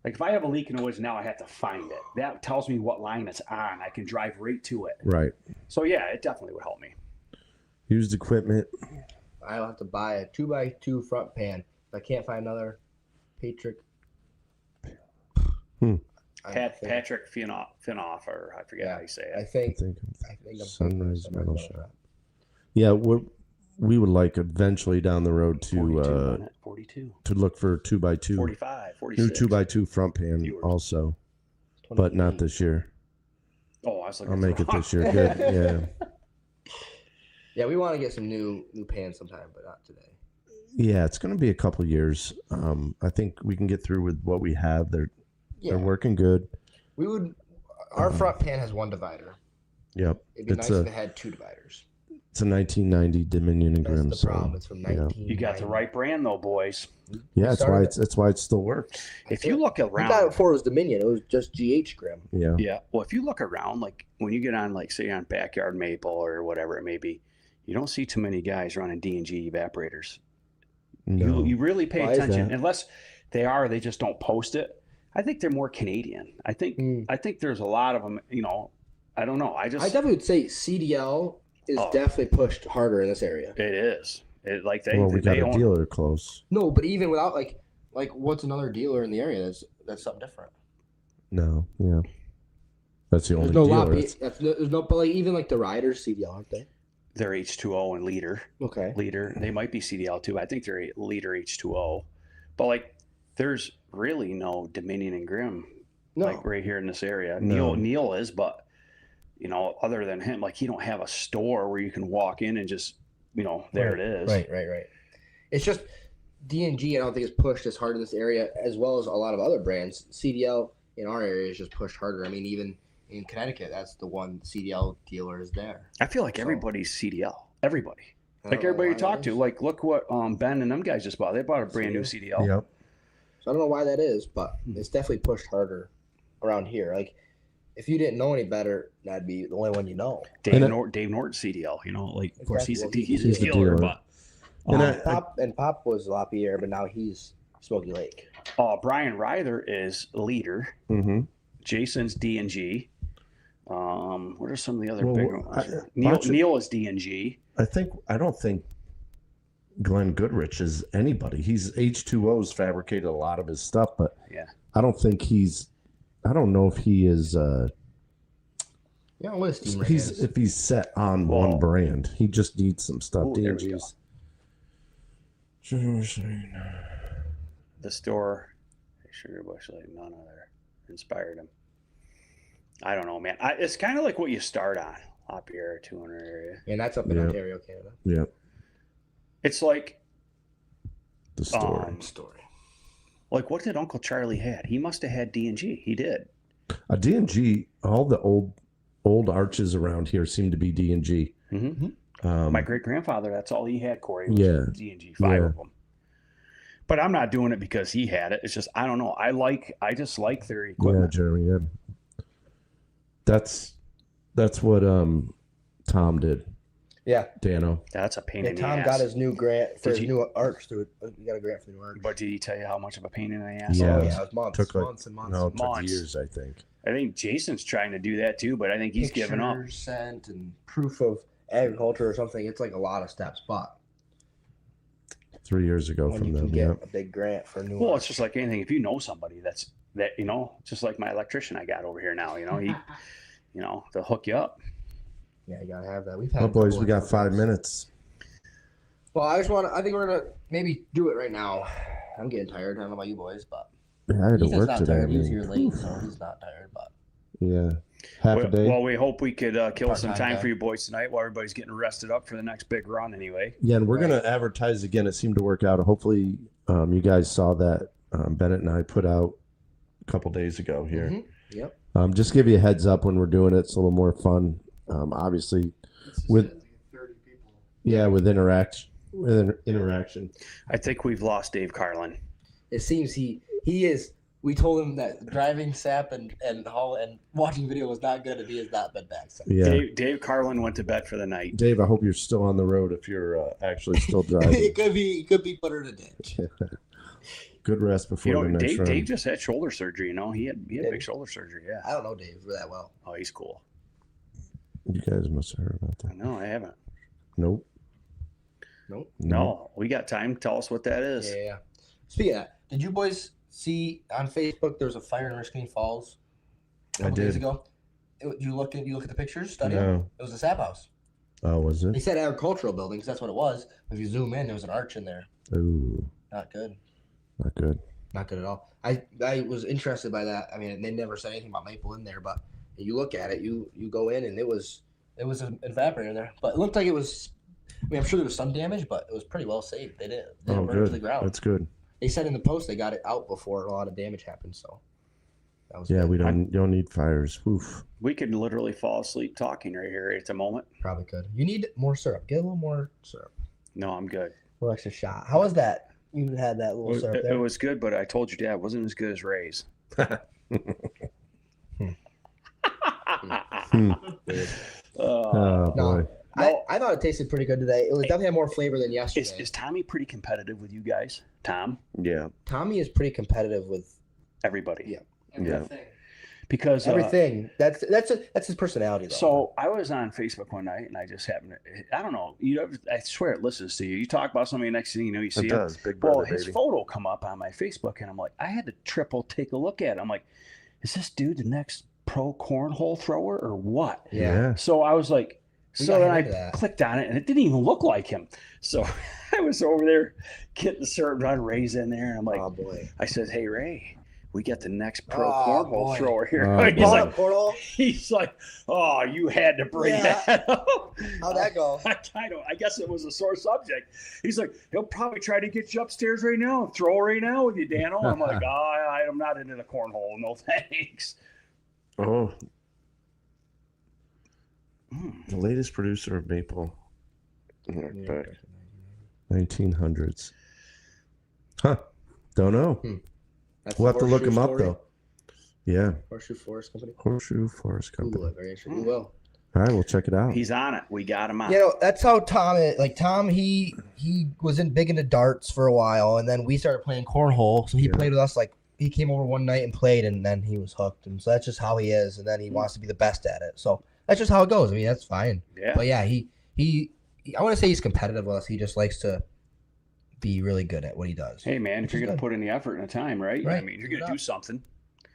if I have a leak in the woods now, I have to find it. That tells me what line it's on. I can drive right to it. Right. So, yeah, it definitely would help me. Used equipment. I'll have to buy a 2x2 front pan. If I can't find another Patrick. Patrick Finoff, or I forget how you say I it. think I'm Sunrise Metal Shop. Yeah, we would like eventually down the road 42. to look for 2x2 45, new 46. 2x2 front pan Viewers. also, but not this year. Oh, I was looking I'll for make it wrong. this year. Good. Yeah. Yeah, we want to get some new pans sometime, but not today. Yeah, it's going to be a couple years. I think we can get through with what we have. They're working good. We would. Our front pan has one divider. Yep. It'd be nice if it had two dividers. It's a 1990 Dominion and Grimm. That's the problem. It's from 1990. You got the right brand, though, boys. Yeah, that's why it still works. If you look We got it around, before it was Dominion. It was just GH Grimm. Yeah. yeah. Well, if you look around, like when you get on, like say on Backyard Maple or whatever it may be, you don't see too many guys running D&G evaporators. No. You really pay Why is attention, that? unless they just don't post it. I think they're more Canadian. I think there's a lot of them. You know, I don't know. I definitely would say CDL is definitely pushed harder in this area. It is. We got a dealer close. No, but even without like what's another dealer in the area that's something different. No, yeah, that's the only There's no dealer. lobby. There's no, but like even like the riders CDL, aren't they? They're H2O and Leader. Okay. Leader. They might be CDL too. I think they're Leader H2O. But like, there's really no Dominion and Grimm like right here in this area. No. Neil is, but you know, other than him, like he don't have a store where you can walk in and just, you know, there it is. Right. It's just D&G. I don't think is pushed as hard in this area as well as a lot of other brands. CDL in our area is just pushed harder. I mean, even in Connecticut, that's the one CDL dealer is there. I feel like everybody's CDL. Everybody. I Like don't know everybody you why talk that to. is. Like look what Ben and them guys just bought. They bought a brand new CDL. Yep. So I don't know why that is, but it's definitely pushed harder around here. Like, if you didn't know any better, that'd be the only one you know. Dave Norton CDL, you know, like of course he's a Exactly. he's a dealer, but Pop was Lapierre, but now he's Smoky Lake. Brian Ryther is Leader. Mm-hmm. Jason's D&G. What are some of the other Well, big ones? Neil is D&G. I don't think Glenn Goodrich is anybody. He's H2O's fabricated a lot of his stuff, but Yeah. I don't think I don't know if he is. Yeah, what is Steam If he's set on one brand, he just needs some stuff. Ooh, there we D&G's. The store, Sugar Bush, like none other inspired him. I don't know, man. It's kind of like what you start on up here, 200 area. And that's up in Ontario, Canada. Yeah. It's like The store. Story. like what did Uncle Charlie had? He must have had D&G. He did. A D&G, all the old arches around here seem to be D&G. Mm-hmm. My great grandfather, that's all he had, Corey. Was Yeah. D&G, 5 of them. But I'm not doing it because he had it. It's just I don't know. I just like their Yeah, equipment. Jeremy. Yeah. That's what Tom did. Yeah. Dano. That's a pain Yeah, in the Tom ass. got his new grant for Did his you- new arch through. He got a grant for the new arch. But did he tell you how much of a pain in the ass? Yeah. Oh, it yeah, it was months, took like months and months. no, it took Months. years, I think. I think Jason's trying to do that too, but I think he's given up. Pictures sent and proof of agriculture or something. It's like a lot of steps, but 3 years ago when from you can them. get Yeah. a big grant for a new Well, arch. it's just like anything. If you know somebody that just like my electrician I got over here now, he, they'll hook you up. Yeah, you gotta have that. We've had. Oh, a boys, couple we of got 5 companies. minutes. Well, I think we're gonna maybe do it right now. I'm getting tired. I don't know about you boys, but Yeah, I had to Ethan's work not today. tired. He was man. here late, so he's not tired. But Yeah. Half a day. Well, we hope we could kill some Part-time time guy. for you boys tonight while everybody's getting rested up for the next big run anyway. Yeah, and we're Right. going to advertise again. It seemed to work out. Hopefully, you guys saw that Bennett and I put out a couple days ago here. Mhm. Yep. Just give you a heads up when we're doing it. It's a little more fun. Obviously, It's just With- 30 people. yeah, with interaction. I think we've lost Dave Carlin. It seems he is. We told him that driving sap and watching video was not good, and he has not been back since. Yeah. Dave Carlin went to bed for the night. Dave, I hope you're still on the road if you're actually still driving. it could be put in a ditch. Good rest before the next run. Dave just had shoulder surgery. He had Did big he? shoulder surgery. Yeah. I don't know Dave that well. Oh, he's cool. You guys must have heard about that. No, I haven't. Nope. Nope. No, we got time. Tell us what that is. Yeah. Speaking of that, did you boys see on Facebook there was a fire in Riscony Falls a couple days did. ago? You look at the pictures, study them? No. It was a sap house. Oh, was They it? said agricultural buildings. That's what it was. If you zoom in, there was an arch in there. Ooh, Not good. not good. Not good at all. I was interested by that. I mean, they never said anything about maple in there, but you look at it, you go in, and it was an evaporator there. But it looked like it was. I mean, I'm sure there was some damage, but it was pretty well saved. They didn't Oh, burn it to the good. ground. That's good. They said in the post they got it out before a lot of damage happened. So that was Yeah, good. we don't need fires. Oof. We could literally fall asleep talking right here at the moment. Probably could. You need more syrup. Get a little more syrup. No, I'm good. A little extra shot. How was that? You had that little syrup It there. was good, but I told your dad it wasn't as good as Ray's. Oh, no. boy. I thought it tasted pretty good today. It was definitely had more flavor than yesterday. Is Tommy pretty competitive with you guys? Tom? Yeah. Tommy is pretty competitive with Everybody? Yeah. Everything. Because everything. That's his personality, though. So I was on Facebook one night, and I just happened to, I don't know, I swear it listens to you. You talk about somebody, next thing you know, you see It him. does. Big Well, brother, his baby. photo come up on my Facebook, and I'm like, I had to triple take a look at it. I'm like, is this dude the next pro cornhole thrower or what? yeah. So I was like, We so got then him I into that. clicked on it, and it didn't even look like him. So I was over there getting the syrup done, Ray's in there, and I'm like, Oh boy. I said, hey, Ray, we got the next pro Oh, cornhole boy. thrower here. Oh, he's boy. like, Portal. he's like, oh, you had to bring Yeah. that up. How'd that go? I guess it was a sore subject. He's like, he'll probably try to get you upstairs right now and throw right now with you, Dano. I'm like, I'm not into the cornhole. No thanks. Oh. The latest producer of Maple. Back 1900s. Huh. Don't know. That's We'll the have to look Horseshoe him up, story. though. Yeah. Horseshoe Forest Company. Horseshoe Forest Google Company. it. Very interesting. We will. All right, we'll check it out. He's on it. We got him on. You know, that's how Tom is. Like Tom, he was big into darts for a while, and then we started playing cornhole. So he Yeah. played with us. Like he came over one night and played, and then he was hooked. And so that's just how he is. And then he wants to be the best at it. So that's just how it goes. I mean, that's fine. Yeah. But yeah, he I want to say he's competitive with us. He just likes to be really good at what he does. Hey, man, if Which you're is going to good. put in the effort and the time, right? I Right. mean, you're going to do something.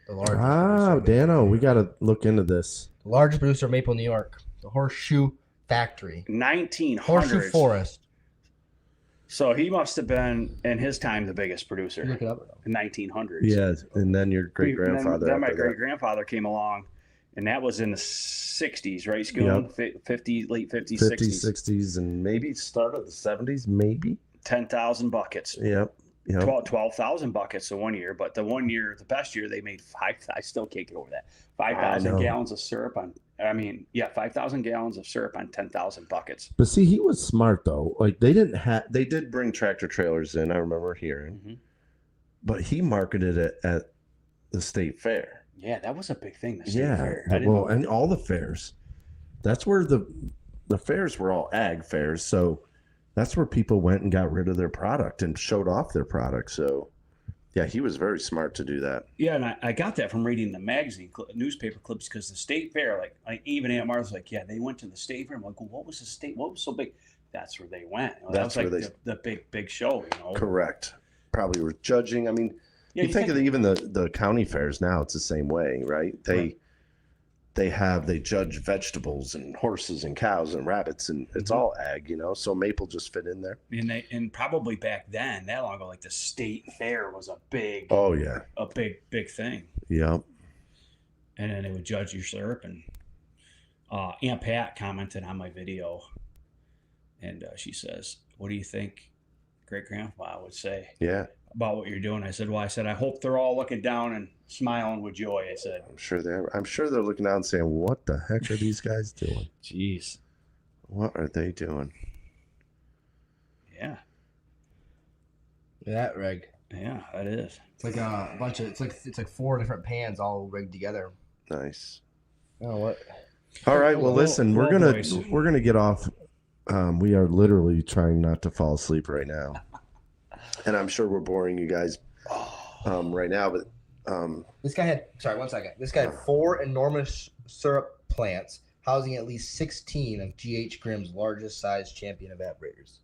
The largest Ah, producer of Dano, we got to look into this. the largest producer of maple in New York, the Horseshoe Factory, 1900s. Horseshoe Forest. So he must have been, in his time, the biggest producer. You look it up. In 1900s. Yeah, and then your great grandfather. Then my after that. great grandfather came along, and that was in the 60s, right, Schoon? 50, late 50s, 50s, 60s. 60s, and maybe start of the 70s, maybe. 10,000 buckets. Yep. 12,000 buckets the one year, but the one year, the best year, they made I still can't get over that. I 5,000 know. gallons of syrup on, 5,000 gallons of syrup on 10,000 buckets. But see, he was smart though. Like they did bring tractor trailers in. I remember hearing, Mhm. but he marketed it at the state fair. Yeah, that was a big thing. The state Yeah, fair. I didn't well, know. and all the fairs. That's where the the fairs were all ag fairs, so that's where people went and got rid of their product and showed off their product. So, yeah, he was very smart to do that. Yeah, and I got that from reading the magazine newspaper clips because the state fair, like even Aunt Martha's like, yeah, they went to the state fair. I'm like, well, what was the state? What was so big? That's where they went. That was like the big show, you know. Correct. Probably were judging. I mean, Yeah, you think of even the county fairs now, it's the same way, right? They judge vegetables and horses and cows and rabbits, and it's all ag, you know. So maple just fit in there. And probably back then, that long ago, like the state fair was a big big thing. Yeah. And then they would judge your syrup. And Aunt Pat commented on my video, and she says, "What do you think great grandpa would say about what you're doing?" I said, "Well, I hope they're all looking down and smiling with joy." I said, I'm sure they're looking out and saying, "What the heck are these guys doing? "Jeez, What are they doing?" yeah, That rig. yeah, that is." It's like a bunch of. It's like 4 different pans all rigged together. Nice. Oh, what? All right. Well, listen, we're boys. gonna get off. We are literally trying not to fall asleep right now, and I'm sure we're boring you guys right now. But This guy had. Sorry, 1 second. This guy had 4 enormous syrup plants housing at least 16 of GH Grimm's largest size champion evaporators.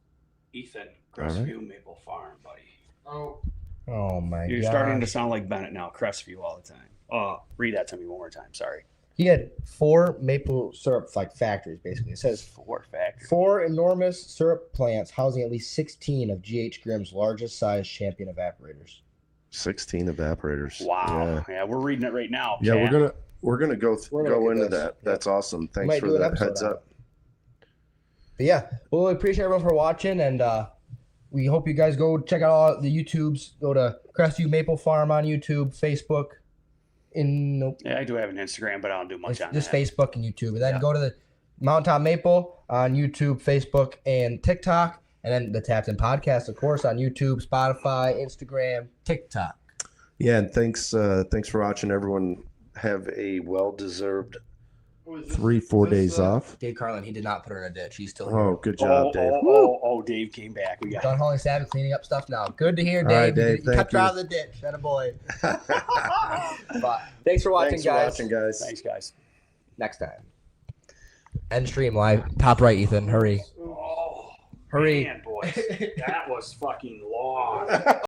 Ethan, Crestview Maple Farm, buddy. Oh my god! You're starting to sound like Bennett now. Crestview all the time. Read that to me one more time. Sorry. He had 4 maple syrup factories. Basically, it says 4 factories. 4 enormous syrup plants housing at least 16 of GH Grimm's largest size champion evaporators. 16 evaporators. Wow. Yeah, we're reading it right now. Yeah, chat. we're gonna go look at into this. that. That's awesome. Thanks Might for do an that episode heads on up. But yeah, well, we appreciate everyone for watching, and we hope you guys go check out all the YouTubes. Go to Crestview Maple Farm on YouTube, Facebook. Yeah, I do have an Instagram, but I don't do much on just that. Facebook and YouTube, and then go to the Mountaintop Maple on YouTube, Facebook, and TikTok, and then the Tapped In Podcast, of course, on YouTube, Spotify, Instagram, TikTok. Yeah, and thanks for watching. Everyone have a well-deserved 3-4 days off. Dave Carlin, he did not put her in a ditch. He's still here. Oh, good job, Dave. Dave came back. We got Done hauling Sabbath, cleaning up stuff now. Good to hear, Dave. All right, Dave, You kept thank her you. out of the ditch. That a boy. But thanks for watching, guys. Thanks, guys. Next time. End stream live. Top right, Ethan. Hurry. Oh, Hurry. man, boys. That was fucking long.